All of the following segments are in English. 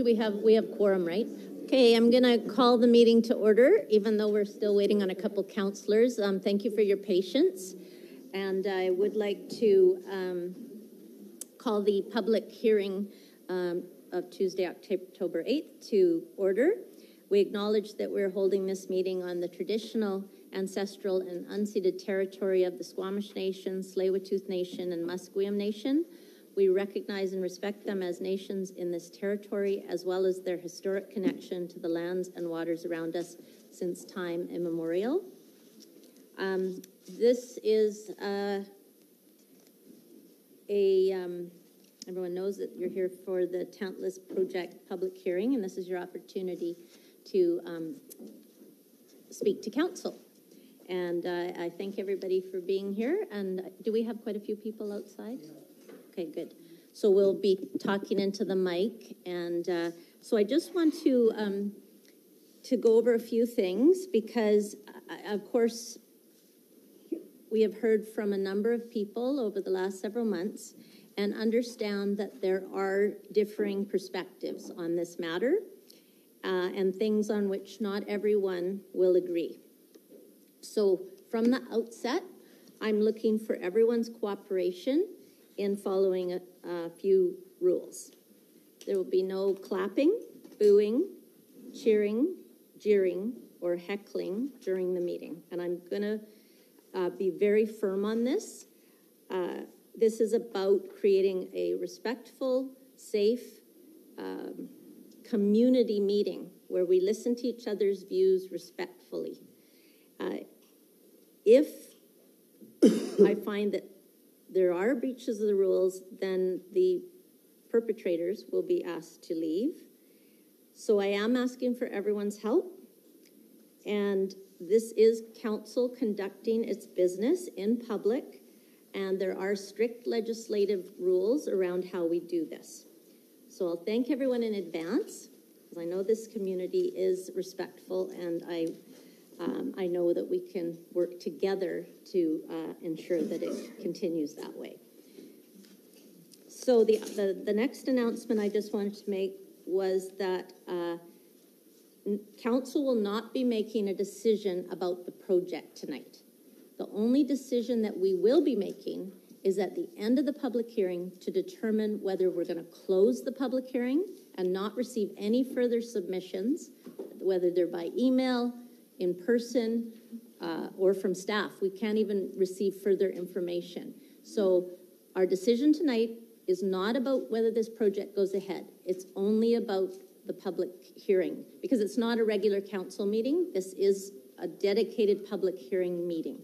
we have quorum, right? Okay, I'm going to call the meeting to order, even though we're still waiting on a couple councillors. Thank you for your patience. And I would like to call the public hearing of Tuesday, October 8th to order. We acknowledge that we're holding this meeting on the traditional, ancestral, and unceded territory of the Squamish Nation, Tsleil-Waututh Nation, and Musqueam Nation. We recognize and respect them as nations in this territory, as well as their historic connection to the lands and waters around us since time immemorial. This is everyone knows that you're here for the Tantalus project public hearing, and this is your opportunity to speak to council. And I thank everybody for being here. And do we have quite a few people outside? Okay, good. So we'll be talking into the mic. And so I just want to go over a few things because, of course, we have heard from a number of people over the last several months and understand that there are differing perspectives on this matter and things on which not everyone will agree. So from the outset, I'm looking for everyone's cooperation in following a few rules. There will be no clapping, booing, cheering, jeering, or heckling during the meeting. And I'm going to be very firm on this. This is about creating a respectful, safe community meeting where we listen to each other's views respectfully. If I find that there are breaches of the rules, then the perpetrators will be asked to leave. So I am asking for everyone's help. And this is council conducting its business in public, and there are strict legislative rules around how we do this. So I'll thank everyone in advance, because I know this community is respectful, and I know that we can work together to ensure that it continues that way. So the next announcement I just wanted to make was that council will not be making a decision about the project tonight. The only decision that we will be making is at the end of the public hearing to determine whether we're going to close the public hearing and not receive any further submissions, whether they're by email, in person, or from staff. We can't even receive further information. So our decision tonight is not about whether this project goes ahead. It's only about the public hearing, because it's not a regular council meeting. This is a dedicated public hearing meeting.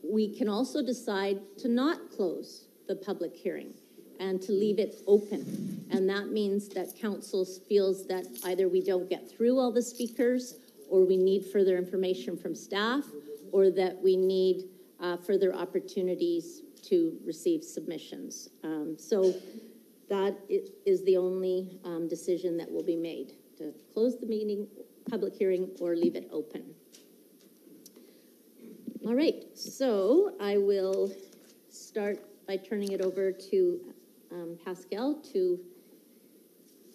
We can also decide to not close the public hearing and to leave it open. And that means that council feels that either we don't get through all the speakers, or we need further information from staff, or that we need further opportunities to receive submissions. So that is the only decision that will be made, to close the meeting, public hearing, or leave it open. All right, so I will start by turning it over to Pascal to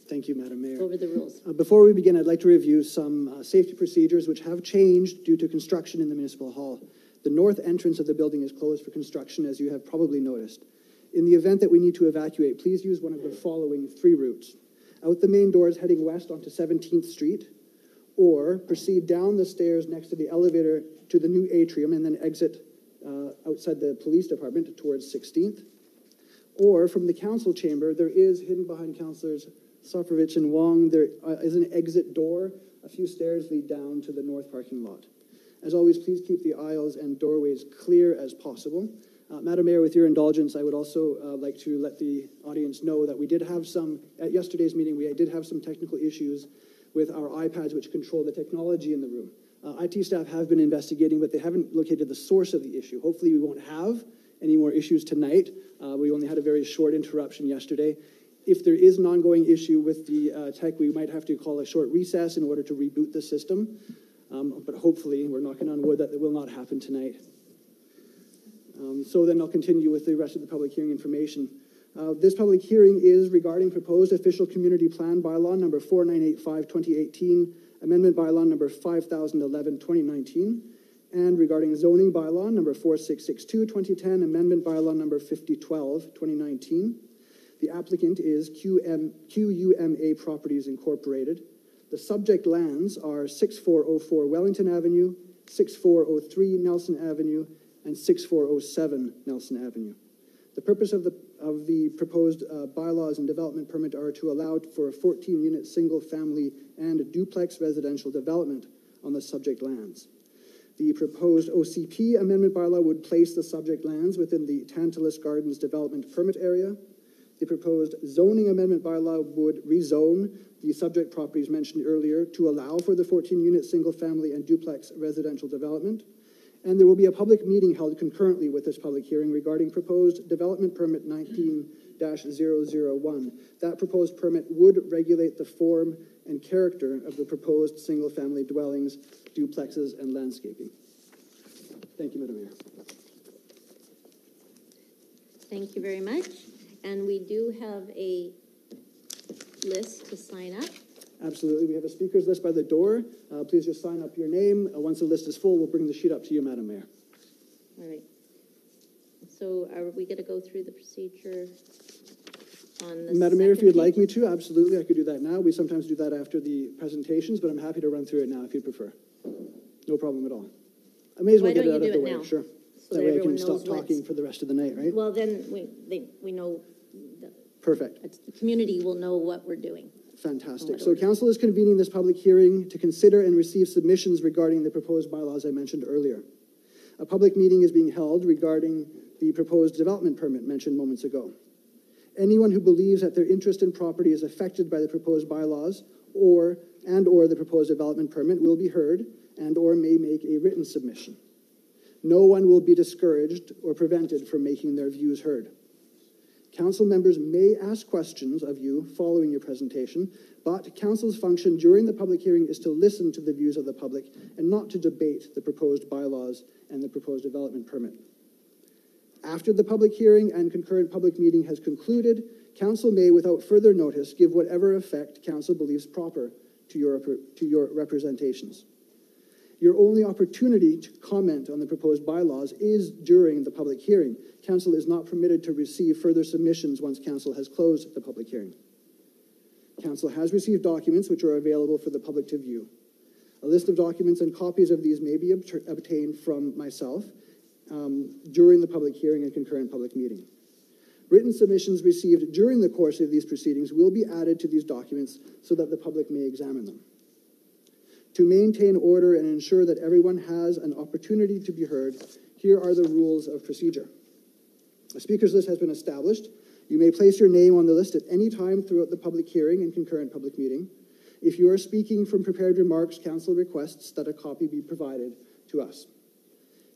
Thank you, Madam Mayor. go over the rules. Before we begin, I'd like to review some safety procedures which have changed due to construction in the Municipal Hall. The north entrance of the building is closed for construction, as you have probably noticed. In the event that we need to evacuate, please use one of the following three routes. Out the main doors heading west onto 17th Street, or proceed down the stairs next to the elevator to the new atrium and then exit outside the police department towards 16th. Or from the council chamber, there is, hidden behind councillors Sofrovich and Wong, there is an exit door. A few stairs lead down to the north parking lot. As always, please keep the aisles and doorways clear as possible. Madam Mayor, with your indulgence, I would also like to let the audience know that we did have some, at yesterday's meeting, we did have some technical issues with our iPads which control the technology in the room. IT staff have been investigating, but they haven't located the source of the issue. Hopefully we won't have any more issues tonight. We only had a very short interruption yesterday. If there is an ongoing issue with the tech, we might have to call a short recess in order to reboot the system. But hopefully, we're knocking on wood, that it will not happen tonight. So then I'll continue with the rest of the public hearing information. This public hearing is regarding proposed official community plan bylaw number 4985, 2018, amendment bylaw number 5011, 2019, and regarding zoning bylaw number 4662, 2010, amendment bylaw number 5012, 2019. The applicant is QUMA Properties Incorporated. The subject lands are 6404 Wellington Avenue, 6403 Nelson Avenue, and 6407 Nelson Avenue. The purpose of the proposed bylaws and development permit are to allow for a 14-unit single-family and duplex residential development on the subject lands. The proposed OCP amendment bylaw would place the subject lands within the Tantalus Gardens development permit area. The proposed zoning amendment bylaw would rezone the subject properties mentioned earlier to allow for the 14-unit single-family and duplex residential development. And there will be a public meeting held concurrently with this public hearing regarding proposed development permit 19-001. That proposed permit would regulate the form and character of the proposed single-family dwellings, duplexes, and landscaping. Thank you, Madam Mayor. Thank you very much. And we do have a list to sign up. Absolutely. We have a speakers list by the door. Please just sign up your name. Once the list is full, we'll bring the sheet up to you, Madam Mayor. All right. So are we going to go through the procedure on the Madam Mayor, if you'd page? like me to, absolutely. I could do that now. We sometimes do that after the presentations, but I'm happy to run through it now if you'd prefer. No problem at all. I may as well get it out of the way. Sure. So that way I can stop talking for the rest of the night, right? Well, then we know. Perfect. The community will know what we're doing. Fantastic. So council is convening this public hearing to consider and receive submissions regarding the proposed bylaws I mentioned earlier. A public meeting is being held regarding the proposed development permit mentioned moments ago. Anyone who believes that their interest in property is affected by the proposed bylaws or the proposed development permit will be heard and/or may make a written submission. No one will be discouraged or prevented from making their views heard. Council members may ask questions of you following your presentation, but council's function during the public hearing is to listen to the views of the public and not to debate the proposed bylaws and the proposed development permit. After the public hearing and concurrent public meeting has concluded, council may, without further notice, give whatever effect council believes proper to your representations. Your only opportunity to comment on the proposed bylaws is during the public hearing. Council is not permitted to receive further submissions once council has closed the public hearing. Council has received documents which are available for the public to view. A list of documents and copies of these may be obtained from myself during the public hearing and concurrent public meeting. Written submissions received during the course of these proceedings will be added to these documents so that the public may examine them. To maintain order and ensure that everyone has an opportunity to be heard, here are the rules of procedure. A speakers list has been established. You may place your name on the list at any time throughout the public hearing and concurrent public meeting. If you are speaking from prepared remarks, council requests that a copy be provided to us.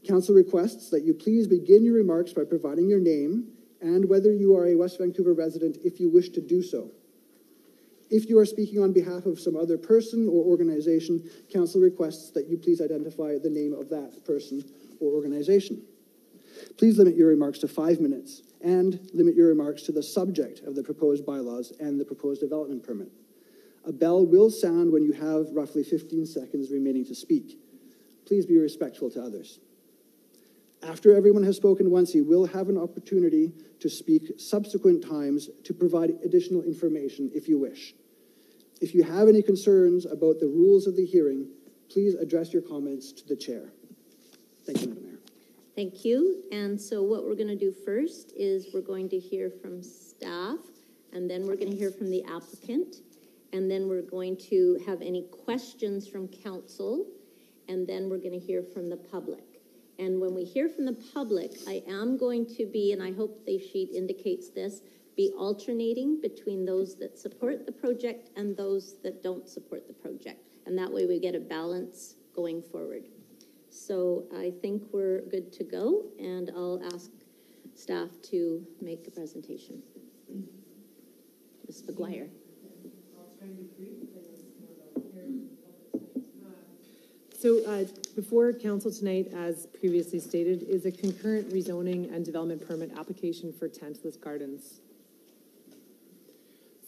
Council requests that you please begin your remarks by providing your name and whether you are a West Vancouver resident if you wish to do so. If you are speaking on behalf of some other person or organization, council requests that you please identify the name of that person or organization. Please limit your remarks to 5 minutes and limit your remarks to the subject of the proposed bylaws and the proposed development permit. A bell will sound when you have roughly 15 seconds remaining to speak. Please be respectful to others. After everyone has spoken once, you will have an opportunity to speak subsequent times to provide additional information if you wish. If you have any concerns about the rules of the hearing, please address your comments to the chair. Thank you, Madam Mayor. Thank you. And so what we're going to do first is we're going to hear from staff, and then we're going to hear from the applicant, and then we're going to have any questions from council, and then we're going to hear from the public. And when we hear from the public, I am going to be, and I hope the sheet indicates this, be alternating between those that support the project and those that don't support the project. And that way we get a balance going forward. So I think we're good to go, and I'll ask staff to make a presentation. Ms. McGuire. So before council tonight, as previously stated, is a concurrent rezoning and development permit application for Tantalus Gardens.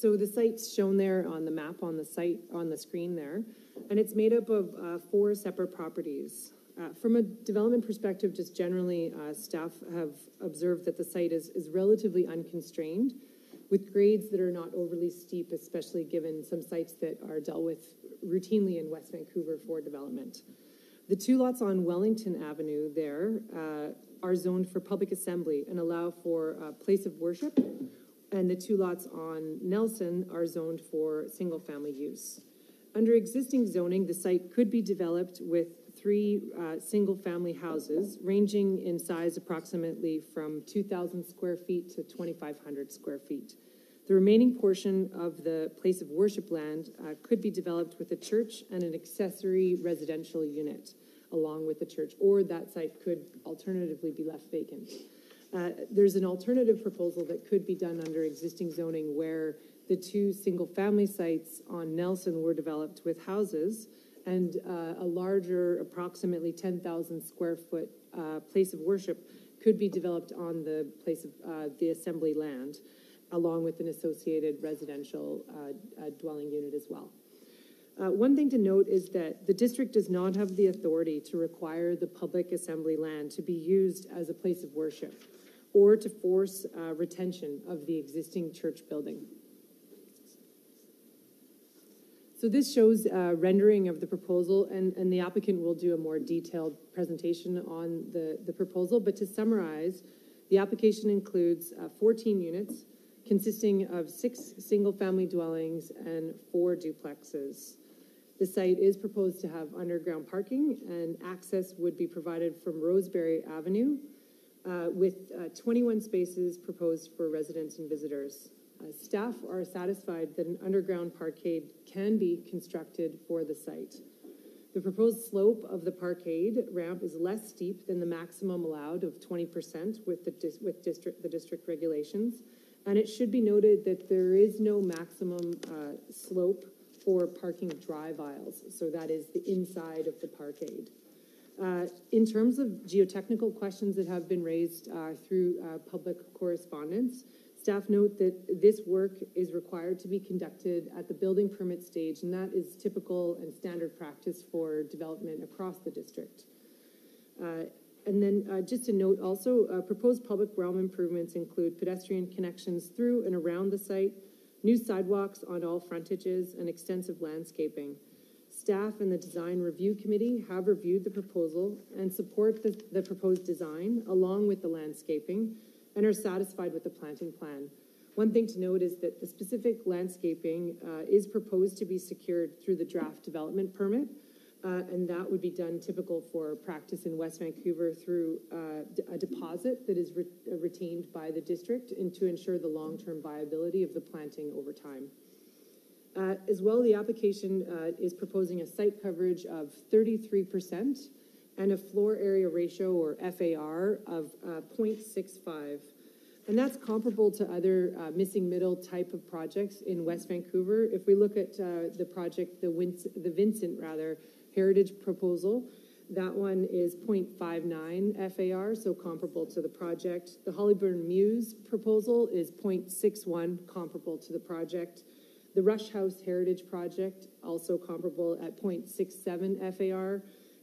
So the site's shown there on the map on the site, on the screen there, and it's made up of 4 separate properties. From a development perspective, just generally, staff have observed that the site is relatively unconstrained, with grades that are not overly steep, especially given some sites that are dealt with routinely in West Vancouver for development. The 2 lots on Wellington Avenue there are zoned for public assembly and allow for a place of worship, and the 2 lots on Nelson are zoned for single-family use. Under existing zoning, the site could be developed with 3 single-family houses, ranging in size approximately from 2,000 square feet to 2,500 square feet. The remaining portion of the place of worship land could be developed with a church and an accessory residential unit along with the church, or that site could alternatively be left vacant. There's an alternative proposal that could be done under existing zoning where the 2 single-family sites on Nelson were developed with houses, and a larger, approximately 10,000 square foot place of worship could be developed on the place of the assembly land, along with an associated residential dwelling unit as well. One thing to note is that the district does not have the authority to require the public assembly land to be used as a place of worship or to force retention of the existing church building. So this shows a rendering of the proposal, and the applicant will do a more detailed presentation on the proposal. But to summarize, the application includes 14 units consisting of 6 single-family dwellings and 4 duplexes. The site is proposed to have underground parking, and access would be provided from Roseberry Avenue, with 21 spaces proposed for residents and visitors. Staff are satisfied that an underground parkade can be constructed for the site. The proposed slope of the parkade ramp is less steep than the maximum allowed of 20% with the district regulations, and it should be noted that there is no maximum slope for parking drive aisles, so that is the inside of the parkade. In terms of geotechnical questions that have been raised through public correspondence, staff note that this work is required to be conducted at the building permit stage, and that is typical and standard practice for development across the district. And then just a note also, proposed public realm improvements include pedestrian connections through and around the site, new sidewalks on all frontages, and extensive landscaping. Staff and the Design Review Committee have reviewed the proposal and support the proposed design along with the landscaping and are satisfied with the planting plan. One thing to note is that the specific landscaping is proposed to be secured through the draft development permit, and that would be done typical for practice in West Vancouver through a deposit that is retained by the district and to ensure the long-term viability of the planting over time. As well, the application is proposing a site coverage of 33% and a floor area ratio, or FAR, of 0.65. And that's comparable to other missing middle type of projects in West Vancouver. If we look at the project, the Vincent Heritage proposal, that one is 0.59 FAR, so comparable to the project. The Hollyburn Muse proposal is 0.61, comparable to the project. The Rush House Heritage Project, also comparable at 0.67 FAR.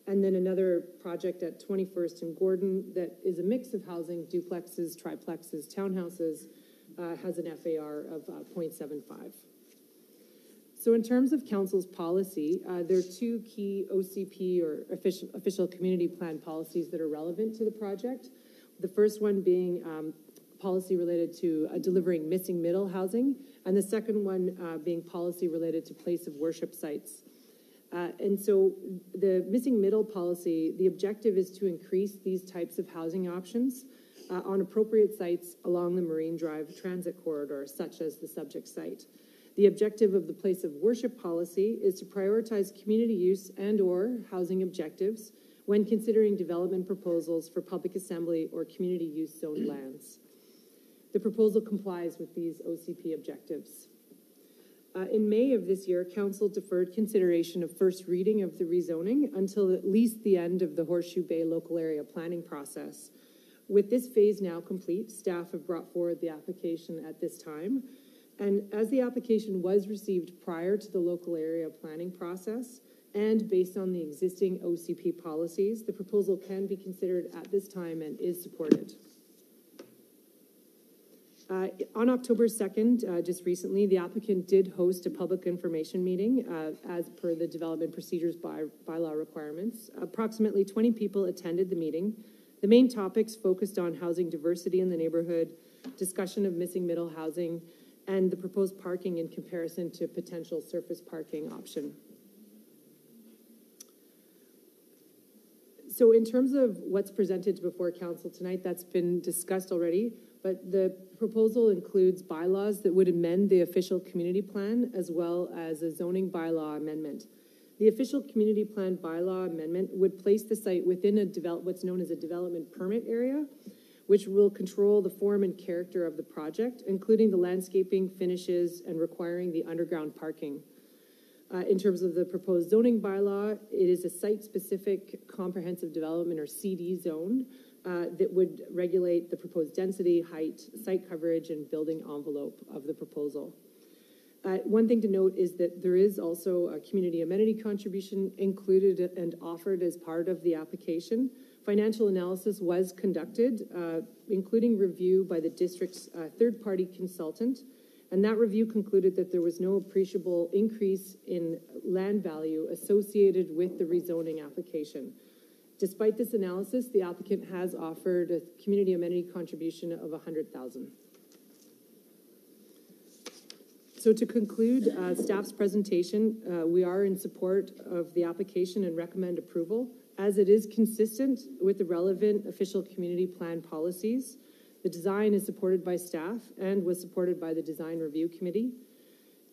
And then another project at 21st and Gordon that is a mix of housing, duplexes, triplexes, townhouses, has an FAR of 0.75. So in terms of council's policy, there are 2 key OCP, or official community plan policies, that are relevant to the project. The first one being policy related to delivering missing middle housing, and the second one being policy related to place of worship sites. And so the missing middle policy, the objective is to increase these types of housing options on appropriate sites along the Marine Drive transit corridor, such as the subject site. The objective of the place of worship policy is to prioritize community use and/or housing objectives when considering development proposals for public assembly or community use zone lands. The proposal complies with these OCP objectives. In May of this year, Council deferred consideration of first reading of the rezoning until at least the end of the Horseshoe Bay local area planning process. With this phase now complete, staff have brought forward the application at this time. And as the application was received prior to the local area planning process and based on the existing OCP policies, the proposal can be considered at this time and is supported. On October 2nd, just recently, the applicant did host a public information meeting as per the development procedures bylaw requirements. Approximately 20 people attended the meeting. The main topics focused on housing diversity in the neighborhood, discussion of missing middle housing, and the proposed parking in comparison to potential surface parking option. So in terms of what's presented before council tonight, that's been discussed already, but the proposal includes bylaws that would amend the official community plan as well as a zoning bylaw amendment. The official community plan bylaw amendment would place the site within what's known as a development permit area, which will control the form and character of the project, including the landscaping, finishes, and requiring the underground parking. In terms of the proposed zoning bylaw, it is a site-specific comprehensive development, or CD zone, that would regulate the proposed density, height, site coverage, and building envelope of the proposal. One thing to note is that there is also a community amenity contribution included and offered as part of the application. Financial analysis was conducted, including review by the district's third-party consultant, and that review concluded that there was no appreciable increase in land value associated with the rezoning application. Despite this analysis, the applicant has offered a community amenity contribution of $100,000. So to conclude staff's presentation, we are in support of the application and recommend approval, as it is consistent with the relevant official community plan policies. The design is supported by staff and was supported by the design review committee.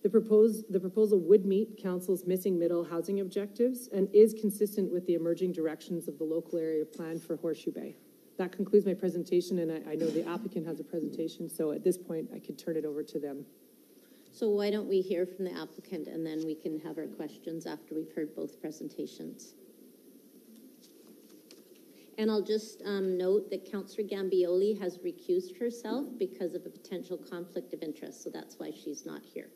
The proposal would meet council's missing middle housing objectives and is consistent with the emerging directions of the local area plan for Horseshoe Bay. That concludes my presentation, and I know the applicant has a presentation, so at this point I could turn it over to them. So why don't we hear from the applicant, and then we can have our questions after we've heard both presentations. And I'll just note that Councillor Gambioli has recused herself because of a potential conflict of interest, so that's why she's not here.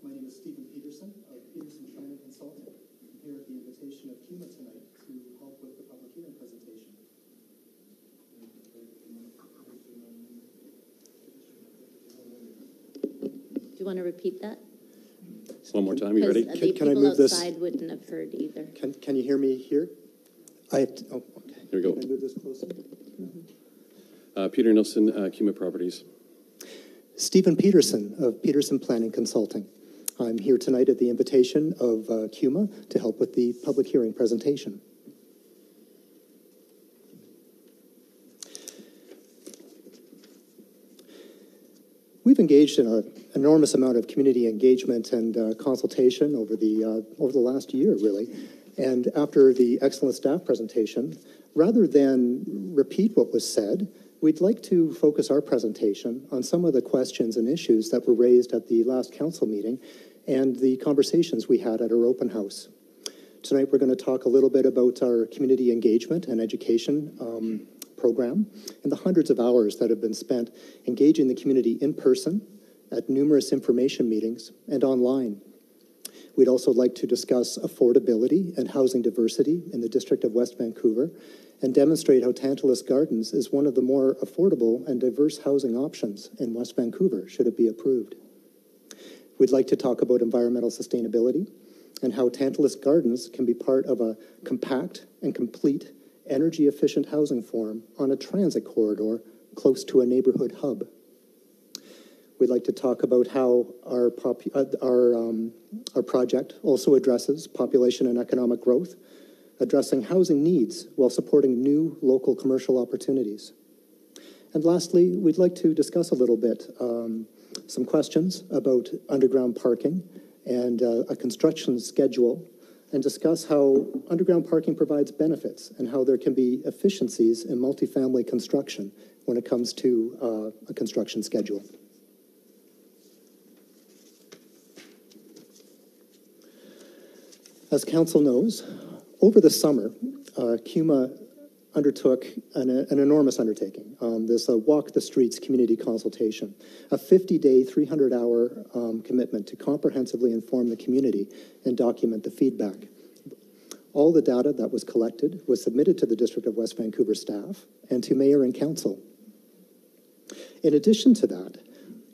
My name is Stephen Peterson of Peterson Planning Consulting. I'm here at the invitation of CUMA tonight to help with the public hearing presentation. Do you want to repeat that? One more time, you ready? Can I move this? People outside wouldn't have heard either. Can you hear me here? I have to, oh, okay. Here we go. Can I move this closer? Peter Nilsson, CUMA Properties. Stephen Peterson of Peterson Planning Consulting. I'm here tonight at the invitation of CUMA to help with the public hearing presentation. We've engaged in an enormous amount of community engagement and consultation over the last year, really. And after the excellent staff presentation, rather than repeat what was said, we'd like to focus our presentation on some of the questions and issues that were raised at the last council meeting and the conversations we had at our open house. Tonight we're going to talk a little bit about our community engagement and education program and the hundreds of hours that have been spent engaging the community in person at numerous information meetings and online. We'd also like to discuss affordability and housing diversity in the District of West Vancouver and demonstrate how Tantalus Gardens is one of the more affordable and diverse housing options in West Vancouver, should it be approved. We'd like to talk about environmental sustainability and how Tantalus Gardens can be part of a compact and complete energy-efficient housing form on a transit corridor close to a neighborhood hub. We'd like to talk about how our project also addresses population and economic growth, addressing housing needs while supporting new local commercial opportunities. And lastly, we'd like to discuss a little bit some questions about underground parking and a construction schedule, and discuss how underground parking provides benefits and how there can be efficiencies in multifamily construction when it comes to a construction schedule. As Council knows, over the summer, CUMA undertook an enormous undertaking, this Walk the Streets community consultation, a 50-day, 300-hour commitment to comprehensively inform the community and document the feedback. All the data that was collected was submitted to the District of West Vancouver staff and to Mayor and Council. In addition to that,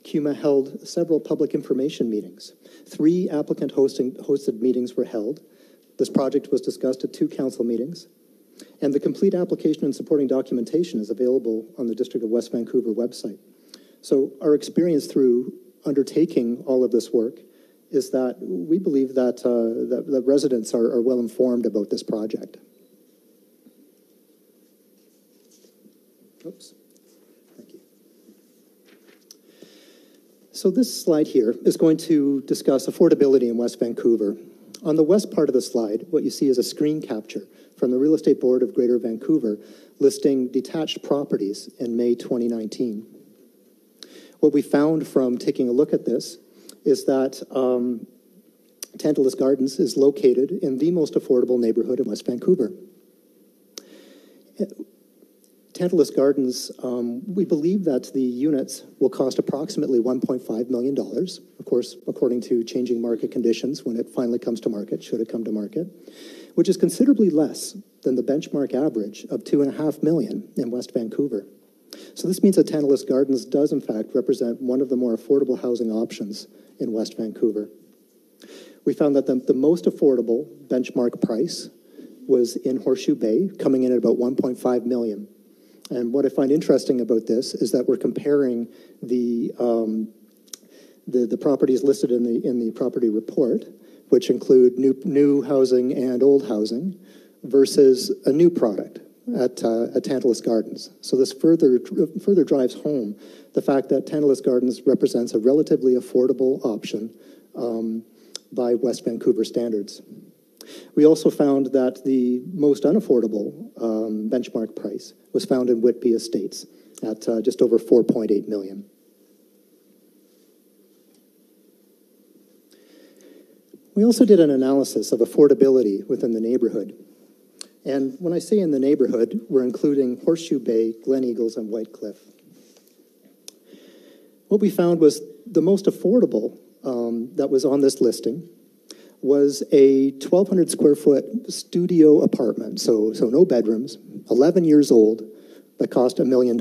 CUMA held several public information meetings. 3 applicant-hosted meetings were held. This project was discussed at 2 council meetings. And the complete application and supporting documentation is available on the District of West Vancouver website. So our experience through undertaking all of this work is that we believe that, that residents are well informed about this project. Oops. Thank you. So this slide here is going to discuss affordability in West Vancouver. On the west part of the slide, what you see is a screen capture from the Real Estate Board of Greater Vancouver listing detached properties in May 2019. What we found from taking a look at this is that Tantalus Gardens is located in the most affordable neighborhood in West Vancouver. Tantalus Gardens, we believe that the units will cost approximately $1.5 million, of course, according to changing market conditions when it finally comes to market, should it come to market, which is considerably less than the benchmark average of $2.5 million in West Vancouver. So this means that Tantalus Gardens does, in fact, represent one of the more affordable housing options in West Vancouver. We found that the most affordable benchmark price was in Horseshoe Bay, coming in at about $1.5 million. And what I find interesting about this is that we're comparing the properties listed in the property report, which include new housing and old housing, versus a new product at Tantalus Gardens. So this further drives home the fact that Tantalus Gardens represents a relatively affordable option by West Vancouver standards. We also found that the most unaffordable benchmark price was found in Whitby Estates at just over $4.8 million. We also did an analysis of affordability within the neighborhood. And when I say in the neighborhood, we're including Horseshoe Bay, Glen Eagles, and White Cliff. What we found was the most affordable that was on this listing was a 1,200 square foot studio apartment, so no bedrooms, 11 years old, that cost $1 million.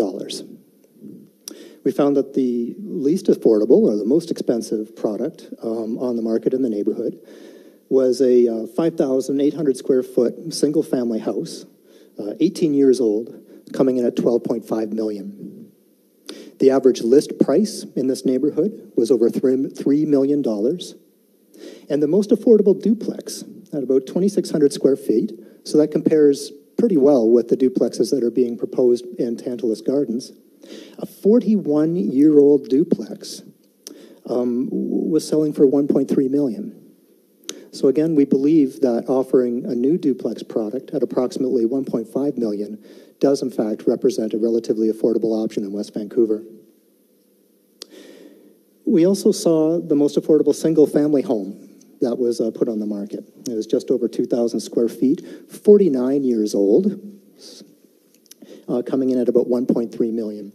We found that the least affordable, or the most expensive product on the market in the neighborhood was a 5,800 square foot single family house, 18 years old, coming in at $12.5 million. The average list price in this neighborhood was over $3 million. And the most affordable duplex at about 2,600 square feet, so that compares pretty well with the duplexes that are being proposed in Tantalus Gardens. A 41-year-old duplex was selling for $1.3 million. So again, we believe that offering a new duplex product at approximately $1.5 million does in fact represent a relatively affordable option in West Vancouver. We also saw the most affordable single-family home that was put on the market. It was just over 2,000 square feet, 49 years old, coming in at about $1.3 million.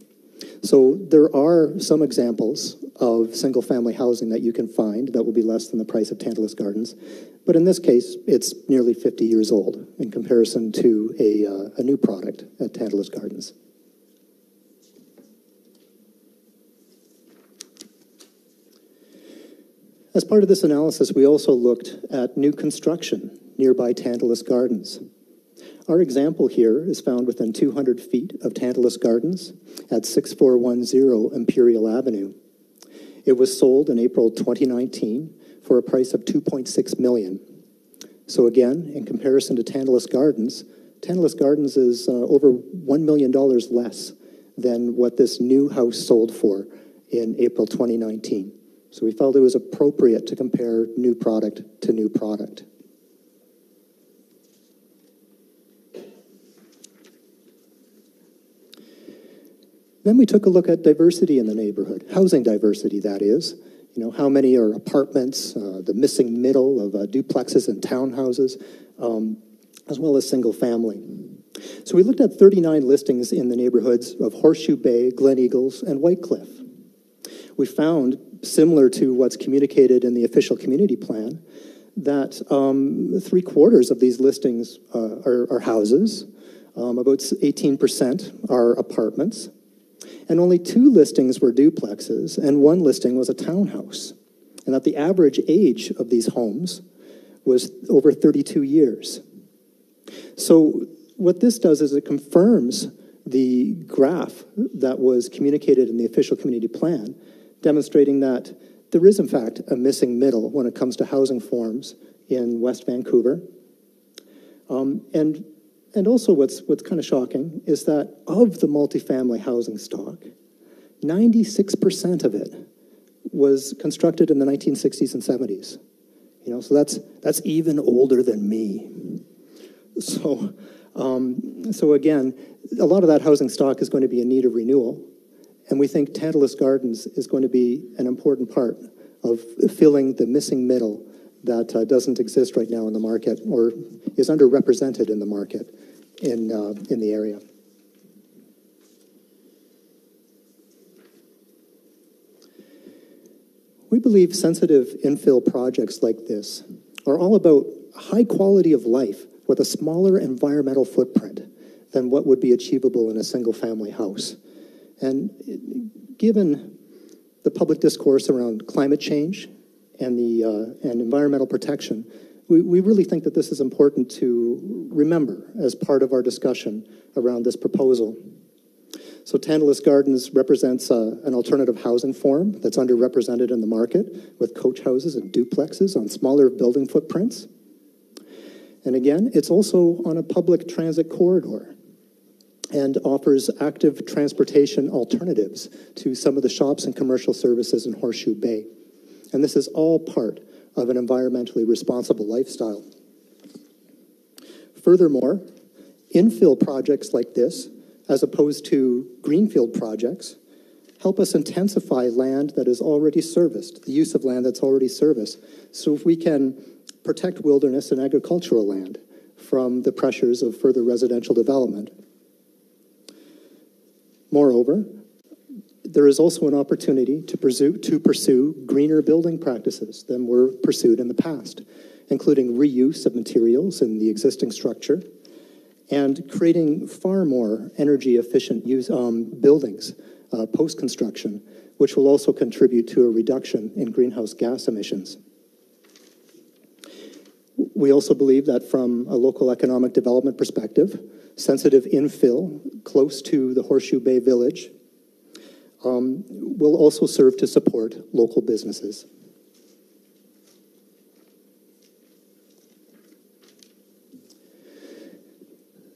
So there are some examples of single-family housing that you can find that will be less than the price of Tantalus Gardens, but in this case, it's nearly 50 years old in comparison to a new product at Tantalus Gardens. As part of this analysis, we also looked at new construction nearby Tantalus Gardens. Our example here is found within 200 feet of Tantalus Gardens at 6410 Imperial Avenue. It was sold in April 2019 for a price of $2.6 million. So again, in comparison to Tantalus Gardens is over $1 million less than what this new house sold for in April 2019. So we felt it was appropriate to compare new product to new product. Then we took a look at diversity in the neighborhood, housing diversity, that is. You know, how many are apartments, the missing middle of duplexes and townhouses, as well as single family. So we looked at 39 listings in the neighborhoods of Horseshoe Bay, Glen Eagles, and White Cliff. We found, similar to what's communicated in the official community plan, that 3/4 of these listings are houses, about 18% are apartments, and only 2 listings were duplexes, and 1 listing was a townhouse, and that the average age of these homes was over 32 years. So what this does is it confirms the graph that was communicated in the official community plan, demonstrating that there is, in fact, a missing middle when it comes to housing forms in West Vancouver. And also what's kind of shocking is that of the multifamily housing stock, 96% of it was constructed in the 1960s and 70s. You know, so that's even older than me. So again, a lot of that housing stock is going to be in need of renewal, and we think Tantalus Gardens is going to be an important part of filling the missing middle that doesn't exist right now in the market, or is underrepresented in the market in the area. We believe sensitive infill projects like this are all about high quality of life with a smaller environmental footprint than what would be achievable in a single-family house. And given the public discourse around climate change and environmental protection, we really think that this is important to remember as part of our discussion around this proposal. So Tantalus Gardens represents an alternative housing form that's underrepresented in the market, with coach houses and duplexes on smaller building footprints. And again, it's also on a public transit corridor and offers active transportation alternatives to some of the shops and commercial services in Horseshoe Bay. And this is all part of an environmentally responsible lifestyle. Furthermore, infill projects like this, as opposed to greenfield projects, help us intensify land that is already serviced, the use of land that's already serviced. So if we can protect wilderness and agricultural land from the pressures of further residential development. Moreover, there is also an opportunity to pursue greener building practices than were pursued in the past, including reuse of materials in the existing structure and creating far more energy efficient buildings post-construction, which will also contribute to a reduction in greenhouse gas emissions. We also believe that from a local economic development perspective, sensitive infill close to the Horseshoe Bay Village will also serve to support local businesses.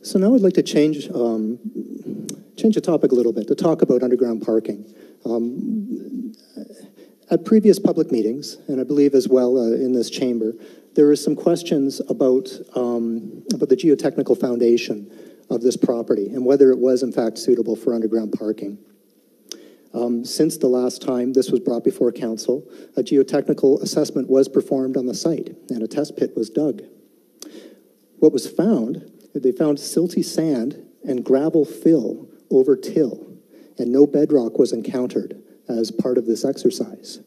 So now I'd like to change the topic a little bit, to talk about underground parking. At previous public meetings, and I believe as well in this chamber, there are some questions about the geotechnical foundation of this property and whether it was in fact suitable for underground parking. Since the last time this was brought before council, a geotechnical assessment was performed on the site and a test pit was dug. What was found, they found silty sand and gravel fill over till, and no bedrock was encountered as part of this exercise.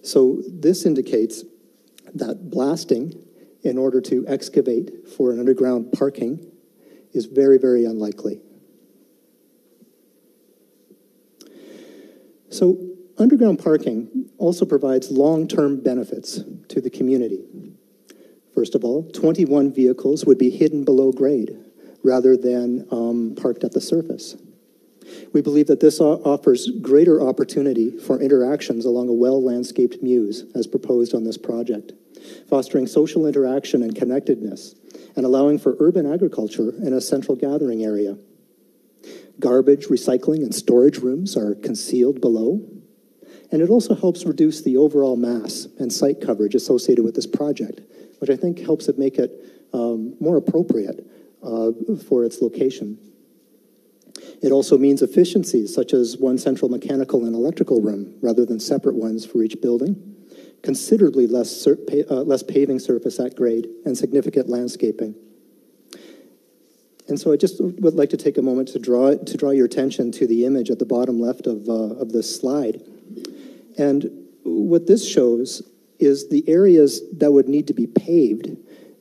So this indicates that blasting in order to excavate for an underground parking is very, very unlikely. So underground parking also provides long-term benefits to the community. First of all, 21 vehicles would be hidden below grade rather than parked at the surface. We believe that this offers greater opportunity for interactions along a well-landscaped mews as proposed on this project, fostering social interaction and connectedness, and allowing for urban agriculture in a central gathering area. Garbage, recycling, and storage rooms are concealed below, And it also helps reduce the overall mass and site coverage associated with this project, which I think helps it make it more appropriate for its location. It also means efficiencies, such as one central mechanical and electrical room, rather than separate ones for each building, considerably less paving surface at grade, and significant landscaping. And so I just would like to take a moment to draw your attention to the image at the bottom left of this slide. And what this shows is the areas that would need to be paved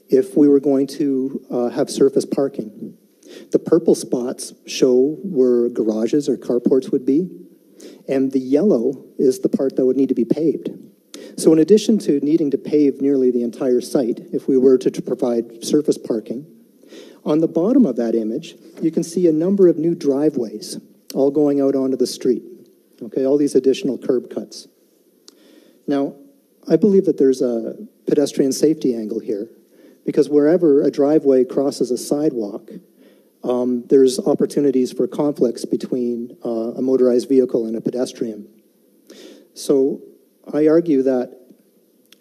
if we were going to have surface parking. The purple spots show where garages or carports would be, and the yellow is the part that would need to be paved. So in addition to needing to pave nearly the entire site, if we were to provide surface parking, on the bottom of that image, you can see a number of new driveways all going out onto the street. Okay, all these additional curb cuts. Now, I believe that there's a pedestrian safety angle here, because wherever a driveway crosses a sidewalk, there's opportunities for conflicts between a motorized vehicle and a pedestrian. So I argue that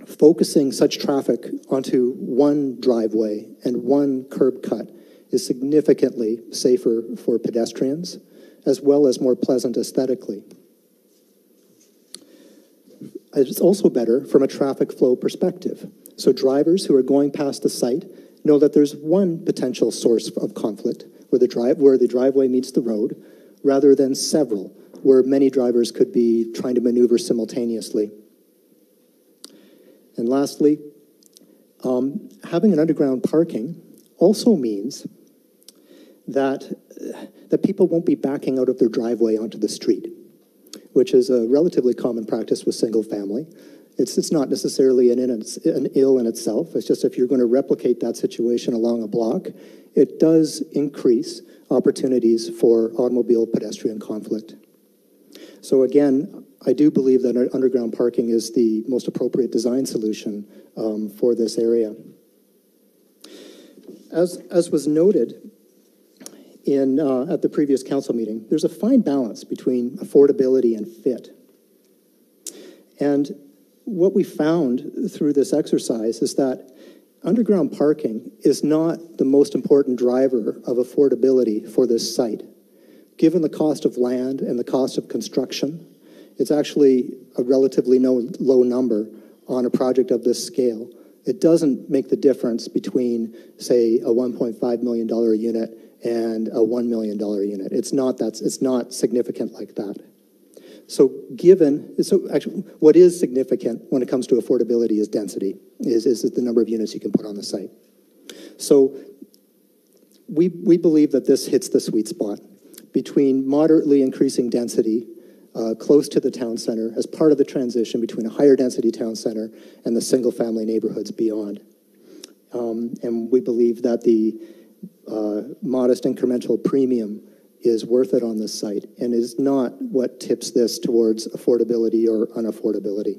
focusing such traffic onto one driveway and one curb cut is significantly safer for pedestrians, as well as more pleasant aesthetically. It's also better from a traffic flow perspective. So drivers who are going past the site know that there's one potential source of conflict where the driveway meets the road, rather than several, where many drivers could be trying to maneuver simultaneously. And lastly, having an underground parking also means that people won't be backing out of their driveway onto the street, which is a relatively common practice with single family. It's not necessarily an ill in itself. It's just if you're going to replicate that situation along a block, it does increase opportunities for automobile pedestrian conflict. So again, I do believe that underground parking is the most appropriate design solution for this area. As was noted at the previous council meeting, there's a fine balance between affordability and fit. And what we found through this exercise is that underground parking is not the most important driver of affordability for this site. Given the cost of land and the cost of construction, it's actually a relatively low number on a project of this scale. It doesn't make the difference between, say, a $1.5 million unit and a $1 million unit. It's not significant like that. So actually, what is significant when it comes to affordability is density, is the number of units you can put on the site. So we believe that this hits the sweet spot between moderately increasing density close to the town center as part of the transition between a higher density town center and the single family neighborhoods beyond. And we believe that the modest incremental premium is worth it on this site and is not what tips this towards affordability or unaffordability.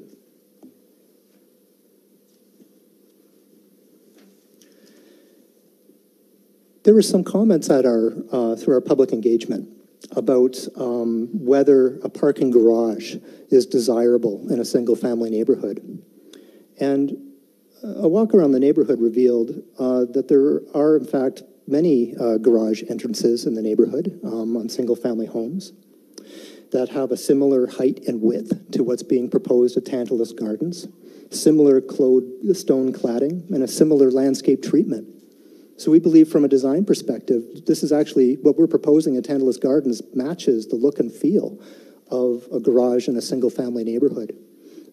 There were some comments at through our public engagement about whether a parking garage is desirable in a single-family neighborhood. And a walk around the neighborhood revealed that there are, in fact, many garage entrances in the neighborhood on single-family homes that have a similar height and width to what's being proposed at Tantalus Gardens, similar stone cladding, and a similar landscape treatment. So we believe from a design perspective, this is actually what we're proposing at Tantalus Gardens matches the look and feel of a garage in a single-family neighborhood.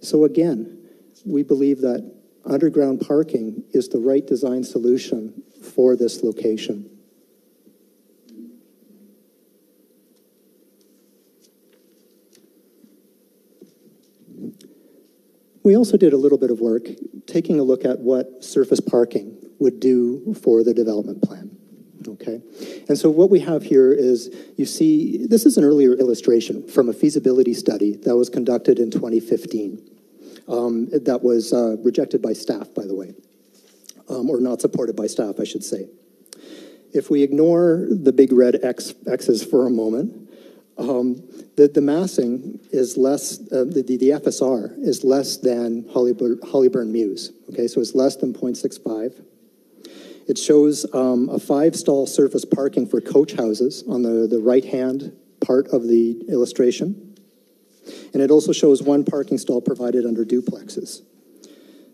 So again, we believe that underground parking is the right design solution for this location. We also did a little bit of work taking a look at what surface parking would do for the development plan. Okay, and so what we have here is, you see, this is an earlier illustration from a feasibility study that was conducted in 2015. That was rejected by staff, by the way, or not supported by staff, I should say. If we ignore the big red X's for a moment, The massing is less, the FSR is less than Hollyburn Mews, okay, so it's less than 0.65. It shows a 5-stall surface parking for coach houses on the right-hand part of the illustration. And it also shows 1 parking stall provided under duplexes.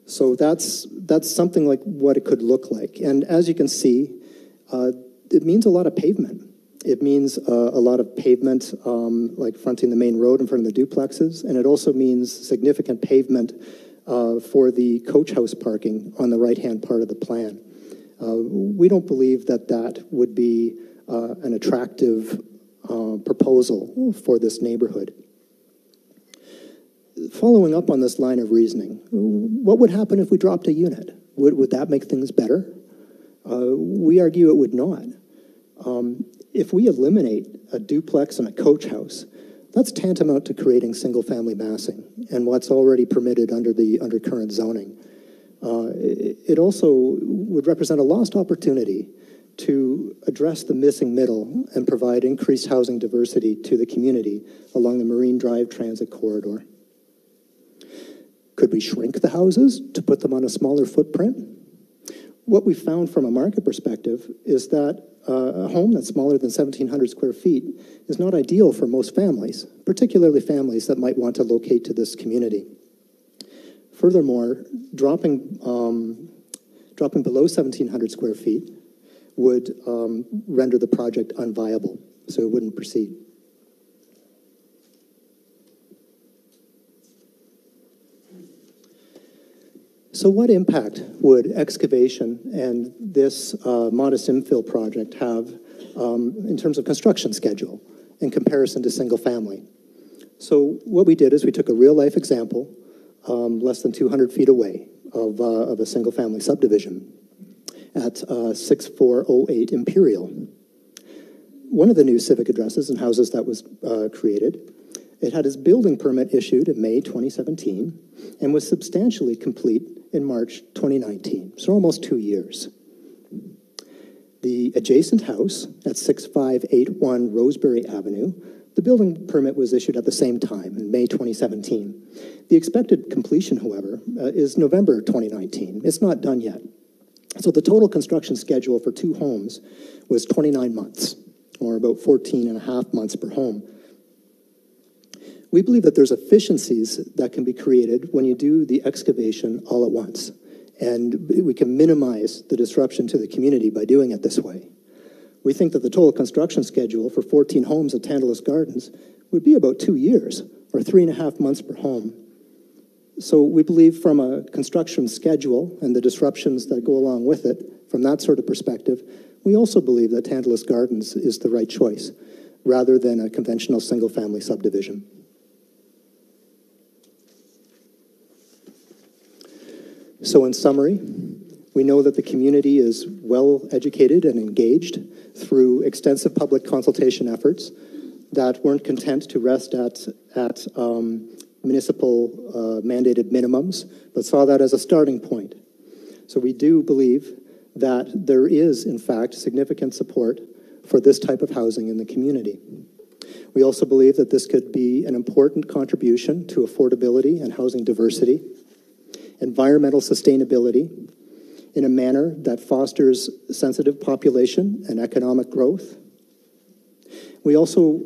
So that's something like what it could look like. And as you can see, it means a lot of pavement. It means a lot of pavement, like fronting the main road in front of the duplexes, and it also means significant pavement for the coach house parking on the right-hand part of the plan. We don't believe that would be an attractive proposal for this neighborhood. Following up on this line of reasoning, what would happen if we dropped a unit? Would that make things better? We argue it would not. If we eliminate a duplex and a coach house, that's tantamount to creating single-family massing and what's already permitted under current zoning. It also would represent a lost opportunity to address the missing middle and provide increased housing diversity to the community along the Marine Drive transit corridor. Could we shrink the houses to put them on a smaller footprint? What we found from a market perspective is that a home that's smaller than 1,700 square feet is not ideal for most families, particularly families that might want to locate to this community. Furthermore, dropping below 1,700 square feet would render the project unviable, so it wouldn't proceed. So what impact would excavation and this modest infill project have in terms of construction schedule in comparison to single family? So what we did is we took a real-life example less than 200 feet away of a single family subdivision at 6408 Imperial. One of the new civic addresses and houses that was created, it had its building permit issued in May 2017 and was substantially complete in March 2019, so almost 2 years. The adjacent house at 6581 Roseberry Avenue, the building permit was issued at the same time in May 2017. The expected completion, however, is November 2019. It's not done yet. So the total construction schedule for 2 homes was 29 months, or about 14 and a half months per home. We believe that there's efficiencies that can be created when you do the excavation all at once, and we can minimize the disruption to the community by doing it this way. We think that the total construction schedule for 14 homes at Tantalus Gardens would be about 2 years, or 3.5 months per home. So we believe from a construction schedule and the disruptions that go along with it, from that sort of perspective, we also believe that Tantalus Gardens is the right choice, rather than a conventional single-family subdivision. So in summary, we know that the community is well educated and engaged through extensive public consultation efforts that weren't content to rest at municipal mandated minimums, but saw that as a starting point. So we do believe that there is, in fact, significant support for this type of housing in the community. We also believe that this could be an important contribution to affordability and housing diversity, environmental sustainability in a manner that fosters sensitive population and economic growth. We also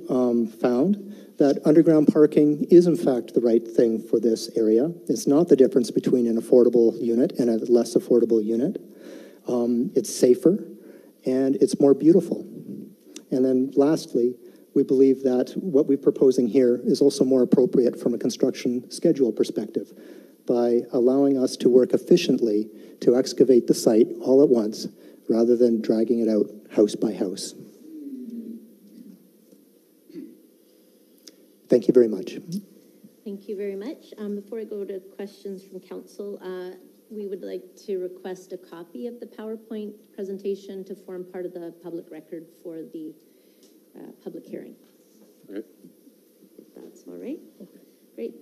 found that underground parking is in fact the right thing for this area. It's not the difference between an affordable unit and a less affordable unit. It's safer and it's more beautiful. And then lastly, we believe that what we're proposing here is also more appropriate from a construction schedule perspective by allowing us to work efficiently to excavate the site all at once rather than dragging it out house by house. Thank you very much. Thank you very much. Before I go to questions from council, we would like to request a copy of the PowerPoint presentation to form part of the public record for the public hearing. Okay. If that's all right. Great.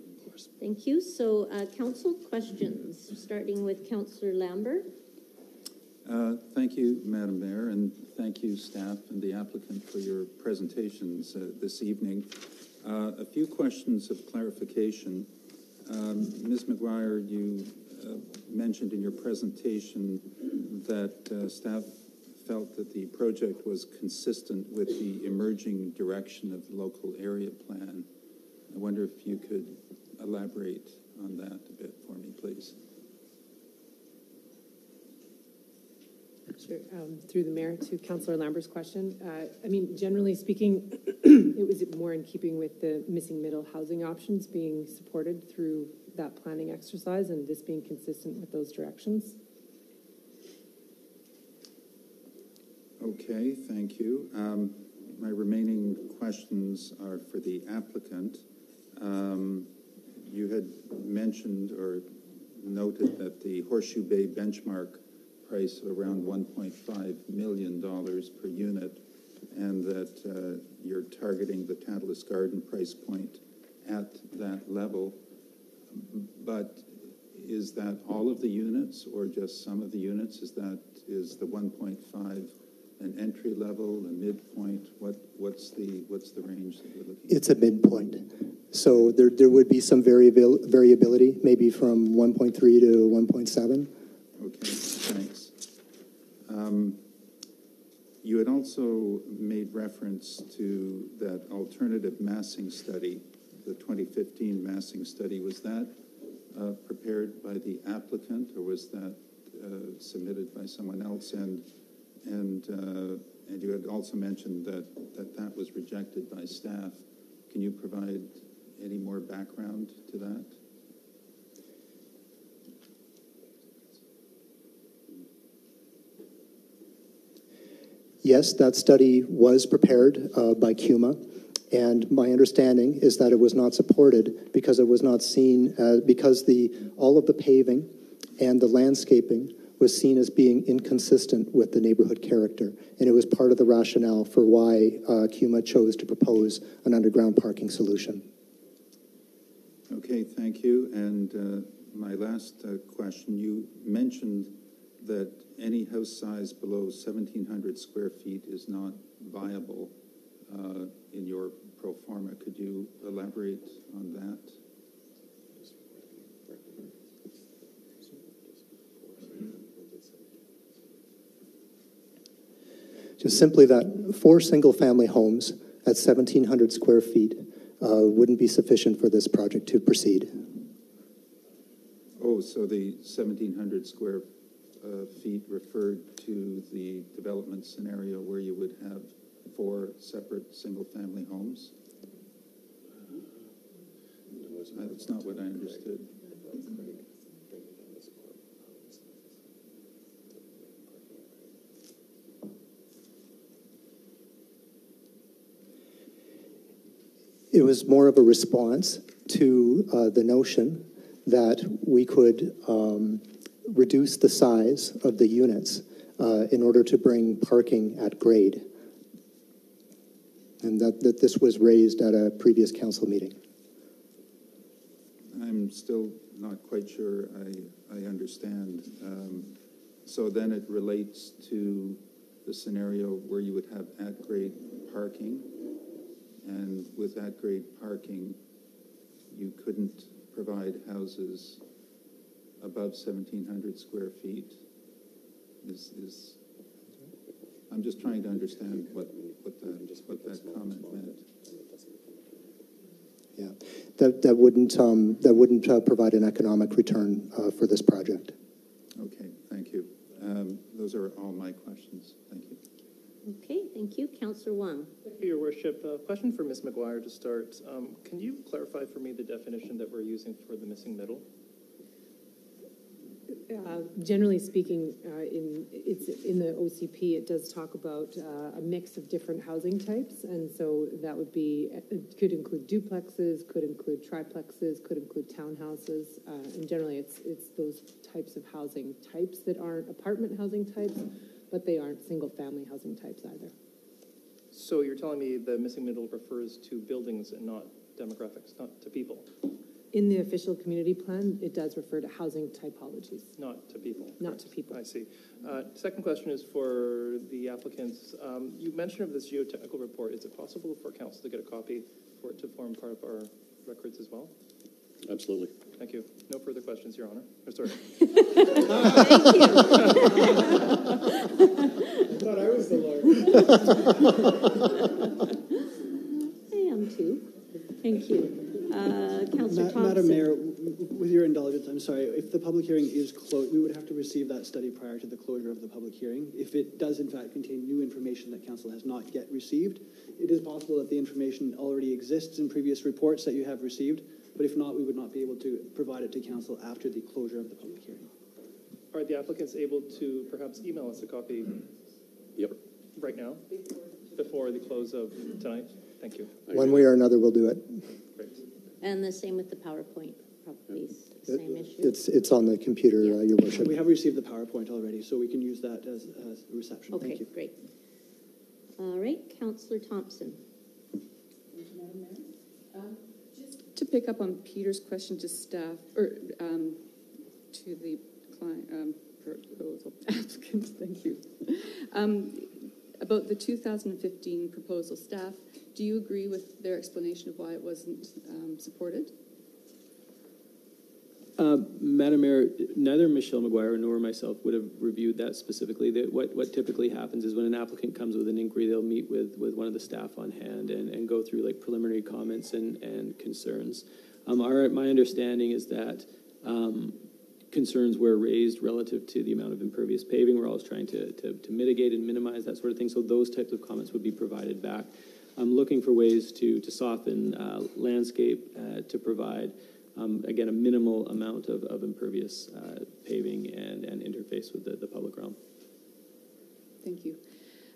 Thank you. So council questions, starting with Councillor Lambert. Thank you, Madam Mayor, and thank you, staff and the applicant, for your presentations this evening. A few questions of clarification. Ms. McGuire, you mentioned in your presentation that staff felt that the project was consistent with the emerging direction of the local area plan. I wonder if you could elaborate on that a bit for me, please. Sure. Through the mayor to Councillor Lambert's question. I mean, generally speaking, it was more in keeping with the missing middle housing options being supported through that planning exercise, and this being consistent with those directions. Okay, thank you. My remaining questions are for the applicant. You had mentioned or noted that the Horseshoe Bay benchmark price of around $1.5 million per unit, and that you're targeting the Tantalus Garden price point at that level. But is that all of the units or just some of the units? Is the 1.5 an entry level, a midpoint? What's the range that you're looking at? It's a midpoint. So there would be some variability, maybe from 1.3 to 1.7. Okay, thanks. You had also made reference to that alternative massing study, the 2015 massing study. Was that prepared by the applicant, or was that submitted by someone else? And you had also mentioned that was rejected by staff. Can you provide any more background to that? Yes, that study was prepared by CUMA, and my understanding is that it was not supported because it was not seen, because all of the paving and the landscaping was seen as being inconsistent with the neighborhood character, and it was part of the rationale for why CUMA chose to propose an underground parking solution. Okay, thank you. And my last question, you mentioned that any house size below 1,700 square feet is not viable in your pro forma. Could you elaborate on that? Just simply that 4 single-family homes at 1,700 square feet wouldn't be sufficient for this project to proceed. Oh, so the 1,700 square feet referred to the development scenario where you would have 4 separate single-family homes? That's not what I understood. It was more of a response to the notion that we could reduce the size of the units in order to bring parking at grade, and that this was raised at a previous council meeting. I'm still not quite sure I understand. So then it relates to the scenario where you would have at-grade parking, and with at-grade parking, you couldn't provide houses above 1,700 square feet. I'm just trying to understand what that comment meant. Yeah, that wouldn't provide an economic return for this project. Okay, thank you. Those are all my questions. Thank you. Okay, thank you. Councillor Wong. Thank you, Your Worship. Question for Ms. McGuire to start. Can you clarify for me the definition that we're using for the missing middle? Generally speaking, it's in the OCP, it does talk about a mix of different housing types, and so that would be, it could include duplexes, could include triplexes, could include townhouses, and generally it's those types of housing types that aren't apartment housing types, but they aren't single-family housing types either. So you're telling me the missing middle refers to buildings and not demographics, not to people? in the official community plan, it does refer to housing typologies, Not to people. not to people. I see. Second question is for the applicants. You mentioned of this geotechnical report. Is it possible for council to get a copy for it to form part of our records as well? Absolutely. Thank you. No further questions, Your Honor. Or sorry. Thought I was the lawyer. I am too. Thank you. Councillor Thompson. Madam Mayor, with your indulgence, I'm sorry, if the public hearing is closed, we would have to receive that study prior to the closure of the public hearing. If it does in fact contain new information that council has not yet received, it is possible that the information already exists in previous reports that you have received, but if not, we would not be able to provide it to council after the closure of the public hearing. Are the applicants able to perhaps email us a copy Yep. right now, before the close of tonight? Thank you. One way or another, we'll do it. Great. And the same with the PowerPoint, probably same issue. It's on the computer, Your Worship. We have received the PowerPoint already, so we can use that as a reception. Thank Okay, you. great. All right, Councillor Thompson. Thank you, Madam Mayor. Just to pick up on Peter's question to staff, or to the client, proposal applicant, thank you. About the 2015 proposal, staff, do you agree with their explanation of why it wasn't supported? Madam Mayor, neither Michelle McGuire nor myself would have reviewed that specifically. What typically happens is when an applicant comes with an inquiry, they'll meet with one of the staff on hand and go through like preliminary comments and concerns. My understanding is that concerns were raised relative to the amount of impervious paving. We're always trying to mitigate and minimize that sort of thing. So those types of comments would be provided back. I'm looking for ways to soften landscape, to provide again, a minimal amount of impervious paving and interface with the public realm. Thank you.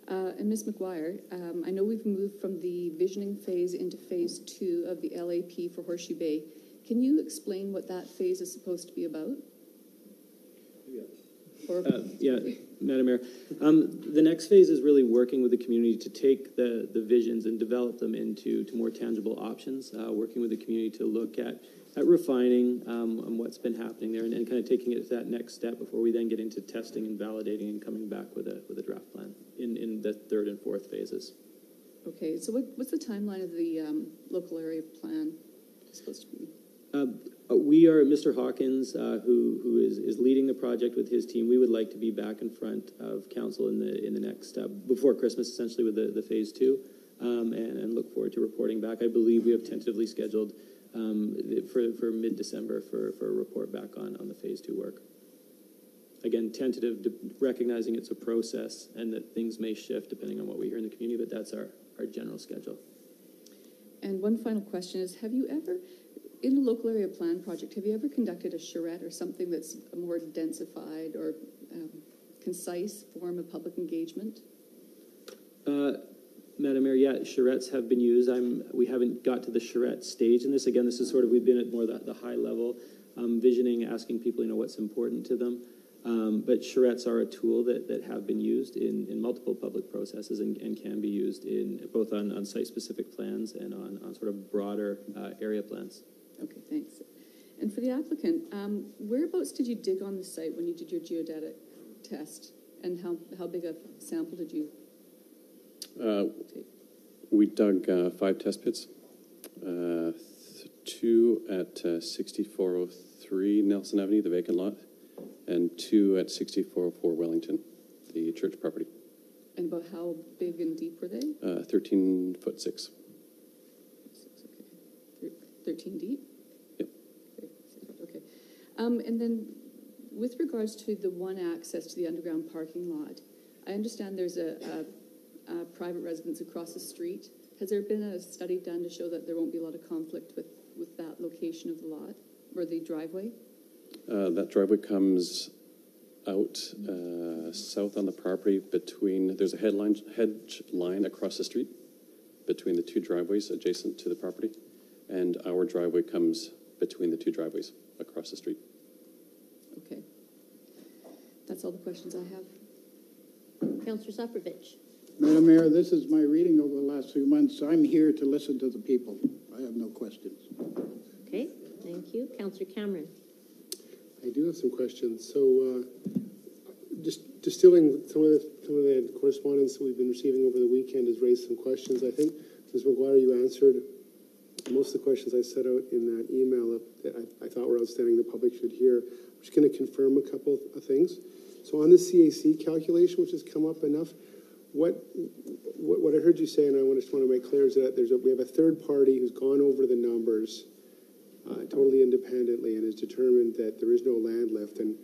And Ms. McGuire, I know we've moved from the visioning phase into phase 2 of the LAP for Horseshoe Bay. Can you explain what that phase is supposed to be about? Yeah, Madam Mayor. The next phase is really working with the community to take the visions and develop them into more tangible options, working with the community to look at refining on what's been happening there and kind of taking it to that next step before we then get into testing and validating and coming back with a draft plan in the third and fourth phases. Okay, so what's the timeline of the local area plan supposed to be? We are, Mr. Hawkins, who is leading the project with his team. We would like to be back in front of council in the next before Christmas, essentially with the phase 2, and look forward to reporting back. I believe we have tentatively scheduled for mid-December for a report back on the phase 2 work. Again, tentative, recognizing it's a process and that things may shift depending on what we hear in the community, but that's our general schedule. And one final question is, have you ever, in a local area plan project, have you ever conducted a charrette or something that's a more densified or concise form of public engagement? Madam Mayor, yeah, charrettes have been used. We haven't got to the charrette stage in this. Again, this is sort of, we've been at more the high level, visioning, asking people, what's important to them. But charrettes are a tool that have been used in multiple public processes and can be used in both on site-specific plans and on sort of broader area plans. Okay, thanks. And for the applicant, whereabouts did you dig on the site when you did your geodetic test? And how big a sample did you take? We dug 5 test pits, 2 at 6403 Nelson Avenue, the vacant lot, and 2 at 6404 Wellington, the church property. And about how big and deep were they? 13 foot 6. 13 deep? Yep. Okay. And then with regards to the one access to the underground parking lot, I understand there's a private residence across the street. Has there been a study done to show that there won't be a lot of conflict with that location of the lot or the driveway? That driveway comes out south on the property between, there's a hedge line across the street between the 2 driveways adjacent to the property, and our driveway comes between the 2 driveways across the street. Okay. That's all the questions I have. Councillor Soprovich. Madam Mayor, this is my reading over the last few months. I'm here to listen to the people. I have no questions. Okay, thank Thank you. Councillor Cameron. I do have some questions. So, just distilling some of the correspondence that we've been receiving over the weekend has raised some questions. I think, Ms. McGuire, you answered most of the questions I set out in that email that I thought were outstanding the public should hear. I'm just going to confirm a couple of things. So on the CAC calculation, which has come up enough, what I heard you say, and I just want to make clear, is that we have a third party who's gone over the numbers totally independently and has determined that there is no land left. And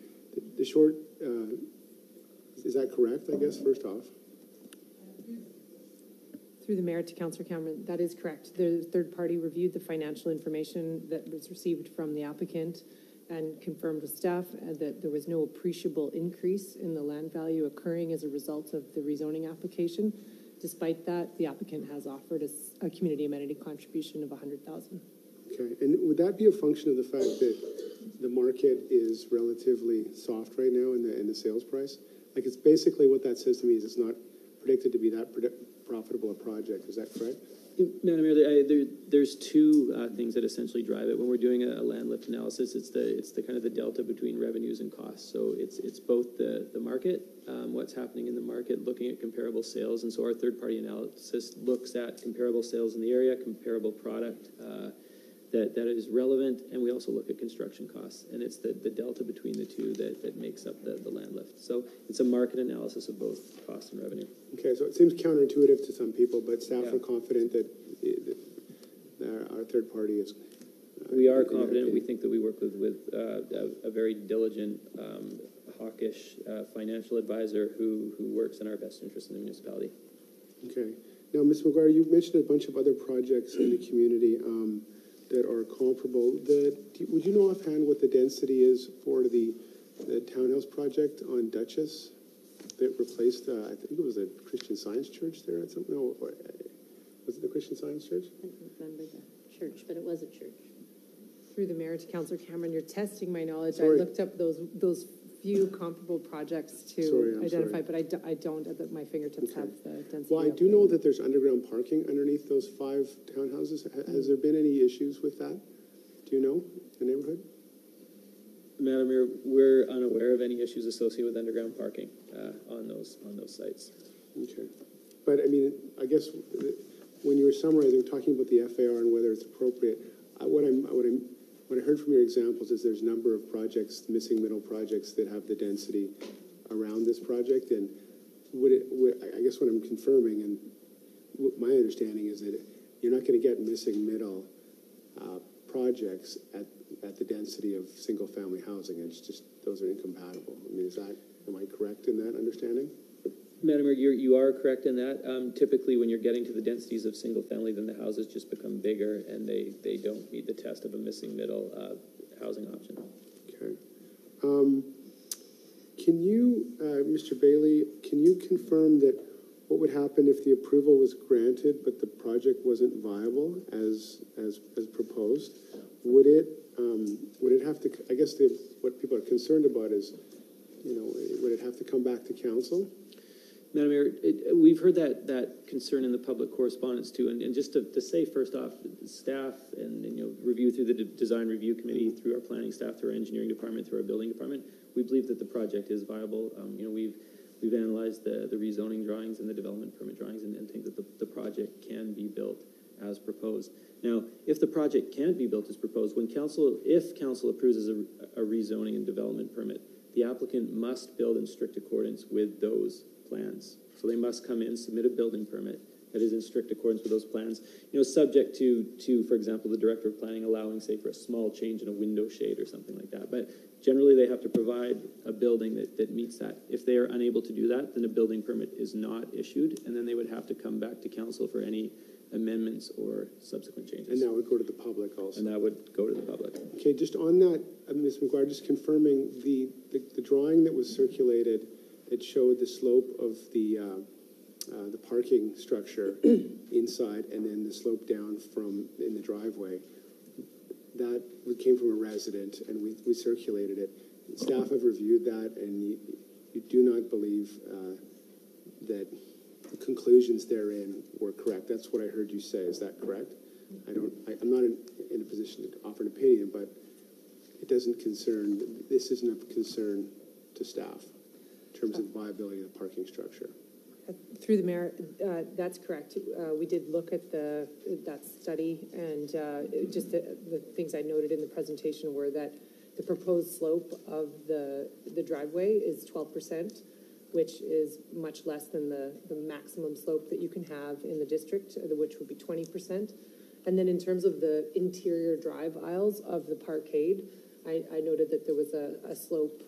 the short, is that correct, I guess, first off? Through the mayor to Councillor Cameron, that is correct. The third party reviewed the financial information that was received from the applicant and confirmed with staff that there was no appreciable increase in the land value occurring as a result of the rezoning application. Despite that, the applicant has offered a community amenity contribution of $100,000. Okay, and would that be a function of the fact that the market is relatively soft right now in the sales price? Like, it's basically what that says to me is it's not predicted to be that profitable a project. Is that correct? Madam Mayor, there's two things that essentially drive it. When we're doing a land lift analysis, it's the kind of the delta between revenues and costs. So it's both the market, what's happening in the market, looking at comparable sales, and so our third party analysis looks at comparable sales in the area, comparable product that is relevant, and we also look at construction costs, and it's the delta between the two that makes up the land lift. So it's a market analysis of both cost and revenue. Okay, so it seems counterintuitive to some people, but staff are confident that our third party is... we are confident. We think that we work with a very diligent, hawkish financial advisor who works in our best interest in the municipality. Okay. Now, Ms. McGuire, you mentioned a bunch of other projects in the community that are comparable. Would you know offhand what the density is for the townhouse project on Duchess that replaced, I think it was a Christian Science Church there? No, was it the Christian Science Church? I don't remember the church, but it was a church. Through the mayor to Councillor Cameron, you're testing my knowledge. Sorry. I looked up those few comparable projects to identify, but I don't at my fingertips have the density. Well, I do know that there's underground parking underneath those 5 townhouses. Has there been any issues with that? Do you know the neighborhood? Madam Mayor, we're unaware of any issues associated with underground parking on those sites. Okay. But I mean, I guess when you were summarizing, talking about the FAR and whether it's appropriate, what I heard from your examples is there's a number of projects, missing middle projects that have the density around this project. And I guess what I'm confirming, and my understanding is that you're not going to get missing middle projects at the density of single family housing. It's just, those are incompatible. I mean, am I correct in that understanding? Madam Mayor, you are correct in that. Typically, when you're getting to the densities of single family, then the houses just become bigger and they don't meet the test of a missing middle housing option. Okay. Can you, Mr. Bailey, can you confirm that what would happen if the approval was granted but the project wasn't viable as proposed? Would it have to, I guess what people are concerned about is, would it have to come back to council? Madam Mayor, we've heard that concern in the public correspondence too, and just to say first off, staff and review through the design review committee, through our planning staff, through our engineering department, through our building department, we believe that the project is viable. We've analyzed the rezoning drawings and the development permit drawings and think that the project can be built as proposed. Now, if the project can't be built as proposed, if council approves a rezoning and development permit, the applicant must build in strict accordance with those plans. So they must come in, submit a building permit that is in strict accordance with those plans, subject to, for example, the director of planning allowing, say, for a small change in a window shade or something like that. But generally, they have to provide a building that meets that. If they are unable to do that, then a building permit is not issued, and then they would have to come back to council for any amendments or subsequent changes. And that would go to the public also? And that would go to the public. Okay, just on that, Ms. McGuire, just confirming the drawing that was circulated that showed the slope of the parking structure inside and then the slope down in the driveway, that came from a resident and we circulated it. Staff have reviewed that and you do not believe that the conclusions therein were correct. That's what I heard you say. Is that correct? I'm not in a position to offer an opinion, but this isn't of concern to staff in terms of viability of the parking structure. Through the mayor, that's correct. We did look at that study, and just the things I noted in the presentation were that the proposed slope of the driveway is 12%, which is much less than the maximum slope that you can have in the district, which would be 20%. And then in terms of the interior drive aisles of the parkade, I noted that there was a slope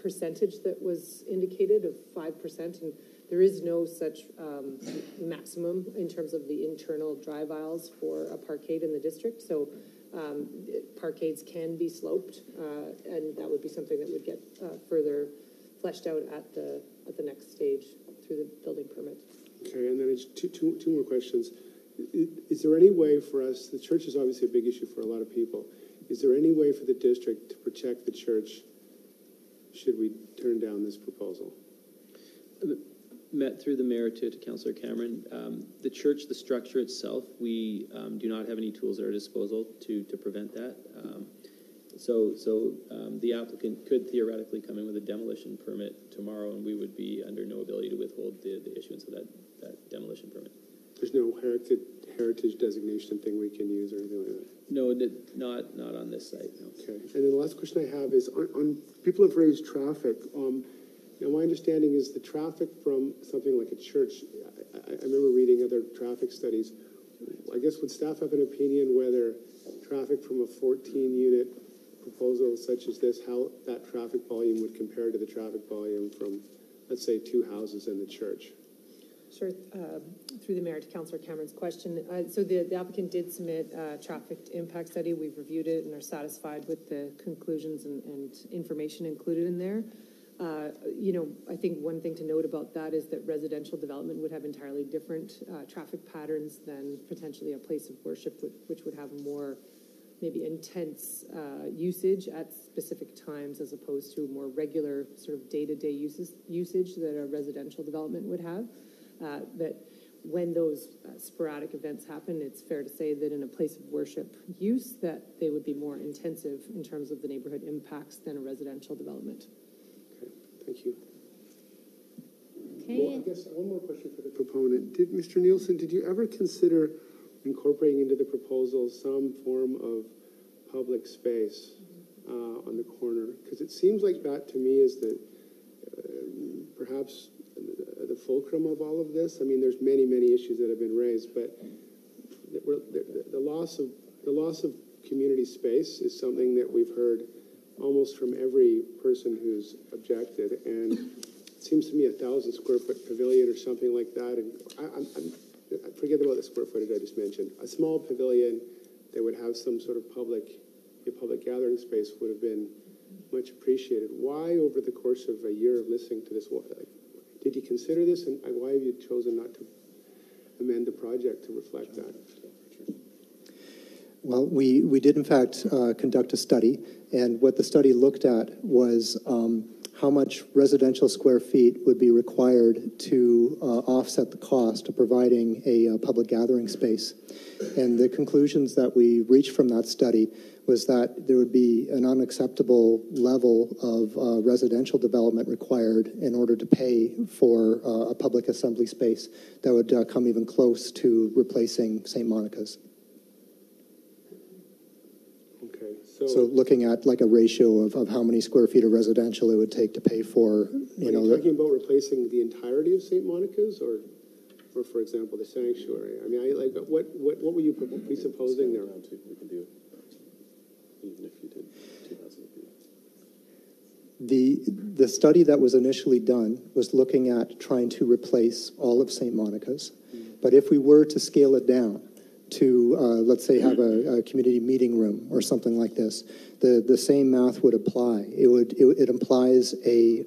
percentage that was indicated of 5%, and there is no such maximum in terms of the internal drive aisles for a parkade in the district. So parkades can be sloped, and that would be something that would get further fleshed out at the next stage through the building permit. Okay, and then it's two more questions. Is there any way for us, the church is obviously a big issue for a lot of people, is there any way for the district to protect the church should we turn down this proposal? Met through the mayor to Councillor Cameron. The church, the structure itself, we do not have any tools at our disposal to prevent that. So the applicant could theoretically come in with a demolition permit tomorrow, and we would be under no ability to withhold the issuance of that demolition permit. There's no heritage designation thing we can use or anything like that? No, not on this site, no. Okay, and then the last question I have is on people have raised traffic. Now, my understanding is the traffic from something like a church, I remember reading other traffic studies. I guess would staff have an opinion whether traffic from a 14-unit proposal such as this, how that traffic volume would compare to the traffic volume from, let's say, 2 houses in the church? Sure. Through the mayor to Councillor Cameron's question. So the applicant did submit a traffic impact study. We've reviewed it and are satisfied with the conclusions and information included in there. I think one thing to note about that is that residential development would have entirely different traffic patterns than potentially a place of worship, which would have more maybe intense usage at specific times as opposed to more regular sort of day-to-day usage that a residential development would have. That when those sporadic events happen, it's fair to say that in a place of worship use that they would be more intensive in terms of the neighborhood impacts than a residential development. Okay, thank you. Okay. Well, I guess one more question for the proponent. Mr. Nielsen, did you ever consider incorporating into the proposal some form of public space on the corner? Because it seems like that to me is the perhaps the fulcrum of all of this. I mean, there's many issues that have been raised, but the loss of community space is something that we've heard almost from every person who's objected, and it seems to me 1,000 square foot pavilion or something like that, and I forget about the square footage I just mentioned. A small pavilion that would have some sort of public gathering space would have been much appreciated. Why, over the course of a year of listening to this, did you consider this, and why have you chosen not to amend the project to reflect that? Well, we did in fact conduct a study, and what the study looked at was how much residential square feet would be required to offset the cost of providing a public gathering space. And the conclusions that we reached from that study was that there would be an unacceptable level of residential development required in order to pay for a public assembly space that would come even close to replacing St. Monica's. Okay, So looking at like a ratio of how many square feet of residential it would take to pay for, Are you talking about replacing the entirety of St. Monica's, or for example, the sanctuary? I mean, what were you presupposing there? We can do it, even if you did 2,000. The study that was initially done was looking at trying to replace all of St. Monica's, but if we were to scale it down to, let's say, have a community meeting room or something like this, the same math would apply. It implies a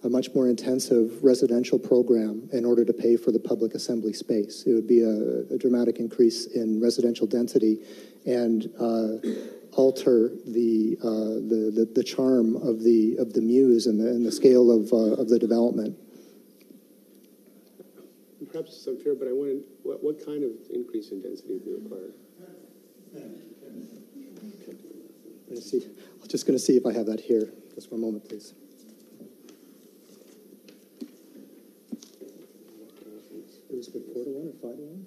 much more intensive residential program in order to pay for the public assembly space. It would be a dramatic increase in residential density and alter the charm of the muse and the scale of the development. Perhaps it's unfair, but I wanted, what kind of increase in density would be required? Let's see. Just going to see if I have that here. Just one moment, please. It was 4-1 or 5-1?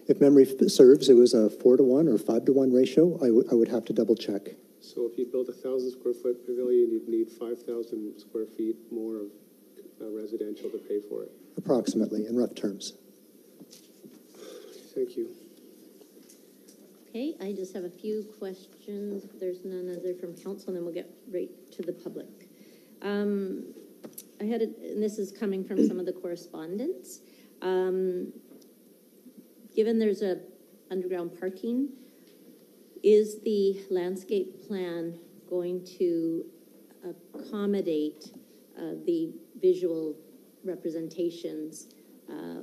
If memory serves, it was a 4-1 or 5-1 ratio. I would have to double check. So if you built a 1,000 square foot pavilion, you'd need 5,000 square feet more of residential to pay for it. Approximately, in rough terms. Thank you. Okay, I just have a few questions. If there's none other from council, and then we'll get right to the public. I had, and this is coming from some of the correspondence. Given there's a underground parking, is the landscape plan going to accommodate the visual representations,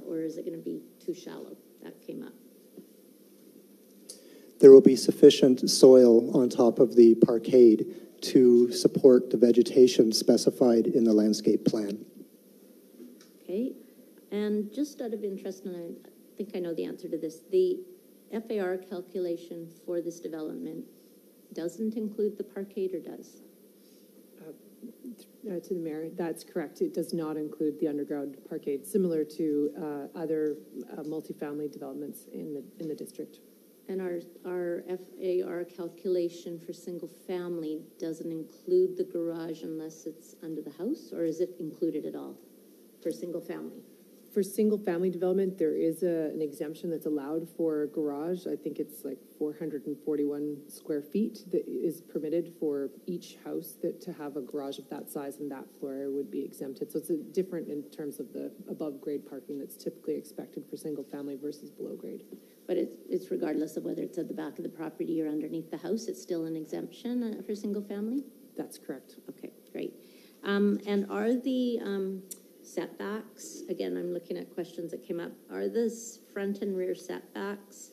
or is it going to be too shallow? That came up. There will be sufficient soil on top of the parkade to support the vegetation specified in the landscape plan. Okay, and just out of interest, and I think I know the answer to this, the FAR calculation for this development doesn't include the parkade, or does? To the mayor, that's correct. It does not include the underground parkade, similar to other multifamily developments in the district. And our FAR calculation for single family doesn't include the garage unless it's under the house, or is it included at all for single family? For single family development, there is an exemption that's allowed for garage. I think it's like 441 square feet that is permitted for each house to have a garage of that size, and that floor area would be exempted. So it's different in terms of the above grade parking that's typically expected for single family versus below grade. But it's regardless of whether it's at the back of the property or underneath the house, it's still an exemption for single family? That's correct. Okay, great. And are the setbacks, again, I'm looking at questions that came up, are the front and rear setbacks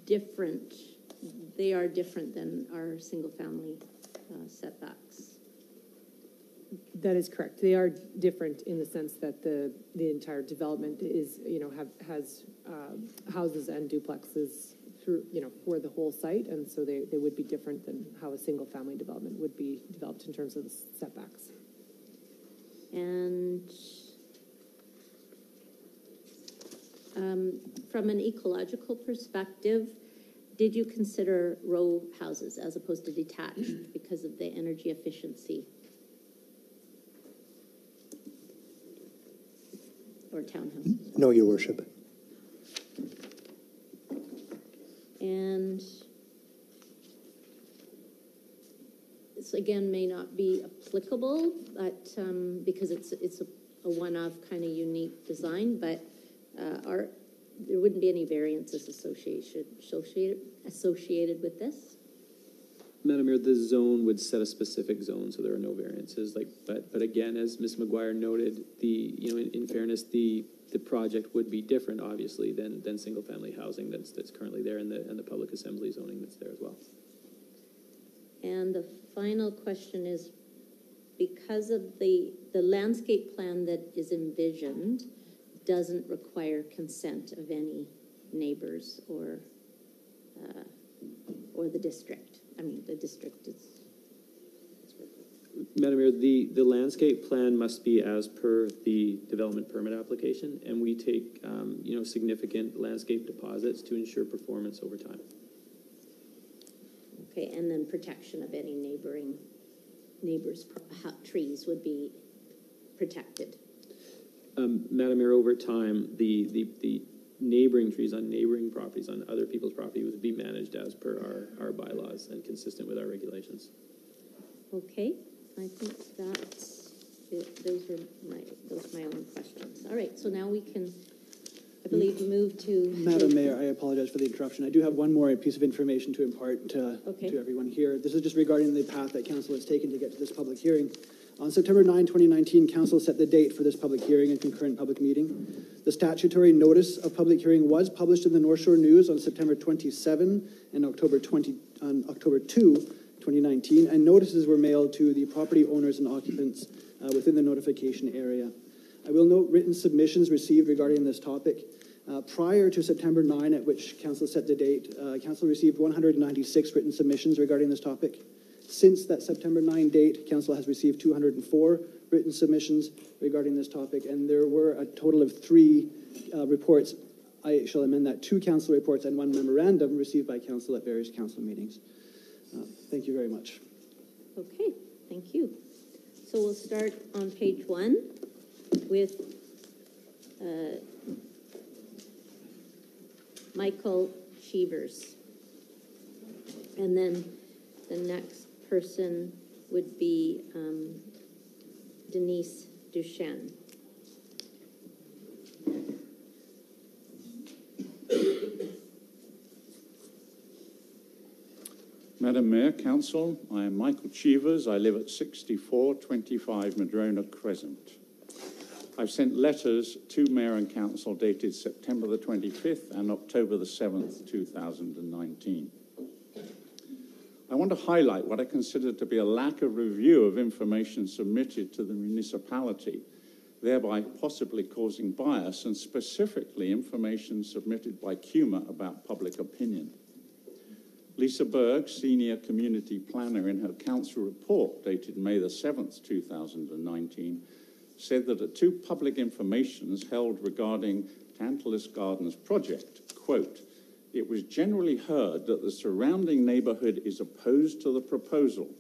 different? They are different than our single family setbacks. That is correct. They are different in the sense that the entire development is, has houses and duplexes through, for the whole site, and so they would be different than how a single family development would be developed in terms of the setbacks. And from an ecological perspective, did you consider row houses as opposed to detached because of the energy efficiency? Or townhouses? No, Your Worship. And this again may not be applicable, but because it's a one-off kind of unique design, but there wouldn't be any variances associated with this. Madam Mayor, the zone would set a specific zone, so there are no variances. But again, as Ms. McGuire noted, in fairness, the project would be different, obviously, than single family housing that's currently there, and the public assembly zoning that's there as well. And the final question is, because of the landscape plan that is envisioned doesn't require consent of any neighbors or the district. I mean, the district is... Madam Mayor, the landscape plan must be as per the development permit application, and we take significant landscape deposits to ensure performance over time. Okay, and then protection of any neighbors' trees would be protected. Madam Mayor, over time, the neighboring trees on neighboring properties, on other people's property, would be managed as per our bylaws and consistent with our regulations. Okay, I think that's it. Those are my own questions. All right, so now we can, I believe, move to... Madam Mayor, I apologize for the interruption. I do have one more piece of information to impart to everyone here. This is just regarding the path that council has taken to get to this public hearing. On September 9, 2019, council set the date for this public hearing and concurrent public meeting. The statutory notice of public hearing was published in the North Shore News on September 27 and October 2, 2019, and notices were mailed to the property owners and occupants within the notification area. I will note written submissions received regarding this topic Prior to September 9, at which Council set the date, Council received 196 written submissions regarding this topic. Since that September 9 date, Council has received 204 written submissions regarding this topic, and there were a total of 3 reports. I shall amend that, 2 Council reports and 1 memorandum received by Council at various Council meetings. Thank you very much. Okay, thank you. So we'll start on page 1 with Michael Cheevers. And then the next person would be Denise Duchesne. Madam Mayor, Council, I am Michael Cheevers. I live at 6425 Madrona Crescent. I've sent letters to Mayor and Council dated September the 25th and October the 7th, 2019. I want to highlight what I consider to be a lack of review of information submitted to the municipality, thereby possibly causing bias, and specifically information submitted by CUMA about public opinion. Lisa Berg, Senior Community Planner, in her Council report dated May the 7th, 2019, said that at 2 public informations held regarding Tantalus Gardens project, quote, "It was generally heard that the surrounding neighbourhood is opposed to the proposal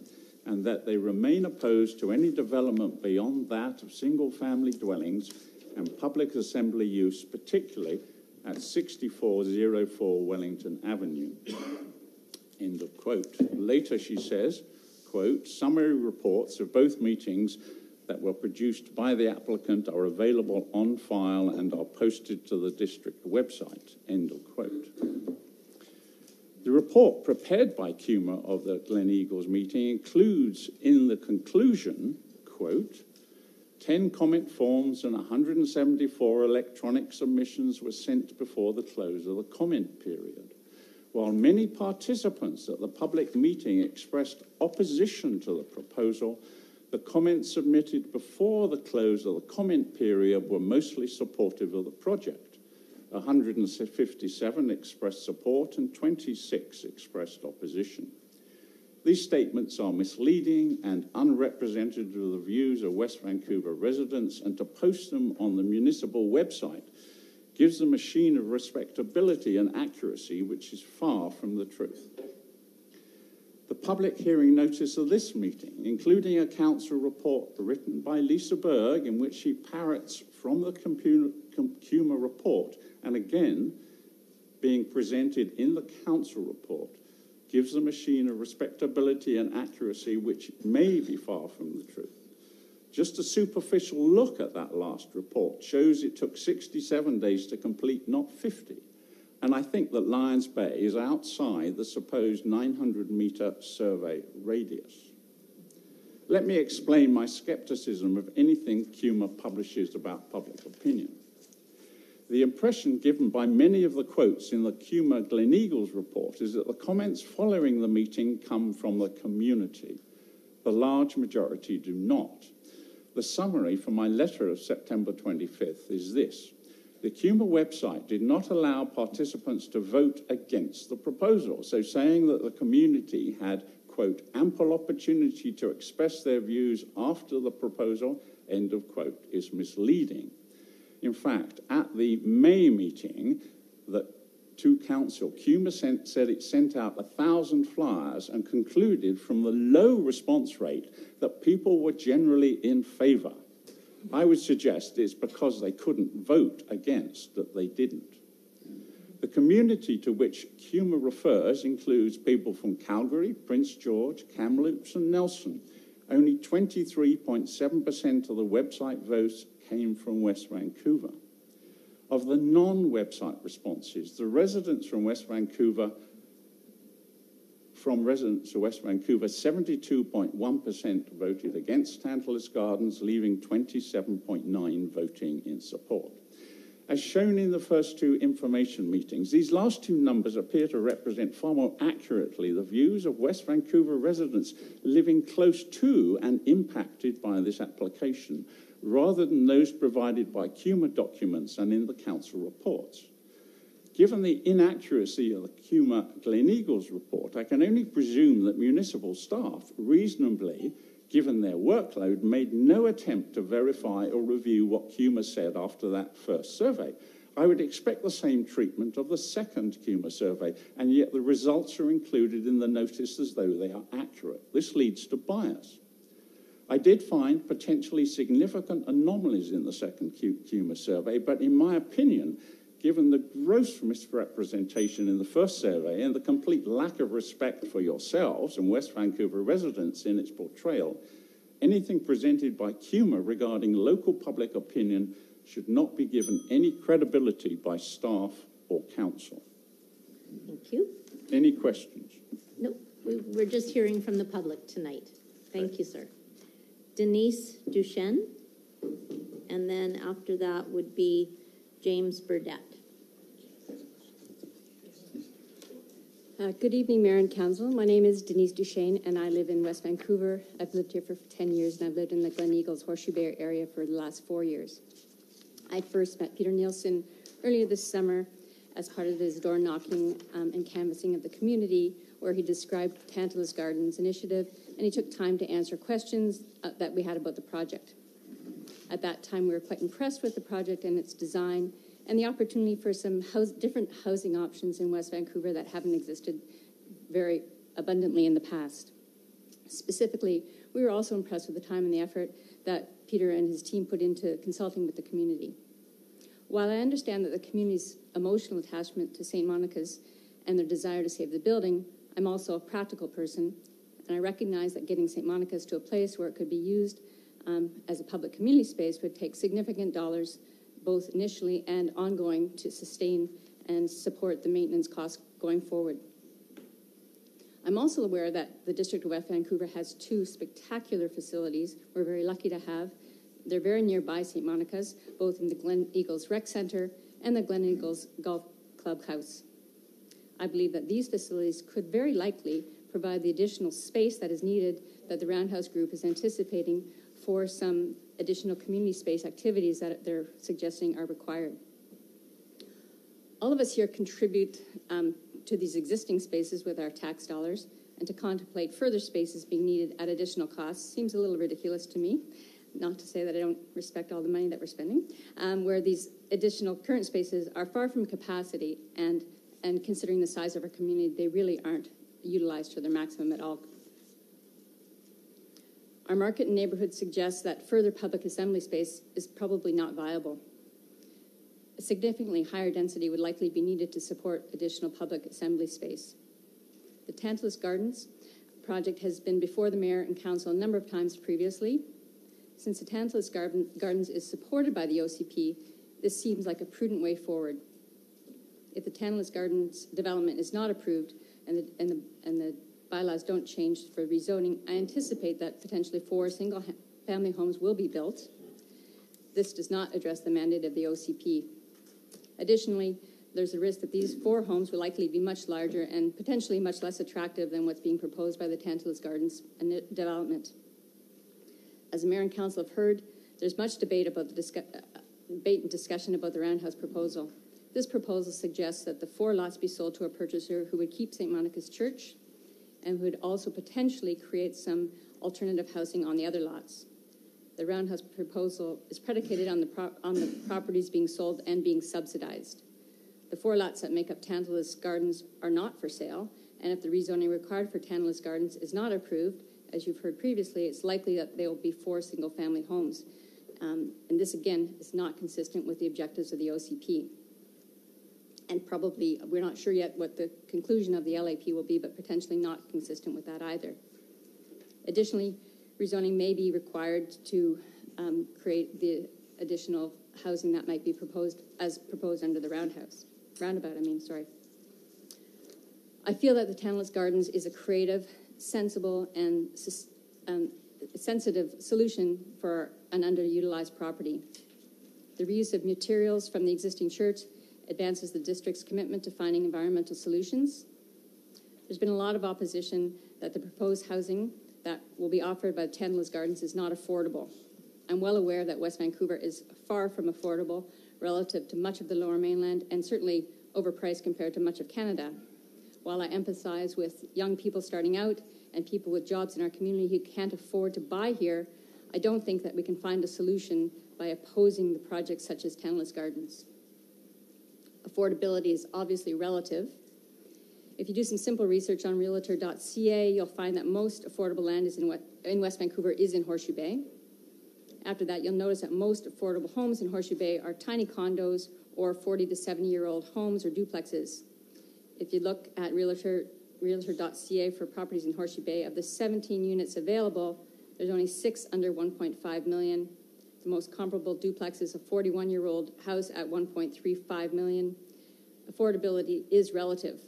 and that they remain opposed to any development beyond that of single-family dwellings and public assembly use, particularly at 6404 Wellington Avenue." End of quote. Later she says, quote, "Summary reports of both meetings that were produced by the applicant are available on file and are posted to the district website." End of quote. The report prepared by CUMA of the Glen Eagles meeting includes in the conclusion, quote, 10 comment forms and 174 electronic submissions were sent before the close of the comment period. While many participants at the public meeting expressed opposition to the proposal, the comments submitted before the close of the comment period were mostly supportive of the project. 157 expressed support and 26 expressed opposition. These statements are misleading and unrepresentative of the views of West Vancouver residents, and to post them on the municipal website gives them a sheen of respectability and accuracy which is far from the truth. The public hearing notice of this meeting, including a council report written by Lisa Berg in which she parrots from the CUMA report and again being presented in the council report, gives them a sheen of respectability and accuracy which may be far from the truth. Just a superficial look at that last report shows it took 67 days to complete, not 50. And I think that Lions Bay is outside the supposed 900-metre survey radius. Let me explain my scepticism of anything CUMA publishes about public opinion. The impression given by many of the quotes in the CUMA Glen Eagles report is that the comments following the meeting come from the community. The large majority do not. The summary from my letter of September 25th is this. The CUMA website did not allow participants to vote against the proposal, so saying that the community had, quote, ample opportunity to express their views after the proposal, end of quote, is misleading. In fact, at the May meeting to council, CUMA said it sent out 1,000 flyers and concluded from the low response rate that people were generally in favour. I would suggest it's because they couldn't vote against that they didn't. The community to which CUMA refers includes people from Calgary, Prince George, Kamloops and Nelson. Only 23.7% of the website votes came from West Vancouver. Of the non-website responses, the residents from West Vancouver, 72.1% voted against Tantalus Gardens, leaving 27.9% voting in support. As shown in the first 2 information meetings, these last 2 numbers appear to represent far more accurately the views of West Vancouver residents living close to and impacted by this application, rather than those provided by CUMA documents and in the council reports. Given the inaccuracy of the CUMA Gleneagles report, I can only presume that municipal staff, reasonably, given their workload, made no attempt to verify or review what CUMA said after that first survey. I would expect the same treatment of the second CUMA survey, and yet the results are included in the notice as though they are accurate. This leads to bias. I did find potentially significant anomalies in the second CUMA survey, but in my opinion, given the gross misrepresentation in the first survey and the complete lack of respect for yourselves and West Vancouver residents in its portrayal, anything presented by CUMA regarding local public opinion should not be given any credibility by staff or council. Thank you. Any questions? No, we're just hearing from the public tonight. Thank you, sir. Denise Duchesne, and then after that would be James Burdett. Good evening, Mayor and Council. My name is Denise Duchesne, and I live in West Vancouver. I've lived here for 10 years, and I've lived in the Gleneagles Horseshoe Bay area for the last 4 years. I first met Peter Nielsen earlier this summer as part of his door knocking and canvassing of the community, where he described Tantalus Gardens initiative, and he took time to answer questions that we had about the project. At that time, we were quite impressed with the project and its design, and the opportunity for some different housing options in West Vancouver that haven't existed very abundantly in the past. Specifically, we were also impressed with the time and the effort that Peter and his team put into consulting with the community. While I understand that the community's emotional attachment to St. Monica's and their desire to save the building, I'm also a practical person, and I recognize that getting St. Monica's to a place where it could be used as a public community space would take significant dollars, both initially and ongoing, to sustain and support the maintenance costs going forward. I'm also aware that the District of West Vancouver has 2 spectacular facilities we're very lucky to have. They're very nearby St. Monica's, both in the Gleneagles Rec Centre and the Gleneagles Golf Clubhouse. I believe that these facilities could very likely provide the additional space that is needed that the Roundhouse Group is anticipating for some additional community space activities that they're suggesting are required. All of us here contribute to these existing spaces with our tax dollars, and to contemplate further spaces being needed at additional costs seems a little ridiculous to me. Not to say that I don't respect all the money that we're spending, where these additional current spaces are far from capacity, and considering the size of our community, they really aren't utilized to their maximum at all. Our market and neighborhood suggests that further public assembly space is probably not viable. A significantly higher density would likely be needed to support additional public assembly space. The Tantalus Gardens project has been before the Mayor and Council a number of times previously. Since the Tantalus Gardens is supported by the OCP, this seems like a prudent way forward. If the Tantalus Gardens development is not approved and the bylaws don't change for rezoning, I anticipate that potentially 4 single-family homes will be built. This does not address the mandate of the OCP. Additionally, there's a risk that these 4 homes will likely be much larger and potentially much less attractive than what's being proposed by the Tantalus Gardens development. As the Mayor and Council have heard, there's much debate about debate and discussion about the Roundhouse proposal. This proposal suggests that the 4 lots be sold to a purchaser who would keep St. Monica's Church and would also potentially create some alternative housing on the other lots. The Roundhouse proposal is predicated on the properties being sold and being subsidized. The 4 lots that make up Tantalus Gardens are not for sale, and if the rezoning required for Tantalus Gardens is not approved, as you've heard previously, it's likely that there will be 4 single-family homes. And this, again, is not consistent with the objectives of the OCP. And probably, we're not sure yet what the conclusion of the LAP will be, but potentially not consistent with that either. Additionally, rezoning may be required to create the additional housing that might be proposed under the roundabout. I feel that the Tantalus Gardens is a creative, sensible, and sensitive solution for an underutilized property. The reuse of materials from the existing church advances the district's commitment to finding environmental solutions. There's been a lot of opposition that the proposed housing that will be offered by the Tantalus Gardens is not affordable. I'm well aware that West Vancouver is far from affordable relative to much of the Lower Mainland and certainly overpriced compared to much of Canada. While I empathize with young people starting out and people with jobs in our community who can't afford to buy here, I don't think that we can find a solution by opposing the projects such as Tantalus Gardens. Affordability is obviously relative. If you do some simple research on realtor.ca, you'll find that most affordable land is in West Vancouver is in Horseshoe Bay. After that, you'll notice that most affordable homes in Horseshoe Bay are tiny condos or 40 to 70-year-old homes or duplexes. If you look at realtor.ca for properties in Horseshoe Bay, of the 17 units available, there's only 6 under 1.5 million. The most comparable duplex is a 41-year-old house at 1.35 million. Affordability is relative.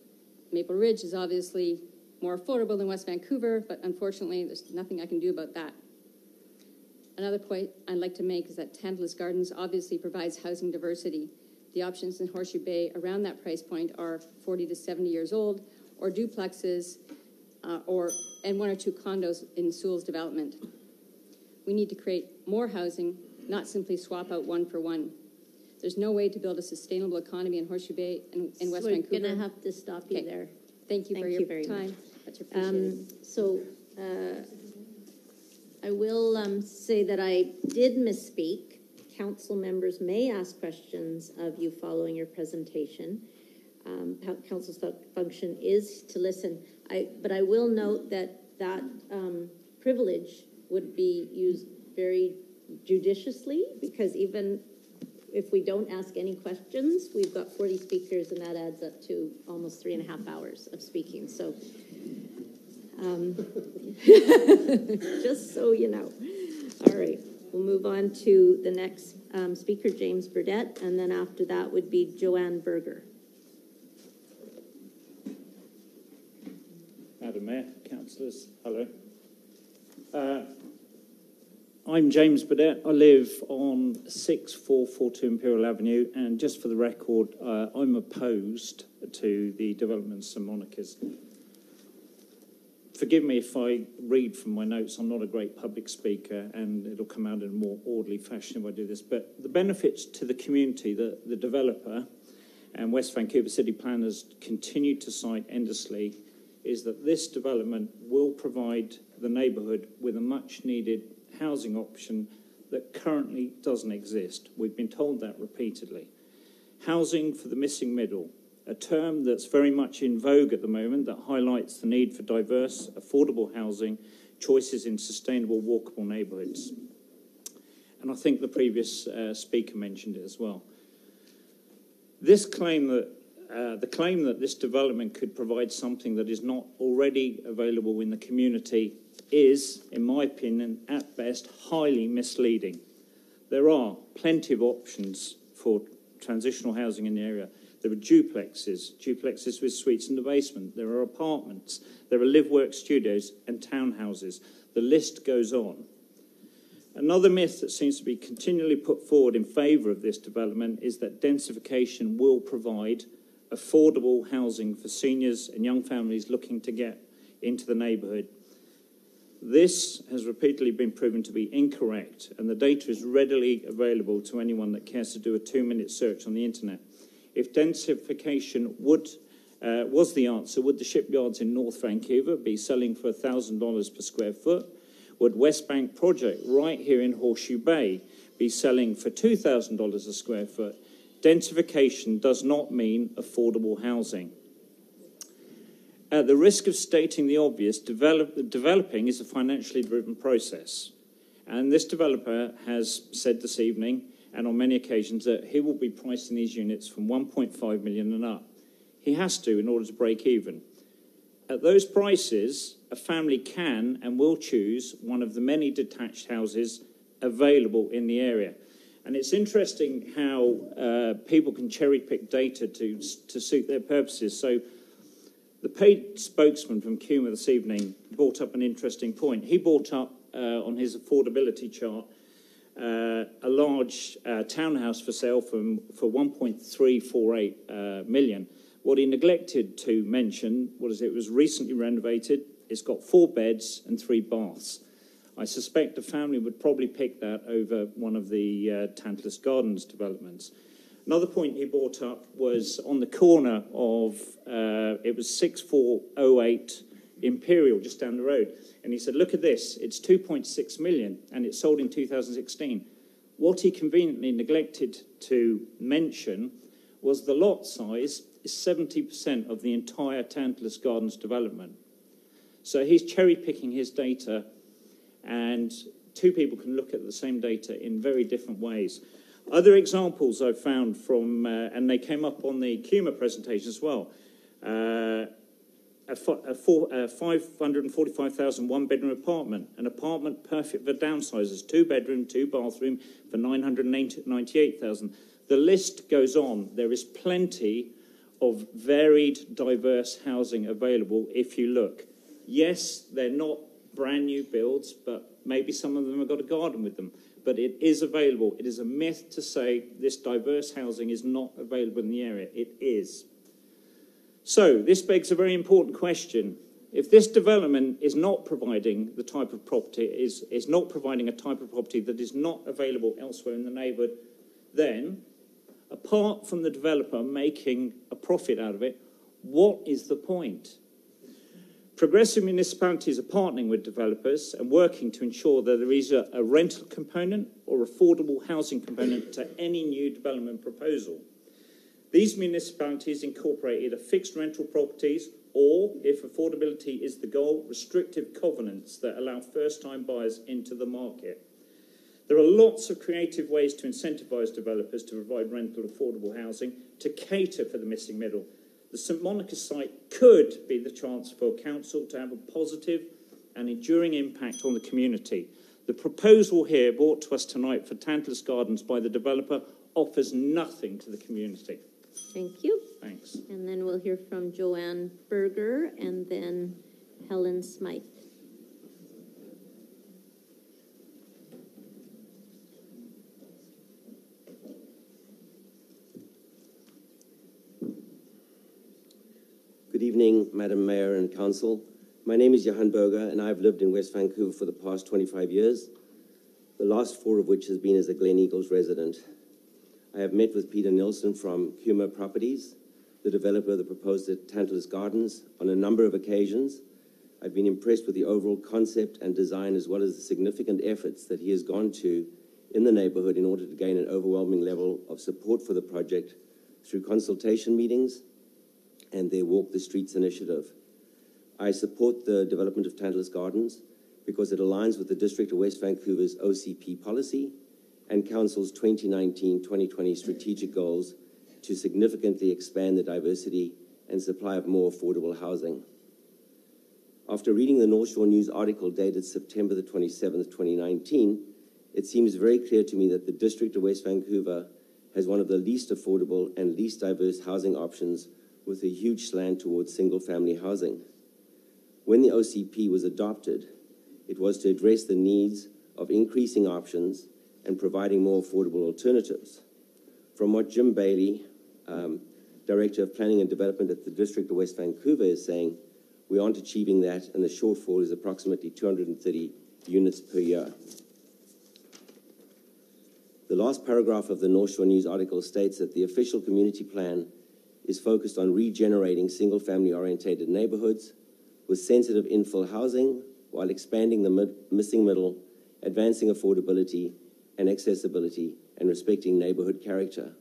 Maple Ridge is obviously more affordable than West Vancouver, but unfortunately, there's nothing I can do about that. Another point I'd like to make is that Tantalus Gardens obviously provides housing diversity. The options in Horseshoe Bay around that price point are 40 to 70 years old, or duplexes, and 1 or 2 condos in Sewell's development. We need to create more housing, not simply swap out one for one. There's no way to build a sustainable economy in Horseshoe Bay and in West Vancouver. We're going to have to stop you there. Thank you for your time. Much appreciated. I will say that I did misspeak. Council members may ask questions of you following your presentation. Council's function is to listen. But I will note that privilege would be used very judiciously, because even if we don't ask any questions, we've got 40 speakers, and that adds up to almost 3.5 hours of speaking. So just so you know. All right, we'll move on to the next speaker, James Burdett, and then after that would be Joanne Berger. Madam Mayor, councillors, hello. I'm James Burdett. I live on 6442 Imperial Avenue, and just for the record, I'm opposed to the development of St Monica's. Forgive me if I read from my notes. I'm not a great public speaker, and it'll come out in a more orderly fashion if I do this. But the benefits to the community that the developer and West Vancouver City planners continue to cite endlessly is that this development will provide the neighbourhood with a much-needed housing option that currently doesn't exist. We've been told that repeatedly. Housing for the missing middle, a term that's very much in vogue at the moment that highlights the need for diverse, affordable housing, choices in sustainable, walkable neighbourhoods. And I think the previous speaker mentioned it as well. This claim that the claim that this development could provide something that is not already available in the community is, in my opinion, at best, highly misleading. There are plenty of options for transitional housing in the area. There are duplexes with suites in the basement. There are apartments. There are live-work studios and townhouses. The list goes on. Another myth that seems to be continually put forward in favour of this development is that densification will provide affordable housing for seniors and young families looking to get into the neighbourhood. This has repeatedly been proven to be incorrect, and the data is readily available to anyone that cares to do a 2-minute search on the internet. If densification was the answer, would the shipyards in North Vancouver be selling for $1,000 per square foot? Would West Bank Project right here in Horseshoe Bay be selling for $2,000 a square foot? Densification does not mean affordable housing. At the risk of stating the obvious, developing is a financially driven process. And this developer has said this evening, and on many occasions, that he will be pricing these units from 1.5 million and up. He has to in order to break even. At those prices, a family can and will choose one of the many detached houses available in the area. And it's interesting how people can cherry-pick data to suit their purposes. So the paid spokesman from CUMA this evening brought up an interesting point. He brought up on his affordability chart a large townhouse for sale for 1.348 million. What he neglected to mention was it was recently renovated. It's got 4 beds and 3 baths. I suspect a family would probably pick that over one of the Tantalus Gardens developments. Another point he brought up was on the corner of, it was 6408 Imperial, just down the road. And he said, look at this, it's 2.6 million, and it sold in 2016. What he conveniently neglected to mention was the lot size is 70% of the entire Tantalus Gardens development. So he's cherry-picking his data, and two people can look at the same data in very different ways. Other examples I've found from, and they came up on the CUMA presentation as well, a 545,000 one-bedroom apartment, an apartment perfect for downsizers, 2-bedroom, 2-bathroom for 998,000. The list goes on. There is plenty of varied, diverse housing available if you look. Yes, they're not brand new builds, but maybe some of them have got a garden with them. But it is available. It is a myth to say this diverse housing is not available in the area. It is. So this begs a very important question. If this development is not providing the type of property, is not providing a type of property that is not available elsewhere in the neighbourhood, then, apart from the developer making a profit out of it, what is the point? Progressive municipalities are partnering with developers and working to ensure that there is a rental component or affordable housing component to any new development proposal. These municipalities incorporate either fixed rental properties or, if affordability is the goal, restrictive covenants that allow first-time buyers into the market. There are lots of creative ways to incentivise developers to provide rental affordable housing to cater for the missing middle. The St Monica site could be the chance for council to have a positive and enduring impact on the community. The proposal here brought to us tonight for Tantalus Gardens by the developer offers nothing to the community. Thank you. Thanks. And then we'll hear from Joanne Berger and then Helen Smythe. Good evening, Madam Mayor and Council. My name is Johan Berger, and I've lived in West Vancouver for the past 25 years, the last 4 of which has been as a Glen Eagles resident. I have met with Peter Nilsson from CUMA Properties, the developer of the proposed Tantalus Gardens, on a number of occasions. I've been impressed with the overall concept and design, as well as the significant efforts that he has gone to in the neighbourhood in order to gain an overwhelming level of support for the project through consultation meetings and their Walk the Streets initiative. I support the development of Tantalus Gardens because it aligns with the District of West Vancouver's OCP policy and Council's 2019-2020 strategic goals to significantly expand the diversity and supply of more affordable housing. After reading the North Shore News article dated September the 27th, 2019, it seems very clear to me that the District of West Vancouver has one of the least affordable and least diverse housing options, with a huge slant towards single-family housing. When the OCP was adopted, it was to address the needs of increasing options and providing more affordable alternatives. From what Jim Bailey, Director of Planning and Development at the District of West Vancouver, is saying, we aren't achieving that, and the shortfall is approximately 230 units per year. The last paragraph of the North Shore News article states that the official community plan is focused on regenerating single-family orientated neighbourhoods with sensitive infill housing while expanding the missing middle, advancing affordability and accessibility, and respecting neighbourhood character.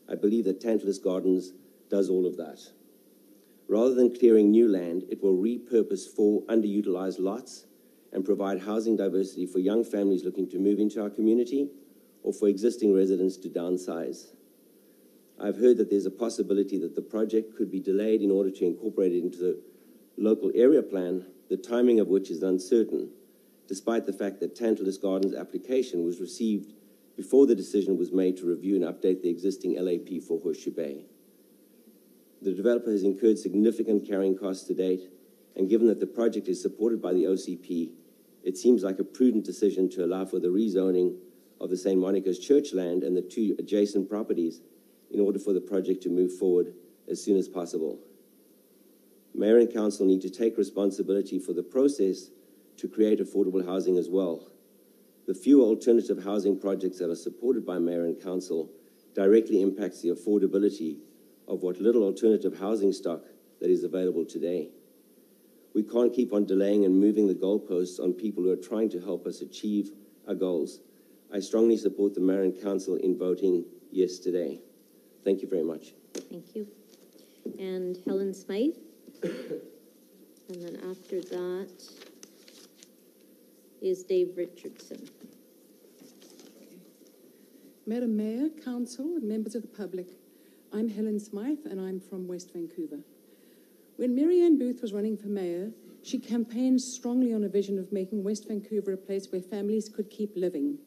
I believe that Tantalus Gardens does all of that. Rather than clearing new land, it will repurpose 4 underutilised lots and provide housing diversity for young families looking to move into our community or for existing residents to downsize. I've heard that there's a possibility that the project could be delayed in order to incorporate it into the local area plan, the timing of which is uncertain, despite the fact that Tantalus Gardens' application was received before the decision was made to review and update the existing LAP for Horseshoe Bay. The developer has incurred significant carrying costs to date, and given that the project is supported by the OCP, it seems like a prudent decision to allow for the rezoning of the St. Monica's church land and the 2 adjacent properties in order for the project to move forward as soon as possible. Mayor and Council need to take responsibility for the process to create affordable housing as well. The fewer alternative housing projects that are supported by Mayor and Council directly impacts the affordability of what little alternative housing stock that is available today. We can't keep on delaying and moving the goalposts on people who are trying to help us achieve our goals. I strongly support the Mayor and Council in voting yes today. Thank you very much. Thank you. And Helen Smythe. And then after that is Dave Richardson. Madam Mayor, Council, and members of the public, I'm Helen Smythe and I'm from West Vancouver. When Mary Ann Booth was running for mayor, she campaigned strongly on a vision of making West Vancouver a place where families could keep living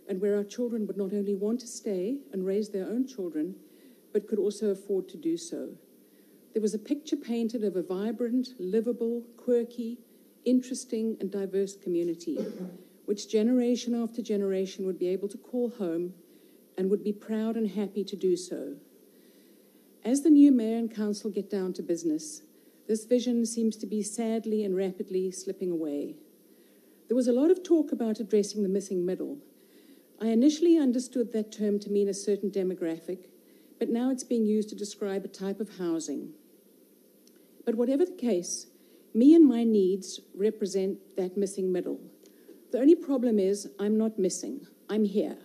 and where our children would not only want to stay and raise their own children, but could also afford to do so. There was a picture painted of a vibrant, livable, quirky, interesting and diverse community, which generation after generation would be able to call home and would be proud and happy to do so. As the new mayor and council get down to business, this vision seems to be sadly and rapidly slipping away. There was a lot of talk about addressing the missing middle. I initially understood that term to mean a certain demographic, but now it's being used to describe a type of housing. But whatever the case, me and my needs represent that missing middle. The only problem is I'm not missing, I'm here.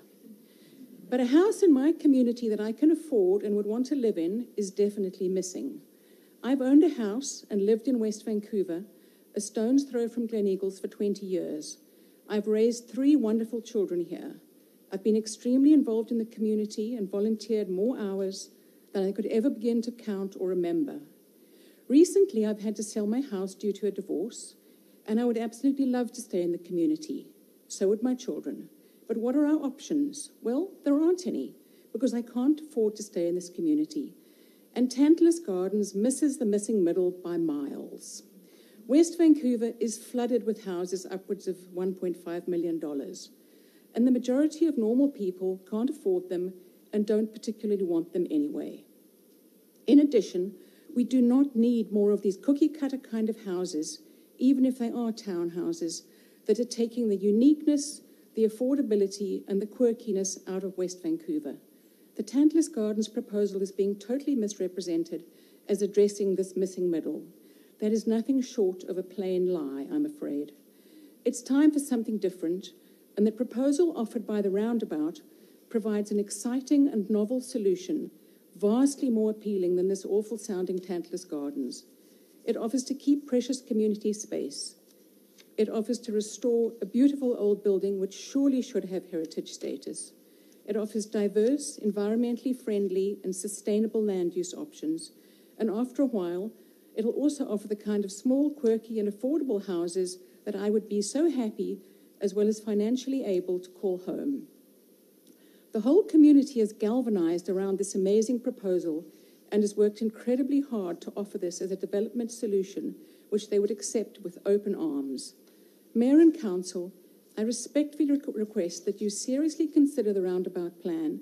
But a house in my community that I can afford and would want to live in is definitely missing. I've owned a house and lived in West Vancouver, a stone's throw from Gleneagles, for 20 years. I've raised 3 wonderful children here. I've been extremely involved in the community and volunteered more hours than I could ever begin to count or remember. Recently, I've had to sell my house due to a divorce, and I would absolutely love to stay in the community. So would my children. But what are our options? Well, there aren't any, because I can't afford to stay in this community. And Tantalus Gardens misses the missing middle by miles. West Vancouver is flooded with houses upwards of $1.5 million, and the majority of normal people can't afford them and don't particularly want them anyway. In addition, we do not need more of these cookie-cutter kind of houses, even if they are townhouses, that are taking the uniqueness, the affordability, and the quirkiness out of West Vancouver. The Tantalus Gardens proposal is being totally misrepresented as addressing this missing middle. That is nothing short of a plain lie, I'm afraid. It's time for something different, and the proposal offered by the Roundabout provides an exciting and novel solution, vastly more appealing than this awful-sounding Tantalus Gardens. It offers to keep precious community space. It offers to restore a beautiful old building which surely should have heritage status. It offers diverse, environmentally friendly, and sustainable land use options. And after a while, it'll also offer the kind of small, quirky, and affordable houses that I would be so happy, as well as financially able, to call home. The whole community is galvanized around this amazing proposal and has worked incredibly hard to offer this as a development solution which they would accept with open arms. Mayor and Council, I respectfully request that you seriously consider the Roundabout plan,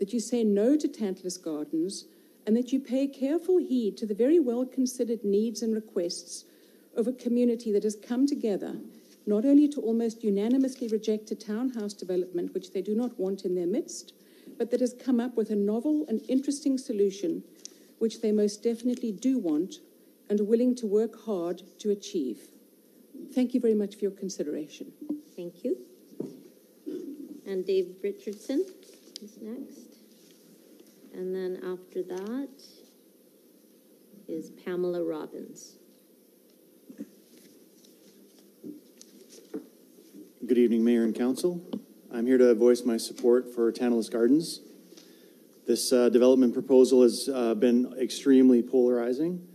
that you say no to Tantalus Gardens, and that you pay careful heed to the very well-considered needs and requests of a community that has come together not only to almost unanimously reject a townhouse development which they do not want in their midst, but that has come up with a novel and interesting solution which they most definitely do want and are willing to work hard to achieve. Thank you very much for your consideration. Thank you. And Dave Richardson is next. And then after that is Pamela Robbins. Good evening, Mayor and Council. I'm here to voice my support for Tantalus Gardens. This development proposal has been extremely polarizing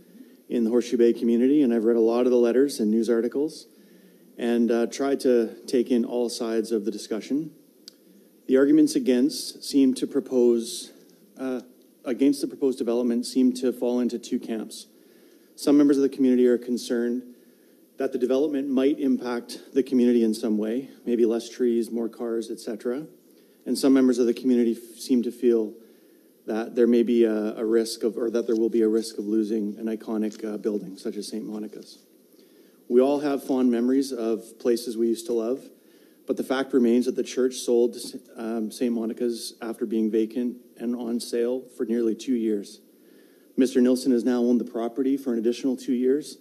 in the Horseshoe Bay community, and I've read a lot of the letters and news articles and tried to take in all sides of the discussion. The arguments against the proposed development seem to fall into 2 camps. Some members of the community are concerned that the development might impact the community in some way, maybe less trees, more cars, etc. And some members of the community seem to feel that there may be a risk of, or that there will be a risk of losing an iconic building such as St. Monica's. We all have fond memories of places we used to love, But the fact remains that the church sold St. Monica's after being vacant and on sale for nearly 2 years. Mr. Nilsson has now owned the property for an additional 2 years,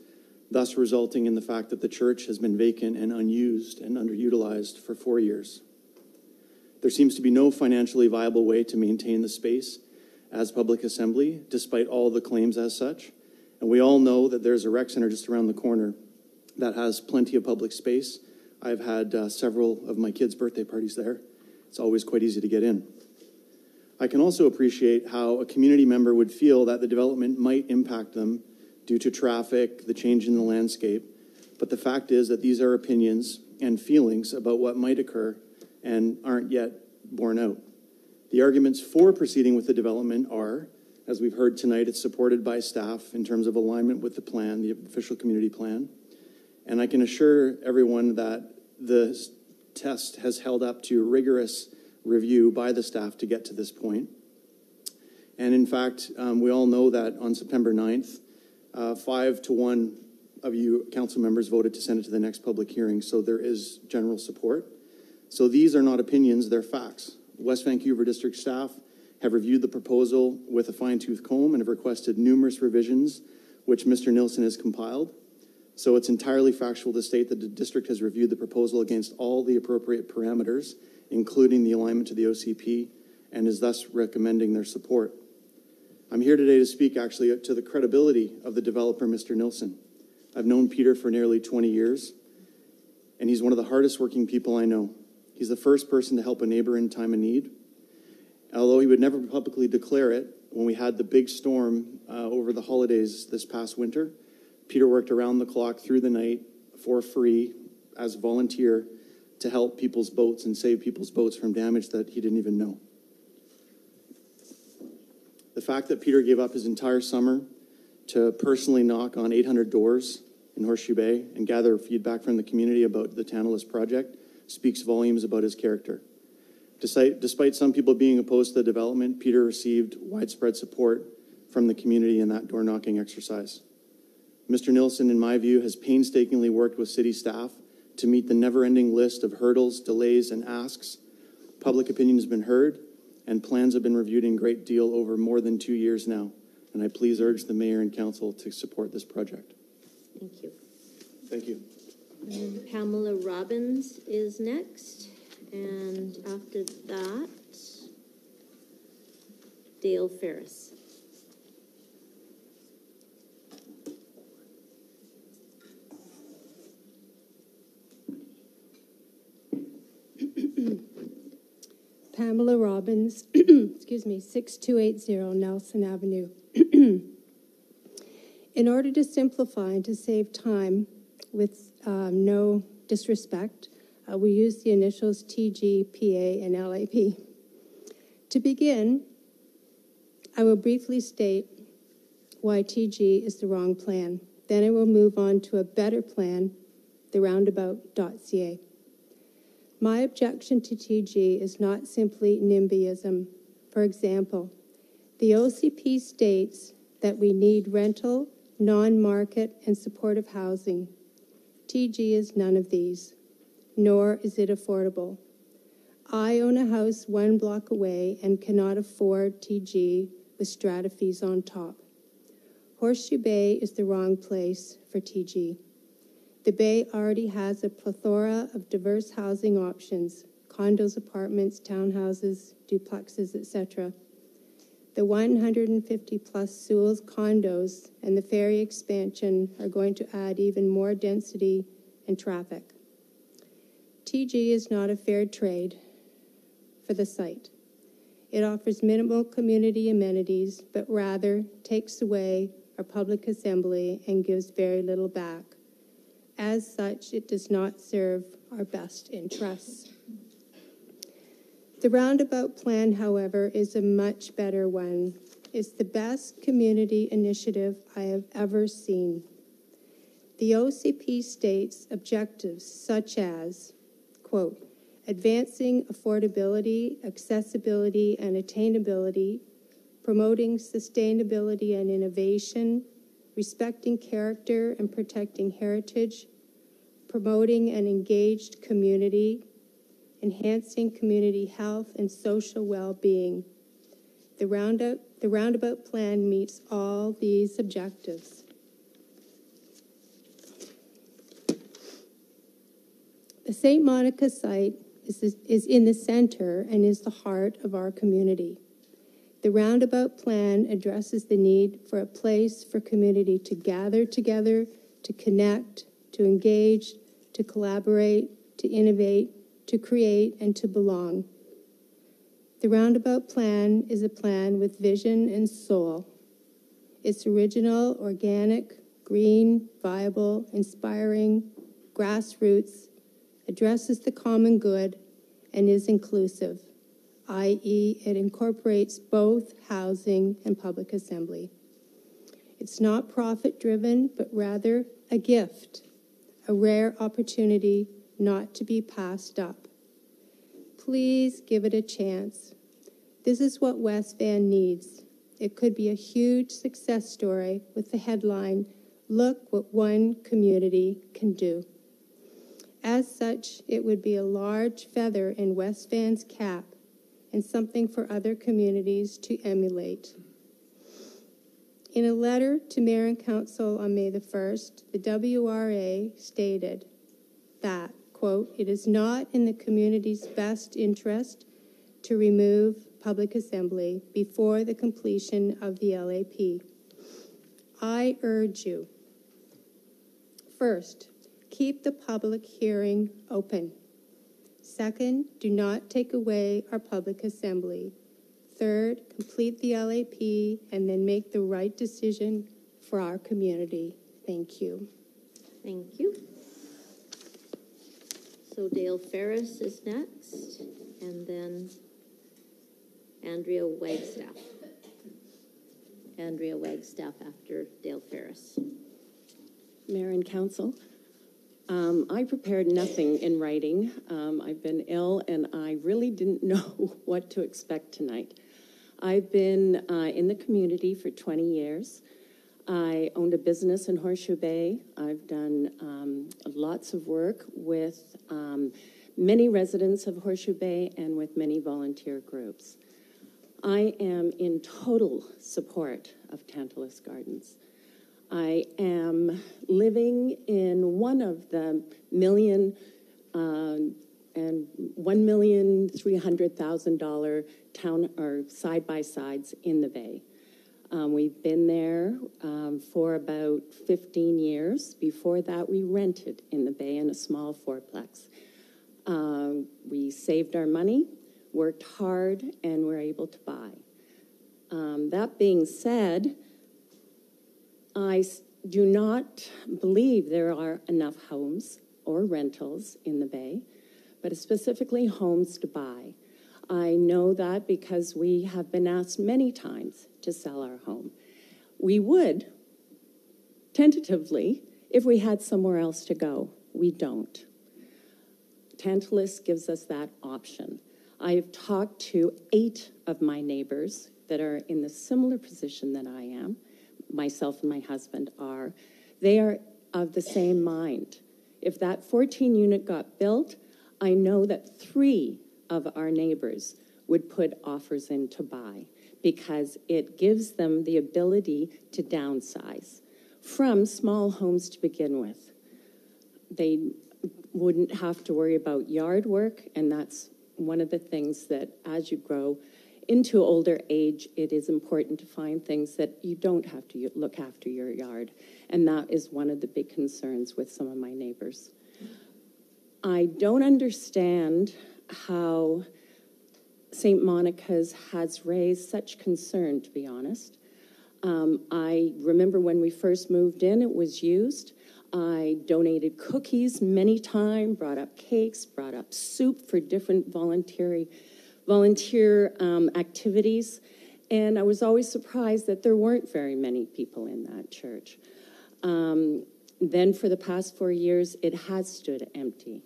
thus resulting in the fact that the church has been vacant and unused and underutilized for 4 years. There seems to be no financially viable way to maintain the space as public assembly, despite all the claims as such. And we all know that there's a rec center just around the corner that has plenty of public space. I've had several of my kids' birthday parties there. It's always quite easy to get in. I can also appreciate how a community member would feel that the development might impact them due to traffic, the change in the landscape. But the fact is that these are opinions and feelings about what might occur and aren't yet borne out. The arguments for proceeding with the development are, as we've heard tonight, it's supported by staff in terms of alignment with the plan, the official community plan. And I can assure everyone that the test has held up to rigorous review by the staff to get to this point. And in fact, we all know that on September 9th, 5-1 of you council members voted to send it to the next public hearing, so there is general support. So these are not opinions, they're facts. West Vancouver District staff have reviewed the proposal with a fine-tooth comb and have requested numerous revisions, which Mr. Nilsson has compiled. So it's entirely factual to state that the district has reviewed the proposal against all the appropriate parameters, including the alignment to the OCP, and is thus recommending their support. I'm here today to speak actually to the credibility of the developer, Mr. Nilsson. I've known Peter for nearly 20 years, and he's one of the hardest working people I know. He's the first person to help a neighbor in time of need. Although he would never publicly declare it, when we had the big storm over the holidays this past winter, Peter worked around the clock through the night for free as a volunteer to help people's boats and save people's boats from damage that he didn't even know. The fact that Peter gave up his entire summer to personally knock on 800 doors in Horseshoe Bay and gather feedback from the community about the Tantalus project speaks volumes about his character. Despite some people being opposed to the development, Peter received widespread support from the community in that door-knocking exercise. Mr. Nilsson, in my view, has painstakingly worked with city staff to meet the never-ending list of hurdles, delays, and asks. Public opinion has been heard, and plans have been reviewed in great deal over more than 2 years now. And I please urge the mayor and council to support this project. Thank you. Thank you. And Pamela Robbins is next, and after that, Dale Ferris. Pamela Robbins, excuse me, 6280 Nelson Avenue. In order to simplify and to save time, with no disrespect, we use the initials TG, PA, and LAP. To begin, I will briefly state why TG is the wrong plan. Then I will move on to a better plan, the roundabout.ca. My objection to TG is not simply NIMBYism. For example, the OCP states that we need rental, non-market, and supportive housing. TG is none of these, nor is it affordable. I own a house 1 block away and cannot afford TG with strata fees on top. Horseshoe Bay is the wrong place for TG. The Bay already has a plethora of diverse housing options, condos, apartments, townhouses, duplexes, etc. The 150-plus Sewell's condos and the ferry expansion are going to add even more density and traffic. TG is not a fair trade for the site. It offers minimal community amenities, but rather takes away our public assembly and gives very little back. As such, it does not serve our best interests. The roundabout plan, however, is a much better one. It's the best community initiative I have ever seen. The OCP states objectives such as, quote, advancing affordability, accessibility, and attainability, promoting sustainability and innovation, respecting character and protecting heritage, promoting an engaged community, enhancing community health and social well-being. The roundabout plan meets all these objectives. The St. Monica site is in the center and is the heart of our community. The roundabout plan addresses the need for a place for community to gather together, to connect, to engage, to collaborate, to innovate, to create, and to belong. The roundabout plan is a plan with vision and soul. It's original, organic, green, viable, inspiring, grassroots, addresses the common good, and is inclusive, i.e., it incorporates both housing and public assembly. It's not profit-driven, but rather a gift, a rare opportunity not to be passed up. Please give it a chance. This is what West Van needs. It could be a huge success story with the headline, "Look what one community can do." As such, it would be a large feather in West Van's cap and something for other communities to emulate. In a letter to Mayor and Council on May the 1st, the WRA stated that, quote, "It is not in the community's best interest to remove public assembly before the completion of the LAP. I urge you, first, keep the public hearing open. Second, do not take away our public assembly. Third, complete the LAP and then make the right decision for our community." Thank you. Thank you. So Dale Ferris is next, and then Andrea Wagstaff. Andrea Wagstaff after Dale Ferris. Mayor and Council, I prepared nothing in writing. I've been ill, and I really didn't know what to expect tonight. I've been in the community for 20 years. I owned a business in Horseshoe Bay. I've done lots of work with many residents of Horseshoe Bay and with many volunteer groups. I am in total support of Tantalus Gardens. I am living in one of the $1,300,000 town or side-by-sides in the Bay. We've been there for about 15 years. Before that, we rented in the Bay in a small fourplex. We saved our money, worked hard, and were able to buy. That being said, I do not believe there are enough homes or rentals in the Bay, but specifically homes to buy. I know that because we have been asked many times to sell our home. We would, tentatively, if we had somewhere else to go. We don't. Tantalus gives us that option. I've talked to 8 of my neighbors that are in the similar position that I am. Myself and my husband are. They are of the same mind. If that 14 unit got built, I know that 3 of our neighbors would put offers in to buy because it gives them the ability to downsize from small homes to begin with. They wouldn't have to worry about yard work, and that's one of the things that as you grow into older age, it is important to find things that you don't have to look after your yard. And that is one of the big concerns with some of my neighbors. I don't understand how St. Monica's has raised such concern, to be honest. I remember when we first moved in, it was used. I donated cookies many times, brought up cakes, brought up soup for different volunteer activities, and I was always surprised that there weren't very many people in that church. Then for the past 4 years, it has stood empty.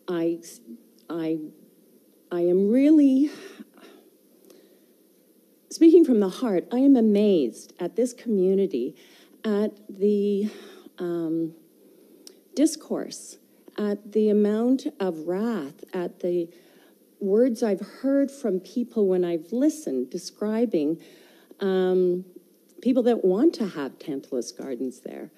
I am really, speaking from the heart, I am amazed at this community, at the discourse, at the amount of wrath, at the words I've heard from people when I've listened describing people that want to have Tantalus Gardens there.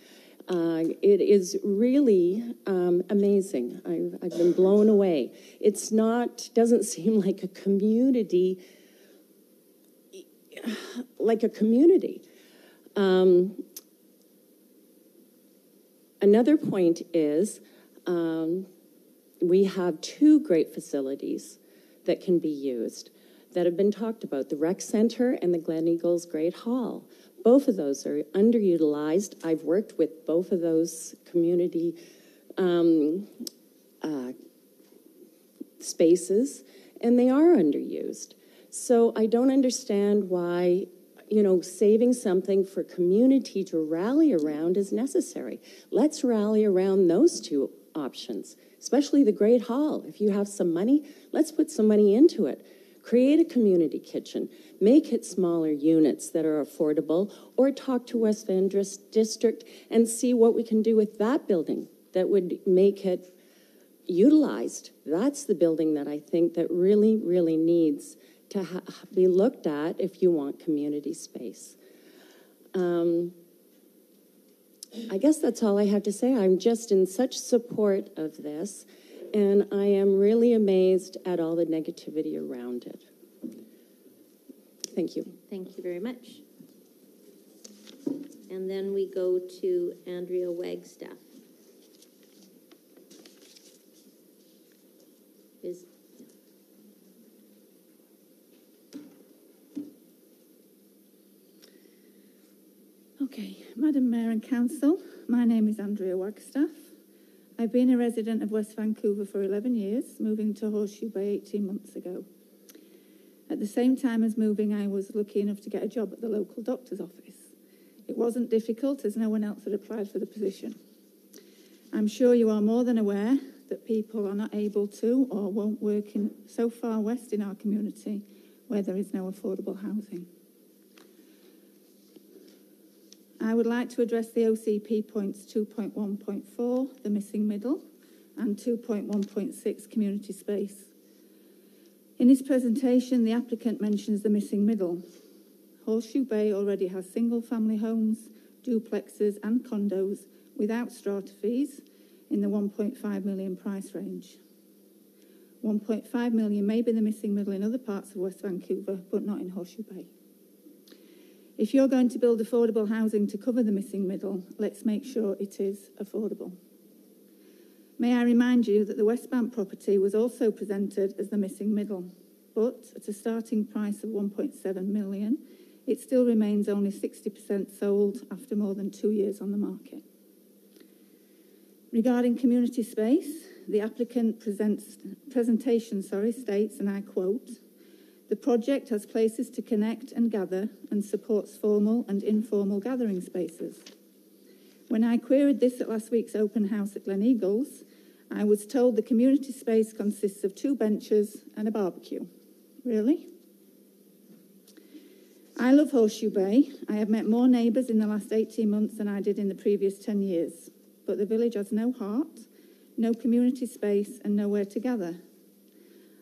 It is really amazing. I've been blown away. Doesn't seem like a community, Another point is we have two great facilities that can be used that have been talked about, the Rec Center and the Glen Eagles Great Hall. Both of those are underutilized. I've worked with both of those community spaces, and they are underused. So I don't understand why, saving something for community to rally around is necessary. Let's rally around those two options, especially the Great Hall. If you have some money, let's put some money into it. Create a community kitchen, make it smaller units that are affordable, or talk to West Van District and see what we can do with that building that would make it utilized. That's the building that I think that really, really needs to be looked at if you want community space. I guess that's all I have to say. I'm just in such support of this, and I am really amazed at all the negativity around it. Thank you. Thank you very much. And then we go to Andrea Wagstaff. Okay, Madam Mayor and Council, my name is Andrea Wagstaff. I've been a resident of West Vancouver for 11 years, moving to Horseshoe Bay 18 months ago. At the same time as moving, I was lucky enough to get a job at the local doctor's office. It wasn't difficult, as no one else had applied for the position. I'm sure you are more than aware that people are not able to or won't work so far west in our community where there is no affordable housing. I would like to address the OCP points 2.1.4, the missing middle, and 2.1.6, community space. In his presentation, the applicant mentions the missing middle. Horseshoe Bay already has single-family homes, duplexes and condos without strata fees in the 1.5 million price range. 1.5 million may be the missing middle in other parts of West Vancouver, but not in Horseshoe Bay. If you're going to build affordable housing to cover the missing middle, let's make sure it is affordable. May I remind you that the Westbank property was also presented as the missing middle, but at a starting price of 1.7 million, it still remains only 60% sold after more than 2 years on the market. Regarding community space, the applicant presentation states, and I quote, "The project has places to connect and gather and supports formal and informal gathering spaces." When I queried this at last week's open house at Glen Eagles, I was told the community space consists of 2 benches and a barbecue. Really? I love Horseshoe Bay. I have met more neighbours in the last 18 months than I did in the previous 10 years. But the village has no heart, no community space and nowhere to gather.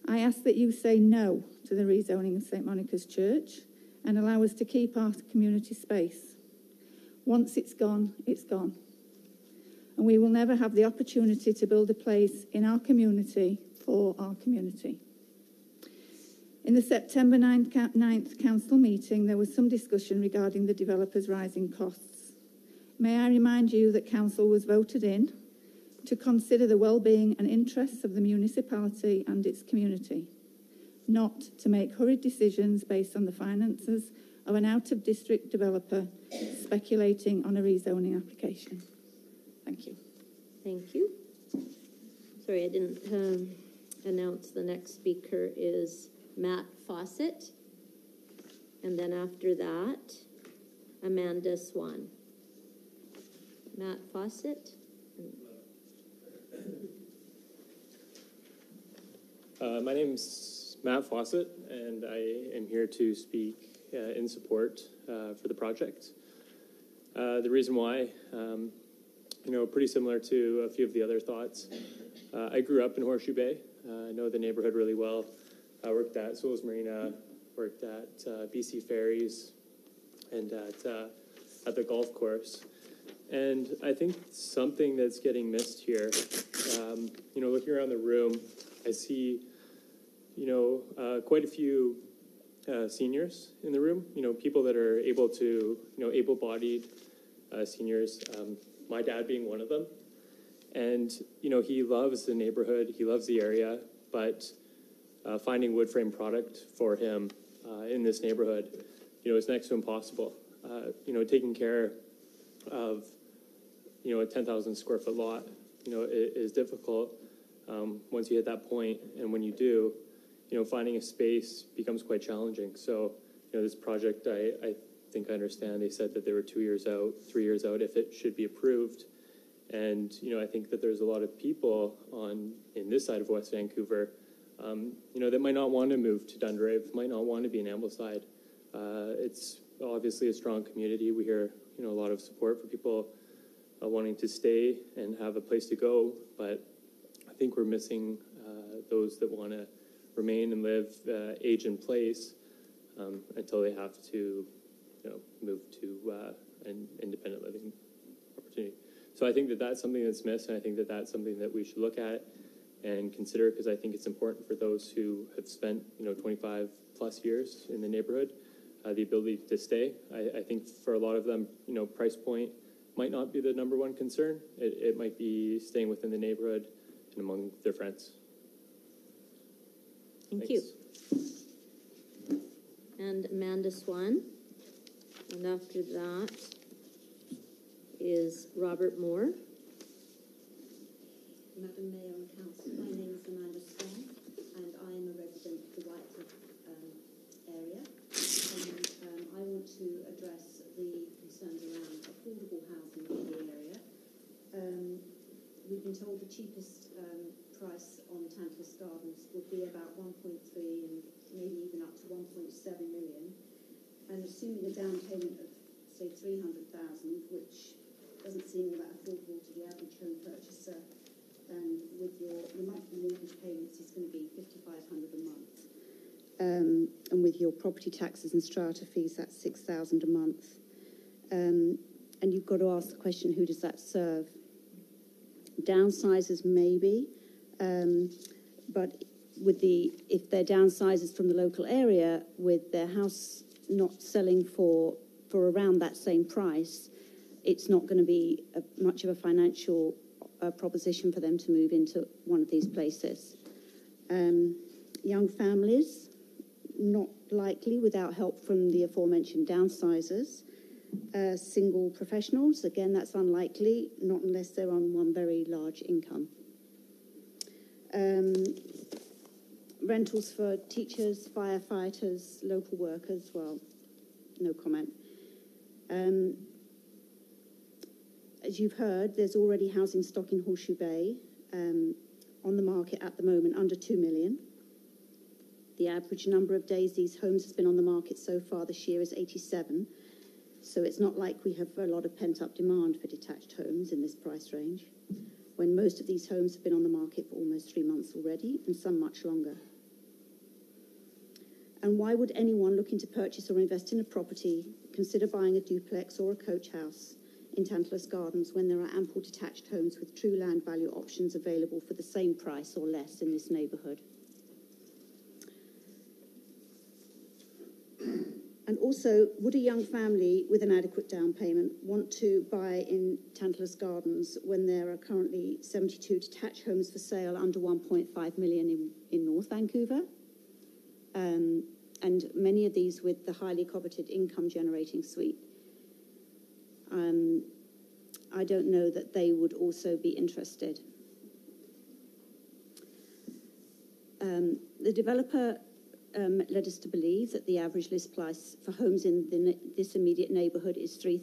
I ask that you say no to the rezoning of St Monica's Church and allow us to keep our community space. Once it's gone, it's gone. And we will never have the opportunity to build a place in our community for our community. In the September 9th council meeting, there was some discussion regarding the developers' rising costs. May I remind you that council was voted in to consider the well-being and interests of the municipality and its community, not to make hurried decisions based on the finances of an out-of-district developer speculating on a rezoning application. Thank you. Thank you. Sorry, I didn't announce the next speaker is Matt Fawcett. And then after that, Amanda Swan. Matt Fawcett. My name's Matt Fawcett, and I am here to speak in support for the project. The reason why, pretty similar to a few of the other thoughts. I grew up in Horseshoe Bay. I know the neighborhood really well. I worked at Souls Marina, worked at BC Ferries, and at the golf course. And I think something that's getting missed here, looking around the room, I see, quite a few seniors in the room, people that are able to, able-bodied seniors, my dad being one of them. And, he loves the neighborhood, he loves the area, but finding wood frame product for him in this neighborhood, is next to impossible. Taking care of, a 10,000 square foot lot, is difficult once you hit that point. And when you do, finding a space becomes quite challenging. So, this project, I think I understand, they said that they were 2 years out, 3 years out if it should be approved. And, I think that there's a lot of people in this side of West Vancouver, that might not want to move to Dunderave, might not want to be in Ambleside. It's obviously a strong community. We hear, a lot of support for people wanting to stay and have a place to go. But I think we're missing those that want to remain and live age in place until they have to, move to an independent living opportunity. So I think that that's something that's missed, and I think that that's something that we should look at and consider, because I think it's important for those who have spent, 25 plus years in the neighborhood, the ability to stay. I think for a lot of them, price point might not be the number one concern. It might be staying within the neighborhood and among their friends. Thank you. And Amanda Swan. And after that is Robert Moore. Madam Mayor and Council, my name is Amanda Swan, and I am a resident of the Whitecliff area. And I want to address the concerns around affordable housing in the area. We've been told the cheapest price on Tantalus Gardens would be about 1.3 and maybe even up to 1.7 million. And assuming a down payment of, say, 300,000, which doesn't seem all that affordable to the average home purchaser, and with your monthly mortgage payments is going to be $5,500 a month. And with your property taxes and strata fees, that's $6,000 a month. And you've got to ask the question, who does that serve? Downsizers, maybe, but if they're downsizers from the local area with their house not selling for around that same price, it's not going to be much of a financial proposition for them to move into one of these places. Young families, not likely without help from the aforementioned downsizers. Single professionals, again, that's unlikely, not unless they're on one very large income. Rentals for teachers, firefighters, local workers, well, no comment. As you've heard, there's already housing stock in Horseshoe Bay on the market at the moment, under 2 million. The average number of days these homes has been on the market so far this year is 87. So it's not like we have a lot of pent-up demand for detached homes in this price range, when most of these homes have been on the market for almost 3 months already, and some much longer. And why would anyone looking to purchase or invest in a property consider buying a duplex or a coach house in Tantalus Gardens when there are ample detached homes with true land value options available for the same price or less in this neighbourhood? And also, would a young family with an adequate down payment want to buy in Tantalus Gardens when there are currently 72 detached homes for sale under 1.5 million in North Vancouver? And many of these with the highly coveted income-generating suite. I don't know that they would also be interested. The developer led us to believe that the average list price for homes in this immediate neighbourhood is $3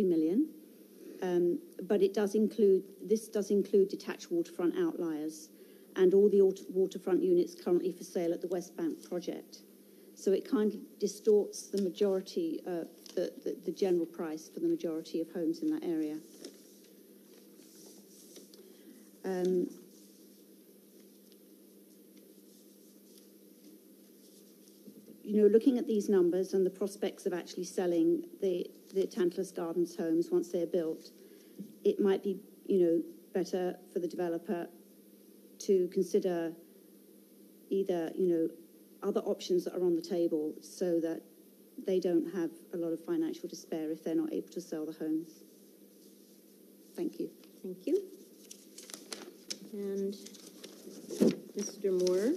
million, but this does include detached waterfront outliers and all the waterfront units currently for sale at the West Bank project. So it kind of distorts the majority, the general price for the majority of homes in that area. looking at these numbers and the prospects of actually selling the Tantalus Gardens homes once they're built, it might be, better for the developer to consider either, other options that are on the table so that they don't have a lot of financial despair if they're not able to sell the homes. Thank you. Thank you. And Mr. Moore.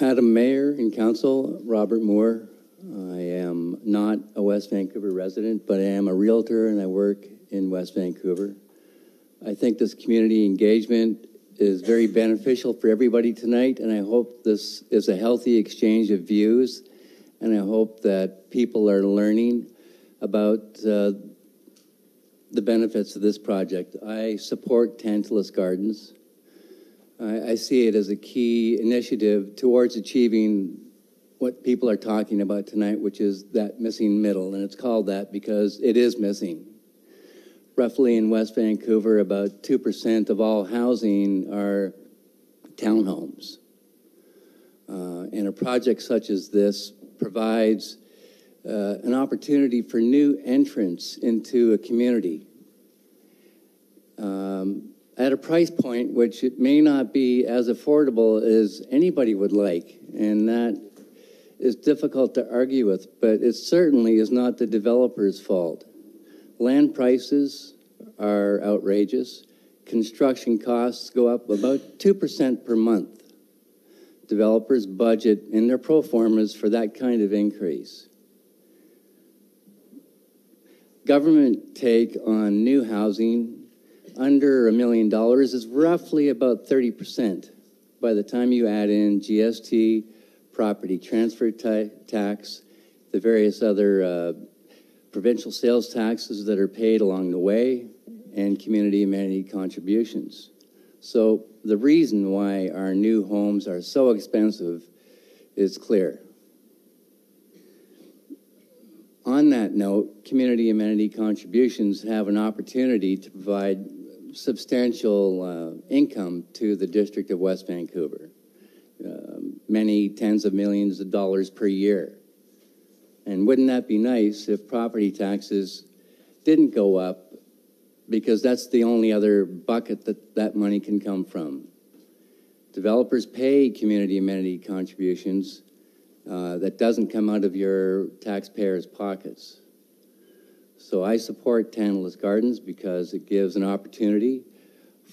Madam Mayor and Council, Robert Moore. I am not a West Vancouver resident, but I am a realtor and I work in West Vancouver. I think this community engagement is very beneficial for everybody tonight, and I hope this is a healthy exchange of views, and I hope that people are learning about the benefits of this project. I support Tantalus Gardens. I see it as a key initiative towards achieving what people are talking about tonight, which is that missing middle, and it's called that because it is missing. Roughly in West Vancouver, about 2% of all housing are townhomes. And a project such as this provides an opportunity for new entrants into a community at a price point which it may not be as affordable as anybody would like, and that is difficult to argue with, but it certainly is not the developer's fault. Land prices are outrageous. Construction costs go up about 2% per month. Developers budget in their pro formas for that kind of increase. Government take on new housing under $1 million is roughly about 30%. By the time you add in GST, property transfer tax, the various other provincial sales taxes that are paid along the way, and community amenity contributions. So the reason why our new homes are so expensive is clear. On that note, community amenity contributions have an opportunity to provide substantial income to the District of West Vancouver, many tens of millions of dollars per year. And wouldn't that be nice if property taxes didn't go up, because that's the only other bucket that money can come from. Developers pay community amenity contributions that doesn't come out of your taxpayers' pockets. So I support Tantalus Gardens because it gives an opportunity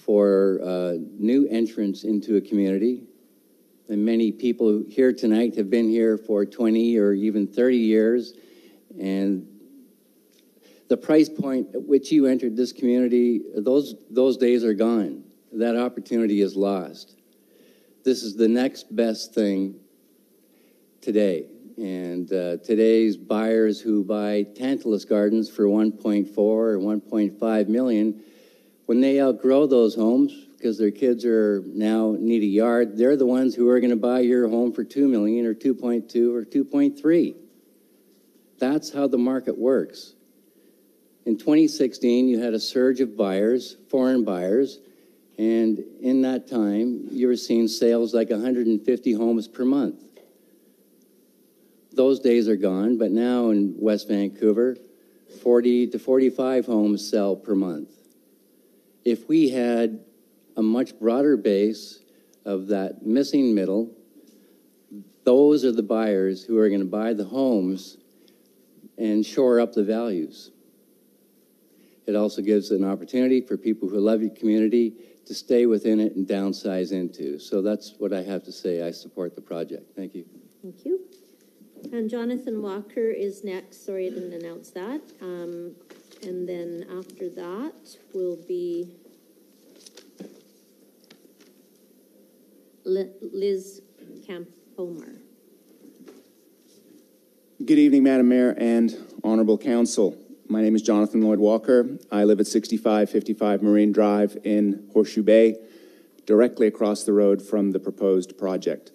for new entrants into a community. And many people here tonight have been here for 20 or even 30 years. And the price point at which you entered this community, those days are gone. That opportunity is lost. This is the next best thing today. And today's buyers who buy Tantalus Gardens for 1.4 or 1.5 million, when they outgrow those homes, because their kids are now need a yard, they're the ones who are going to buy your home for 2 million or 2.2 or 2.3. That's how the market works. In 2016, you had a surge of buyers, foreign buyers, and in that time, you were seeing sales like 150 homes per month. Those days are gone, but now in West Vancouver, 40 to 45 homes sell per month. If we had a much broader base of that missing middle, those are the buyers who are going to buy the homes and shore up the values. It also gives an opportunity for people who love your community to stay within it and downsize into. So that's what I have to say. I support the project. Thank you. Thank you. And Jonathan Walker is next. Sorry, I didn't announce that. And then after that will be Liz Campomer. Good evening, Madam Mayor and Honorable Council. My name is Jonathan Lloyd Walker. I live at 6555 Marine Drive in Horseshoe Bay, directly across the road from the proposed project.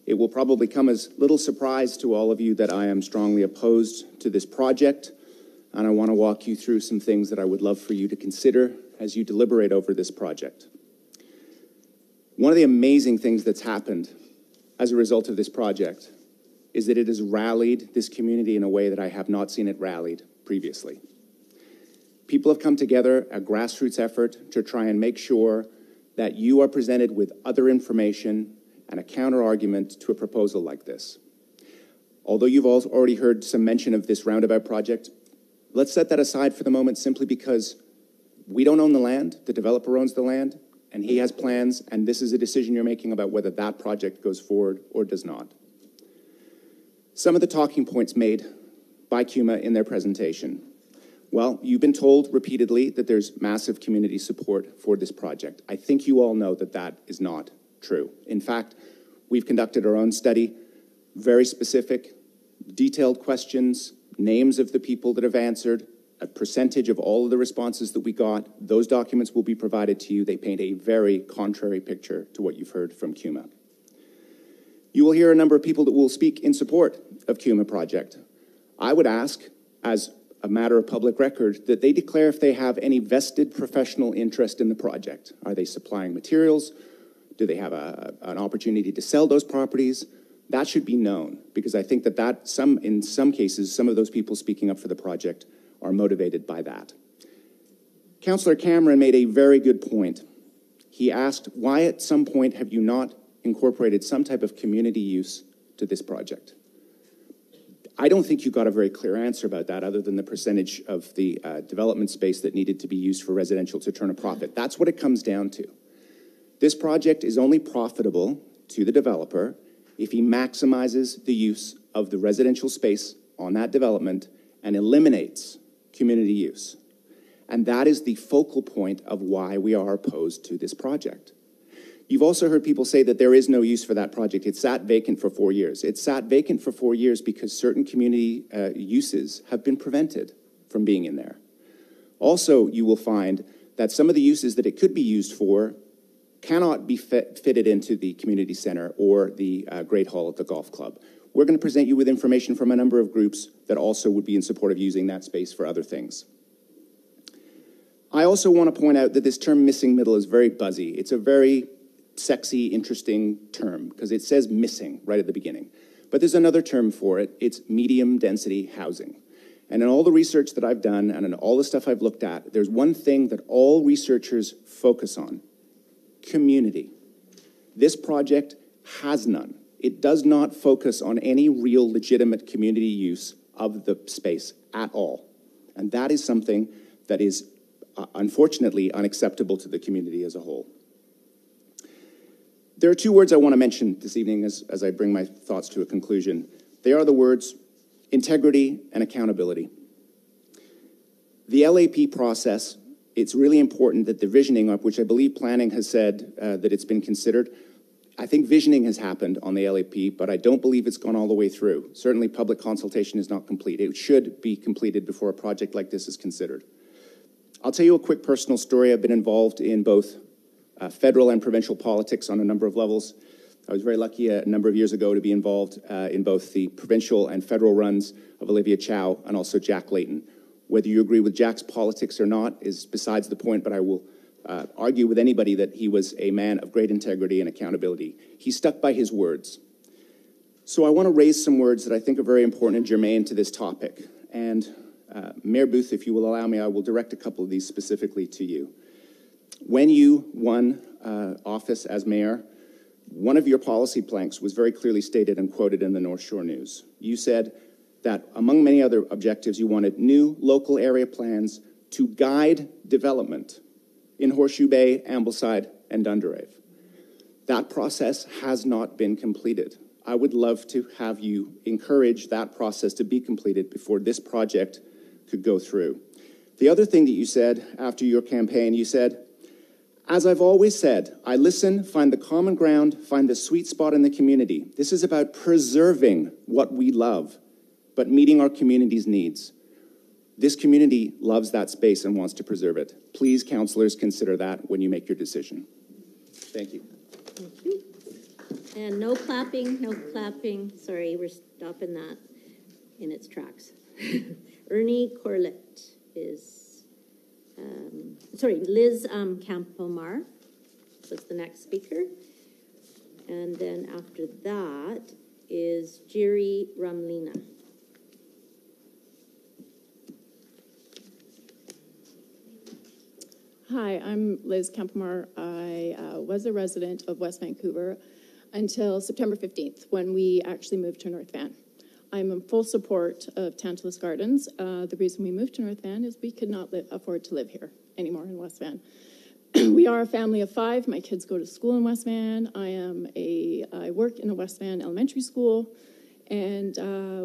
It will probably come as little surprise to all of you that I am strongly opposed to this project, and I want to walk you through some things that I would love for you to consider as you deliberate over this project. One of the amazing things that's happened as a result of this project is that it has rallied this community in a way that I have not seen it rallied previously. People have come together, a grassroots effort, to try and make sure that you are presented with other information and a counter-argument to a proposal like this. Although you've all already heard some mention of this roundabout project, let's set that aside for the moment simply because we don't own the land, the developer owns the land, and he has plans, and this is a decision you're making about whether that project goes forward or does not. Some of the talking points made by CUMA in their presentation. Well, you've been told repeatedly that there's massive community support for this project. I think you all know that that is not true. In fact, we've conducted our own study, very specific, detailed questions, names of the people that have answered, a percentage of all of the responses that we got. Those documents will be provided to you. They paint a very contrary picture to what you've heard from CUMA. You will hear a number of people that will speak in support of CUMA project. I would ask, as a matter of public record, that they declare if they have any vested professional interest in the project. Are they supplying materials? Do they have an opportunity to sell those properties? That should be known, because I think that in some cases, some of those people speaking up for the project are motivated by that. Councillor Cameron made a very good point. He asked, why at some point have you not incorporated some type of community use to this project? I don't think you got a very clear answer about that, other than the percentage of the development space that needed to be used for residential to turn a profit. That's what it comes down to. This project is only profitable to the developer if he maximizes the use of the residential space on that development and eliminates community use. And that is the focal point of why we are opposed to this project. You've also heard people say that there is no use for that project. It sat vacant for 4 years. It sat vacant for 4 years because certain community uses have been prevented from being in there. Also, you will find that some of the uses that it could be used for cannot be fitted into the community center or the Great Hall at the golf club. We're going to present you with information from a number of groups that also would be in support of using that space for other things. I also want to point out that this term missing middle is very buzzy. It's a very sexy, interesting term because it says missing right at the beginning. But there's another term for it. It's medium density housing. And in all the research that I've done and in all the stuff I've looked at, there's one thing that all researchers focus on: community. This project has none. It does not focus on any real legitimate community use of the space at all. And that is something that is unfortunately unacceptable to the community as a whole. There are two words I want to mention this evening as I bring my thoughts to a conclusion. They are the words integrity and accountability. The LAP process, it's really important that the visioning, of which I believe planning has said that it's been considered. I think visioning has happened on the LAP, but I don't believe it's gone all the way through. Certainly public consultation is not complete. It should be completed before a project like this is considered. I'll tell you a quick personal story. I've been involved in both federal and provincial politics on a number of levels. I was very lucky a number of years ago to be involved in both the provincial and federal runs of Olivia Chow and also Jack Layton. Whether you agree with Jack's politics or not is besides the point, but I will argue with anybody that he was a man of great integrity and accountability. He stuck by his words. So I want to raise some words that I think are very important and germane to this topic. And Mayor Booth, if you will allow me, I will direct a couple of these specifically to you. When you won office as mayor, one of your policy planks was very clearly stated and quoted in the North Shore News. You said that among many other objectives, you wanted new local area plans to guide development in Horseshoe Bay, Ambleside, and Dunderave. That process has not been completed. I would love to have you encourage that process to be completed before this project could go through. The other thing that you said after your campaign, you said, as I've always said, I listen, find the common ground, find the sweet spot in the community. This is about preserving what we love, but meeting our community's needs. This community loves that space and wants to preserve it. Please, councillors, consider that when you make your decision. Thank you. Thank you. And no clapping, no clapping. Sorry, we're stopping that in its tracks. Ernie Corlett is, Liz Campomar was the next speaker. And then after that is Jerry Ramlina. Hi, I'm Liz Campomar. I was a resident of West Vancouver until September 15th, when we actually moved to North Van. I'm in full support of Tantalus Gardens. The reason we moved to North Van is we could not afford to live here anymore in West Van. We are a family of 5. My kids go to school in West Van. I work in a West Van elementary school, and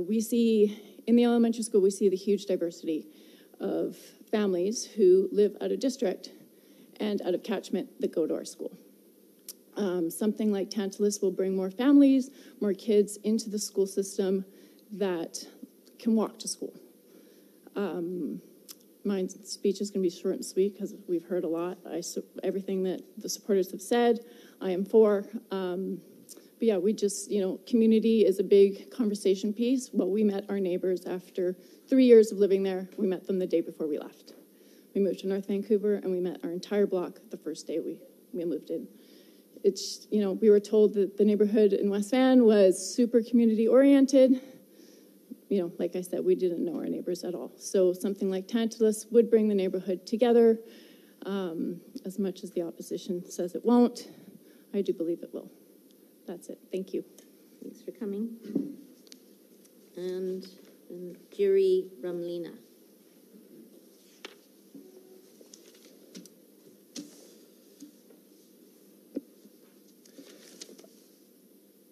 we see, in the elementary school, we see the huge diversity of families who live out of district and out of catchment that go to our school. Something like Tantalus will bring more families, more kids into the school system that can walk to school. My speech is going to be short and sweet because we've heard a lot. Everything that the supporters have said, I am for. But yeah, we just, community is a big conversation piece. Well, we met our neighbors after 3 years of living there. We met them the day before we left. We moved to North Vancouver, and we met our entire block the first day we moved in. It's, we were told that the neighborhood in West Van was super community-oriented. Like I said, we didn't know our neighbors at all. So something like Tantalus would bring the neighborhood together. As much as the opposition says it won't, I do believe it will. That's it. Thank you. Thanks for coming. And Jerry Ramlina.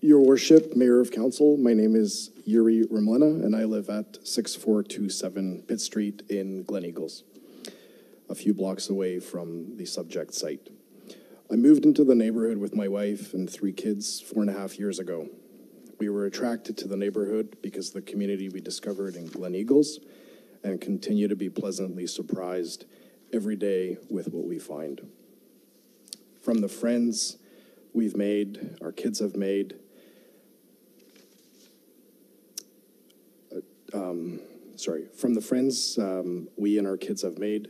Your Worship, Mayor of Council, my name is Yuri Ramlina, and I live at 6427 Pitt Street in Glen Eagles, a few blocks away from the subject site. I moved into the neighborhood with my wife and 3 kids 4.5 years ago. We were attracted to the neighborhood because of the community we discovered in Glen Eagles, and continue to be pleasantly surprised every day with what we find. From the friends we've made, our kids have made, from the friends we and our kids have made,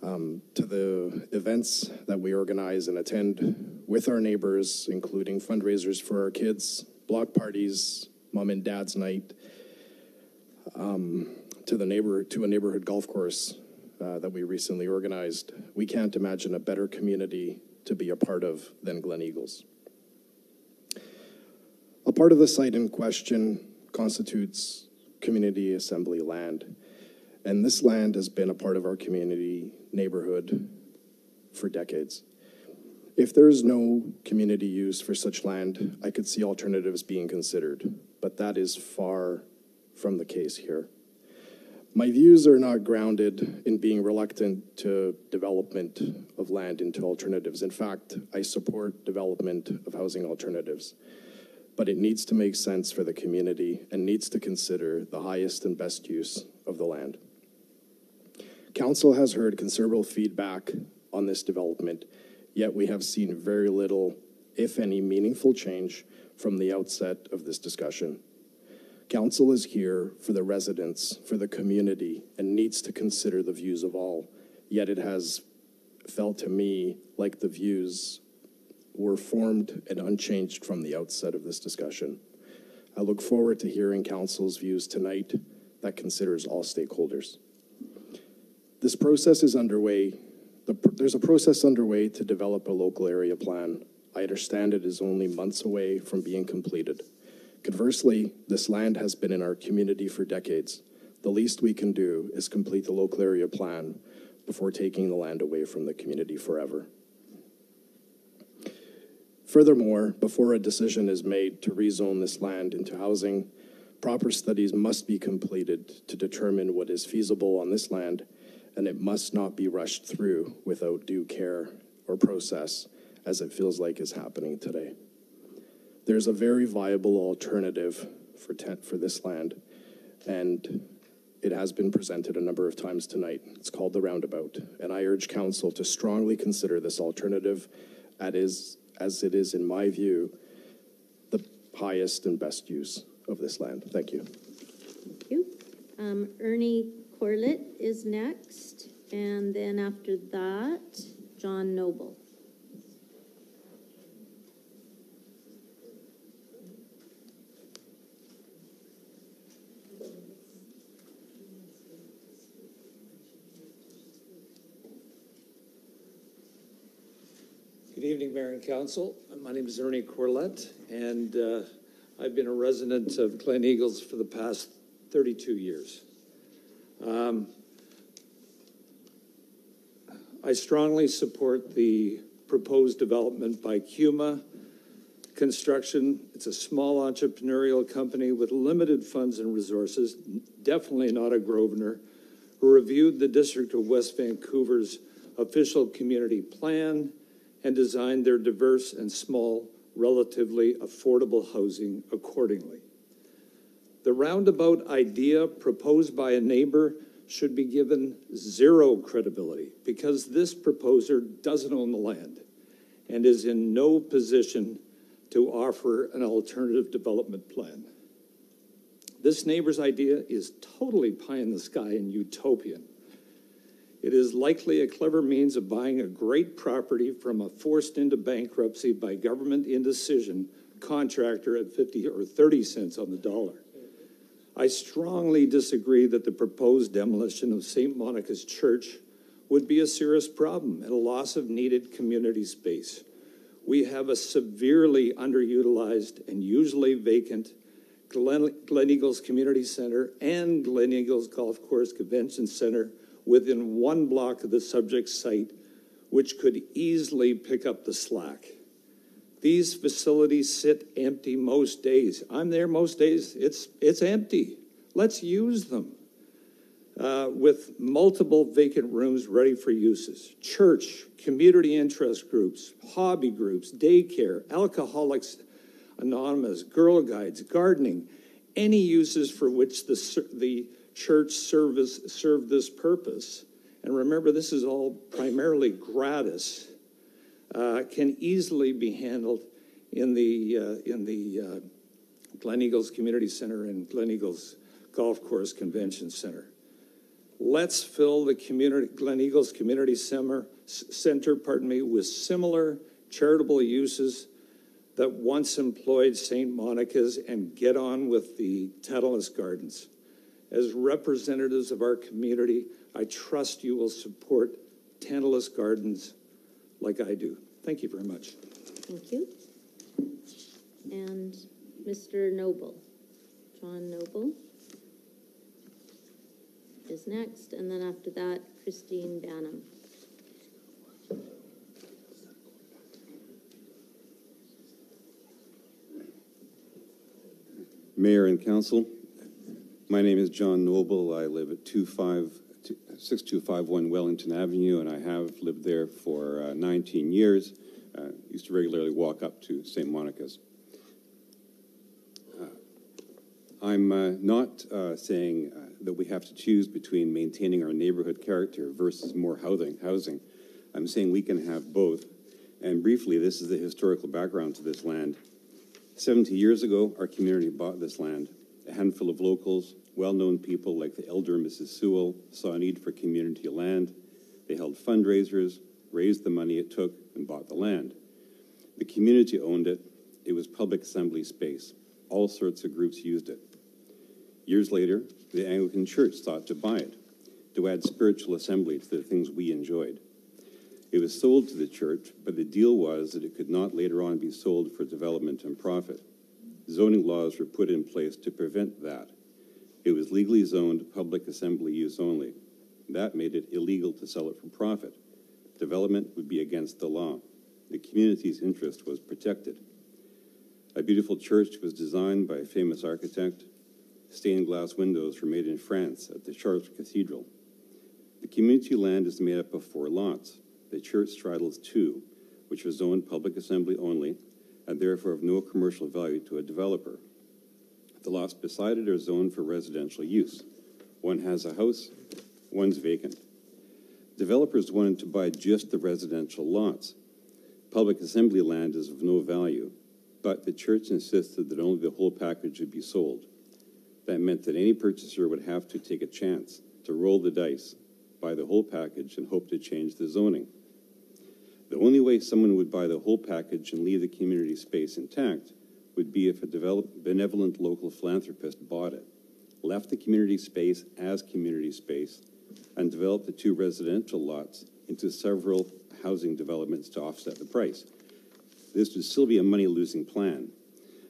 to the events that we organize and attend with our neighbors, including fundraisers for our kids, block parties, mom and dad's night, to a neighborhood golf course that we recently organized. We can't imagine a better community to be a part of than Glen Eagles. A part of the site in question constitutes community assembly land, and this land has been a part of our community neighborhood for decades. If there is no community use for such land, I could see alternatives being considered, but that is far from the case here. My views are not grounded in being reluctant to development of land into alternatives. In fact, I support development of housing alternatives, but it needs to make sense for the community and needs to consider the highest and best use of the land. Council has heard considerable feedback on this development, yet we have seen very little, if any, meaningful change from the outset of this discussion. Council is here for the residents, for the community, and needs to consider the views of all, yet it has felt to me like the views were formed and unchanged from the outset of this discussion. I look forward to hearing Council's views tonight that considers all stakeholders. This process is underway. There's a process underway to develop a local area plan. I understand it is only months away from being completed. Conversely, this land has been in our community for decades. The least we can do is complete the local area plan before taking the land away from the community forever. Furthermore, before a decision is made to rezone this land into housing, proper studies must be completed to determine what is feasible on this land, and it must not be rushed through without due care or process, as it feels like is happening today. There's a very viable alternative for this land, and it has been presented a number of times tonight. It's called the Roundabout, and I urge Council to strongly consider this alternative as it is, in my view, highest and best use of this land. Thank you. Thank you. Ernie Corlett is next, and then after that, John Noble. Good evening, Mayor and Council. My name is Ernie Corlett, and I've been a resident of Glen Eagles for the past 32 years. I strongly support the proposed development by Cuma Construction. It's a small entrepreneurial company with limited funds and resources, definitely not a Grosvenor, who reviewed the District of West Vancouver's official community plan and designed their diverse and small, relatively affordable housing accordingly. The roundabout idea proposed by a neighbor should be given zero credibility because this proposer doesn't own the land and is in no position to offer an alternative development plan. This neighbor's idea is totally pie in the sky and utopian. It is likely a clever means of buying a great property from a forced into bankruptcy by government indecision contractor at 50 or 30 cents on the dollar. I strongly disagree that the proposed demolition of St. Monica's Church would be a serious problem and a loss of needed community space. We have a severely underutilized and usually vacant Glen Eagles Community Center and Glen Eagles Golf Course Convention Center within one block of the subject site, which could easily pick up the slack. These facilities sit empty most days. I'm there most days. It's empty. Let's use them. With multiple vacant rooms ready for uses. Church, community interest groups, hobby groups, daycare, Alcoholics Anonymous, Girl Guides, gardening, any uses for which the church served this purpose, and remember this is all primarily gratis, can easily be handled in the Glen Eagles Community Center and Glen Eagles Golf Course Convention Center. Let's fill the Glen Eagles Community Center, with similar charitable uses that once employed St. Monica's and get on with the Tantalus Gardens. As representatives of our community, I trust you will support Tantalus Gardens like I do. Thank you very much. Thank you. And Mr. Noble, John Noble is next, and then after that, Christine Bannum. Mayor and Council, my name is John Noble. I live at 6251 Wellington Avenue, and I have lived there for 19 years. Used to regularly walk up to St. Monica's. I'm not saying that we have to choose between maintaining our neighborhood character versus more housing. I'm saying we can have both. And briefly, this is the historical background to this land. 70 years ago, our community bought this land. A handful of locals, well-known people like the elder Mrs. Sewell, saw a need for community land. They held fundraisers, raised the money it took, and bought the land. The community owned it. It was public assembly space. All sorts of groups used it. Years later, the Anglican Church sought to buy it, to add spiritual assembly to the things we enjoyed. It was sold to the church, but the deal was that it could not later on be sold for development and profit. Zoning laws were put in place to prevent that. It was legally zoned public assembly use only. That made it illegal to sell it for profit. Development would be against the law. The community's interest was protected. A beautiful church was designed by a famous architect. Stained glass windows were made in France at the Chartres Cathedral. The community land is made up of 4 lots. The church straddles 2, which are zoned public assembly only, and therefore of no commercial value to a developer. The lots beside it are zoned for residential use. One has a house, one's vacant. Developers wanted to buy just the residential lots. Public assembly land is of no value. but the church insisted that only the whole package would be sold. That meant that any purchaser would have to take a chance to roll the dice, buy the whole package, and hope to change the zoning. The only way someone would buy the whole package and leave the community space intact would be if a benevolent local philanthropist bought it, left the community space as community space, and developed the 2 residential lots into several housing developments to offset the price. This would still be a money-losing plan.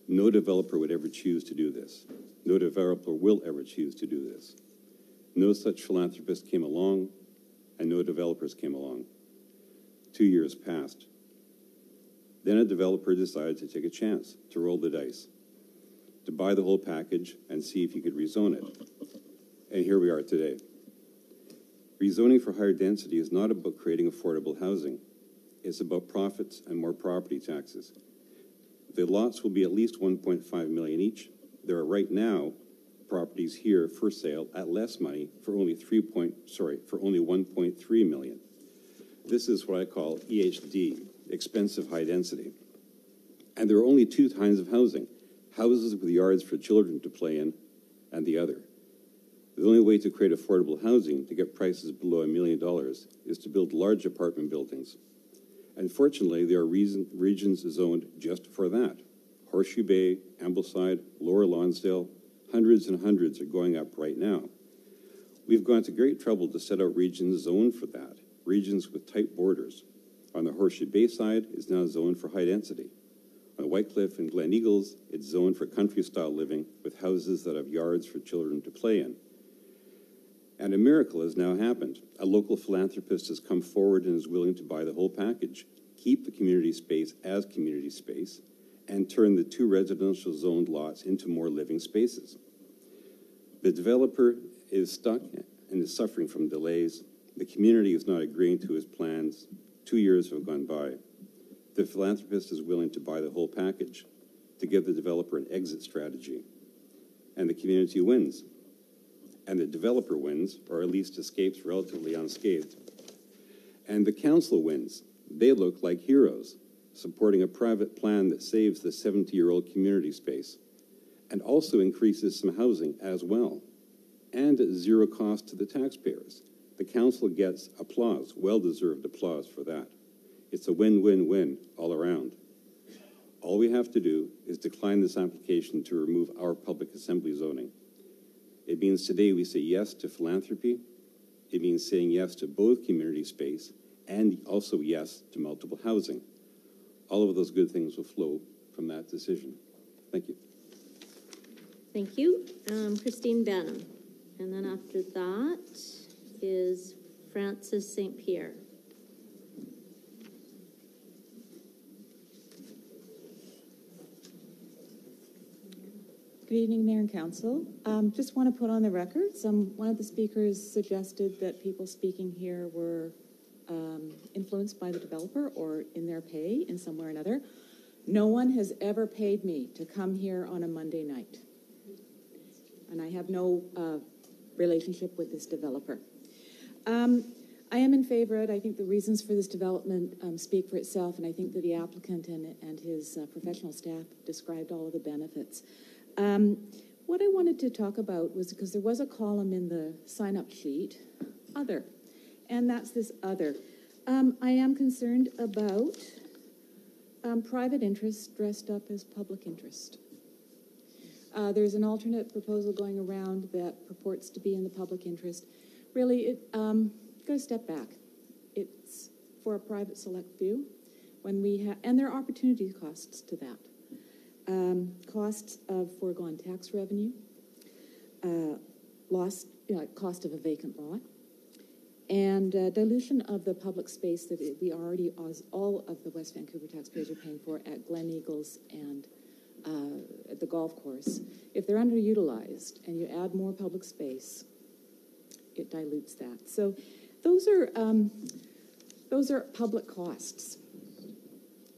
No developer would ever choose to do this. No developer will ever choose to do this. No such philanthropist came along, and no developers came along. 2 years passed. Then a developer decided to take a chance, to roll the dice, to buy the whole package and see if he could rezone it. And here we are today. Rezoning for higher density is not about creating affordable housing. It's about profits and more property taxes. The lots will be at least $1.5 million each. There are right now properties here for sale at less money for only $1.3 million. This is what I call EHD, expensive high density. And there are only 2 kinds of housing: houses with yards for children to play in, and the other. The only way to create affordable housing to get prices below $1 million is to build large apartment buildings. Unfortunately, there are regions zoned just for that. Horseshoe Bay, Ambleside, Lower Lonsdale, hundreds and hundreds are going up right now. We've gone to great trouble to set out regions zoned for that, regions with tight borders. On the Horseshoe Bay side, it's now zoned for high density. On Whitecliff and Glen Eagles, it's zoned for country-style living with houses that have yards for children to play in. And a miracle has now happened. A local philanthropist has come forward and is willing to buy the whole package, keep the community space as community space, and turn the 2 residential zoned lots into more living spaces. The developer is stuck and is suffering from delays. The community is not agreeing to his plans. 2 years have gone by. The philanthropist is willing to buy the whole package to give the developer an exit strategy. And the community wins. And the developer wins, or at least escapes relatively unscathed. And the council wins. They look like heroes, supporting a private plan that saves the 70-year-old community space and also increases some housing as well, and at 0 cost to the taxpayers. The council gets applause, well-deserved applause for that. It's a win-win-win all around. All we have to do is decline this application to remove our public assembly zoning. It means today we say yes to philanthropy. It means saying yes to both community space and also yes to multiple housing. All of those good things will flow from that decision. Thank you. Thank you. Christine Banham. And then after that is Francis St. Pierre. Good evening, Mayor and Council. Just want to put on the record, one of the speakers suggested that people speaking here were influenced by the developer or in their pay in some way or another. No one has ever paid me to come here on a Monday night. And I have no relationship with this developer. I am in favor of it. I think the reasons for this development speak for itself, and I think that the applicant and his professional staff described all of the benefits. What I wanted to talk about was because there was a column in the sign-up sheet, other, and that's this other. I am concerned about private interest dressed up as public interest. There's an alternate proposal going around that purports to be in the public interest. Really, got to step back. It's for a private select few. And there are opportunity costs to that. Costs of foregone tax revenue, cost of a vacant lot, and dilution of the public space that we already, all of the West Vancouver taxpayers are paying for at Glen Eagles and at the golf course. If they're underutilized and you add more public space, it dilutes that. So those are public costs.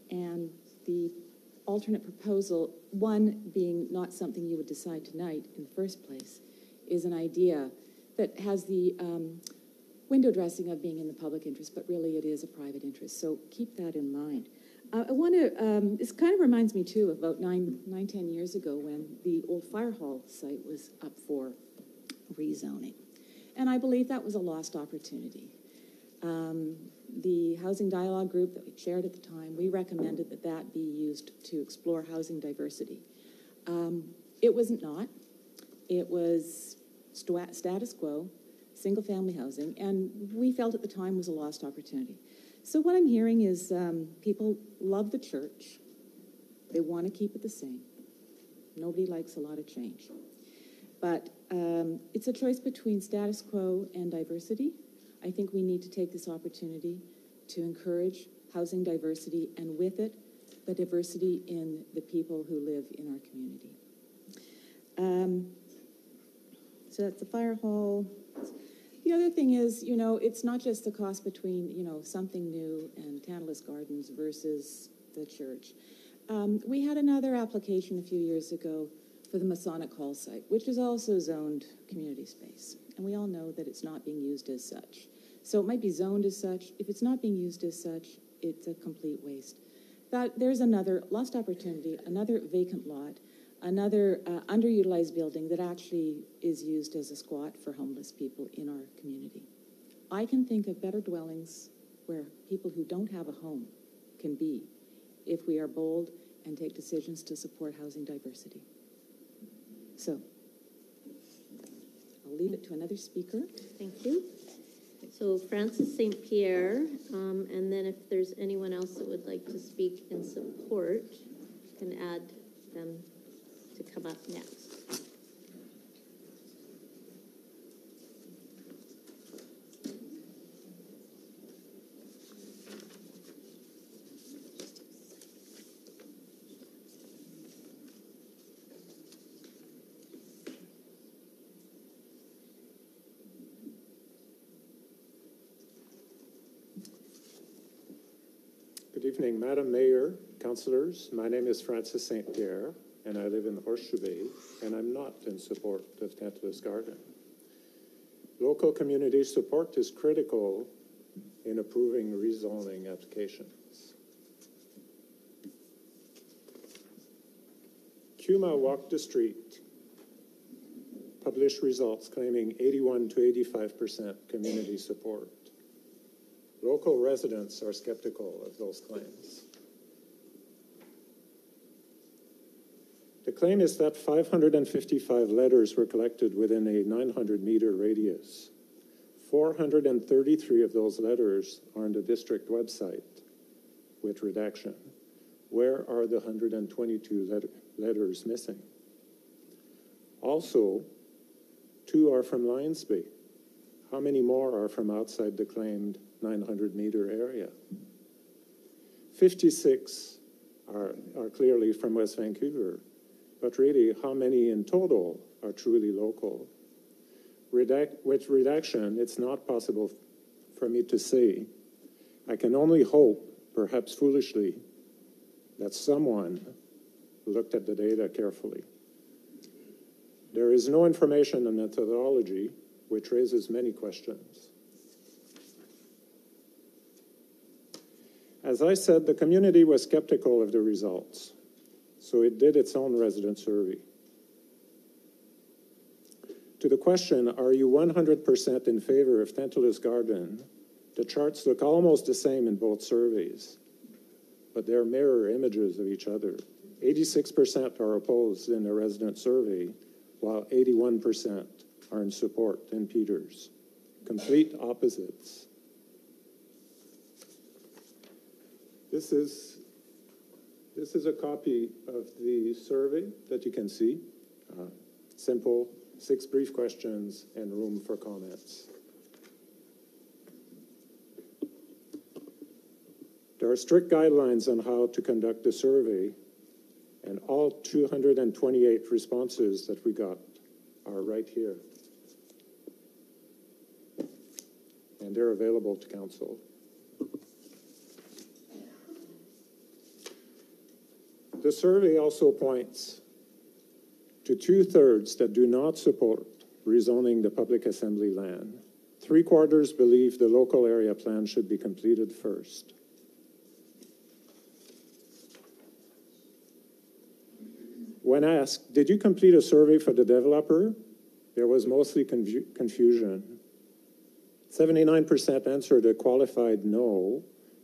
And the alternate proposal, one being not something you would decide tonight in the first place, is an idea that has the window dressing of being in the public interest, but really it is a private interest. So keep that in mind. I want to, this kind of reminds me too of about 10 years ago when the old fire hall site was up for rezoning. And I believe that was a lost opportunity. The housing dialogue group that we chaired at the time, we recommended that that be used to explore housing diversity. It wasn't not. It was status quo, single-family housing, and we felt at the time was a lost opportunity. So what I'm hearing is people love the church. They want to keep it the same. Nobody likes a lot of change. But it's a choice between status quo and diversity. I think we need to take this opportunity to encourage housing diversity, and with it, the diversity in the people who live in our community. So that's the fire hall. The other thing is, you know, it's not just the cost between, you know, something new and Tantalus Gardens versus the church. We had another application a few years ago for the Masonic Hall site, which is also zoned community space. And we all know that it's not being used as such. So it might be zoned as such. If it's not being used as such, it's a complete waste. There's another lost opportunity, another vacant lot, another underutilized building that actually is used as a squat for homeless people in our community. I can think of better dwellings where people who don't have a home can be if we are bold and take decisions to support housing diversity. So I'll leave it to another speaker. Thank you. So Francis St. Pierre, and then if there's anyone else that would like to speak in support, can add them to come up next. Good evening, Madam Mayor, councillors. My name is Francis St. Pierre, and I live in Horseshoe Bay, and I'm not in support of Tantalus Garden. Local community support is critical in approving rezoning applications. CUMA walked the street, published results claiming 81 to 85% community support. Local residents are skeptical of those claims. The claim is that 555 letters were collected within a 900-meter radius. 433 of those letters are on the district website with redaction. Where are the 122 letters missing? Also, 2 are from Lions Bay. How many more are from outside the claimed 900-meter area? 56 are clearly from West Vancouver, but really, how many in total are truly local? With redaction, it's not possible for me to say. I can only hope, perhaps foolishly, that someone looked at the data carefully. There is no information on methodology, which raises many questions. As I said, the community was skeptical of the results, so it did its own resident survey. To the question, are you 100% in favor of Tantalus Garden, the charts look almost the same in both surveys, but they're mirror images of each other. 86% are opposed in the resident survey, while 81% are in support in Peters. Complete opposites. This is a copy of the survey that you can see. Simple, 6 brief questions and room for comments. There are strict guidelines on how to conduct the survey, and all 228 responses that we got are right here. And they're available to council. The survey also points to 2/3 that do not support rezoning the public assembly land. 3/4 believe the local area plan should be completed first. When asked, did you complete a survey for the developer? There was mostly confusion. 79% answered a qualified no,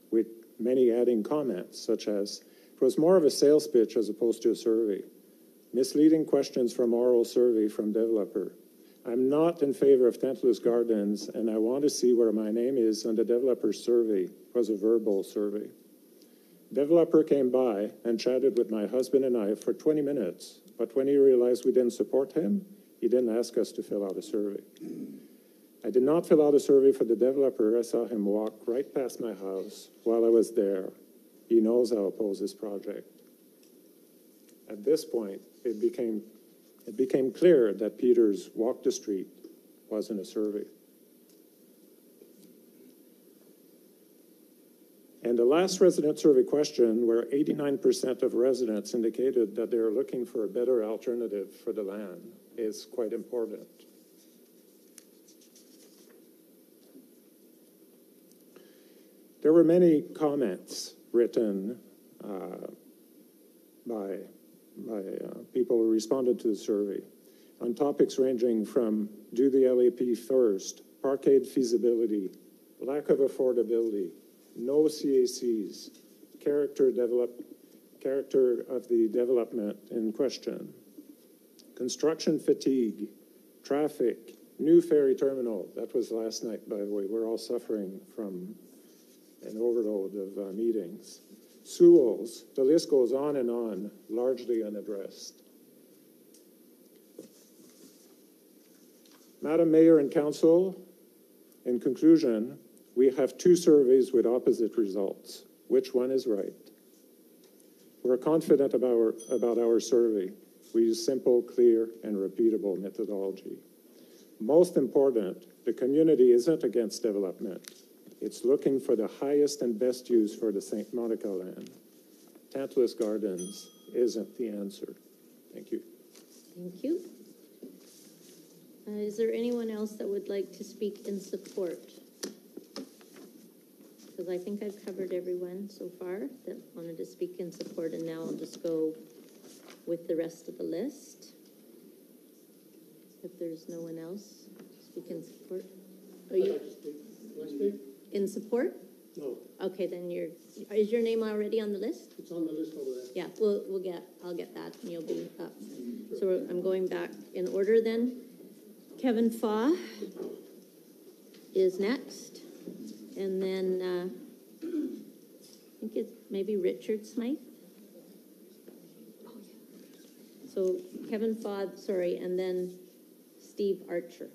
with many adding comments, such as, it was more of a sales pitch as opposed to a survey. Misleading questions from oral survey from developer. I'm not in favor of Tantalus Gardens, and I want to see where my name is on the developer's survey. It was a verbal survey. Developer came by and chatted with my husband and I for 20 minutes, but when he realized we didn't support him, he didn't ask us to fill out a survey. I did not fill out a survey for the developer. I saw him walk right past my house while I was there. He knows I oppose this project. At this point, it became clear that Peter's walk the street wasn't a survey. And the last resident survey question, where 89% of residents indicated that they're looking for a better alternative for the land, is quite important. There were many comments written by people who responded to the survey on topics ranging from do the LAP first, parkade feasibility, lack of affordability, no CACs, character of the development in question, construction fatigue, traffic, new ferry terminal. That was last night, by the way. We're all suffering from an overload of meetings. Sewells, the list goes on, largely unaddressed. Madam Mayor and Council, in conclusion, we have two surveys with opposite results. Which one is right? We're confident about our survey. We use simple, clear, and repeatable methodology. Most important, the community isn't against development. It's looking for the highest and best use for the St. Monica land. Tantalus Gardens isn't the answer. Thank you. Thank you. Is there anyone else that would like to speak in support? Because I think I've covered everyone so far that wanted to speak in support, and now I'll just go with the rest of the list. If there's no one else to speak in support. Are you in support? No. Okay, then is your name already on the list? It's on the list over there. Yeah, I'll get that, and you'll be up. So I'm going back in order then. Kevin Faw is next, and then I think it's maybe Richard Smythe. So Kevin Faw, sorry, and then Steve Archer.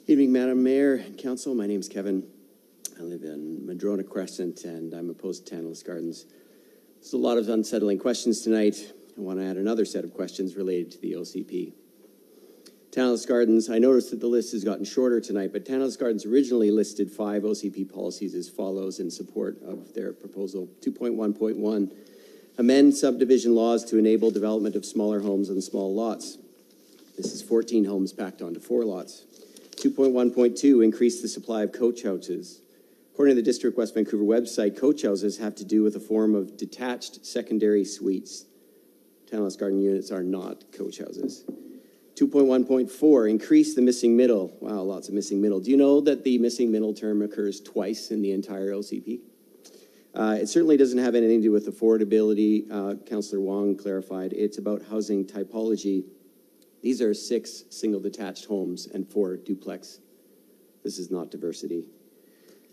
Evening, Madam Mayor and Council. My name's Kevin. I live in Madrona Crescent, and I'm opposed to Tantalus Gardens. There's a lot of unsettling questions tonight. I want to add another set of questions related to the OCP. Tantalus Gardens, I noticed that the list has gotten shorter tonight, but Tantalus Gardens originally listed 5 OCP policies as follows in support of their proposal. 2.1.1, amend subdivision laws to enable development of smaller homes on small lots. This is 14 homes packed onto 4 lots. 2.1.2, increase the supply of coach houses. According to the District West Vancouver website, coach houses have to do with a form of detached secondary suites. Tantalus Garden units are not coach houses. 2.1.4, increase the missing middle. Wow, lots of missing middle. Do you know that the missing middle term occurs twice in the entire OCP? It certainly doesn't have anything to do with affordability. Councillor Wong clarified. It's about housing typology. These are 6 single detached homes and 4 duplex. This is not diversity.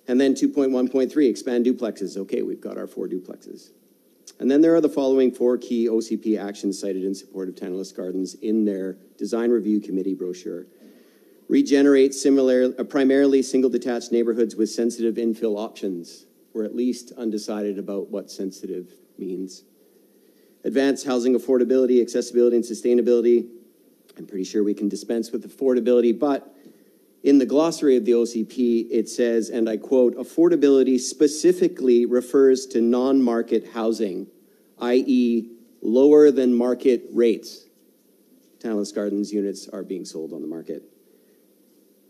And then 2.1.3, expand duplexes. Okay, we've got our 4 duplexes. And then there are the following 4 key OCP actions cited in support of Tantalus Gardens in their Design Review Committee brochure. Regenerate primarily single detached neighborhoods with sensitive infill options. We're at least undecided about what sensitive means. Advance housing affordability, accessibility, and sustainability. I'm pretty sure we can dispense with affordability, but in the glossary of the OCP, it says, and I quote, affordability specifically refers to non-market housing, i.e. lower than market rates. Tantalus Gardens units are being sold on the market.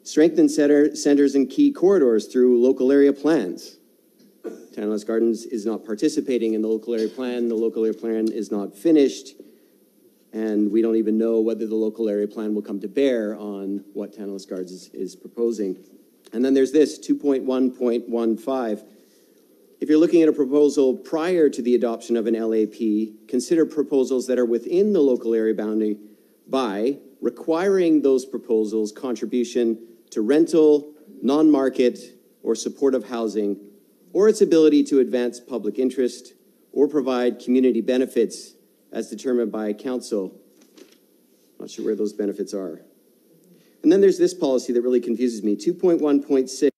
Strengthen centers and key corridors through local area plans. Tantalus Gardens is not participating in the local area plan. The local area plan is not finished, and we don't even know whether the local area plan will come to bear on what Tantalus Gardens is proposing. And then there's this, 2.1.15. If you're looking at a proposal prior to the adoption of an LAP, consider proposals that are within the local area boundary by requiring those proposals' contribution to rental, non-market, or supportive housing, or its ability to advance public interest or provide community benefits as determined by council. Not sure where those benefits are. And then there's this policy that really confuses me, 2.1.6.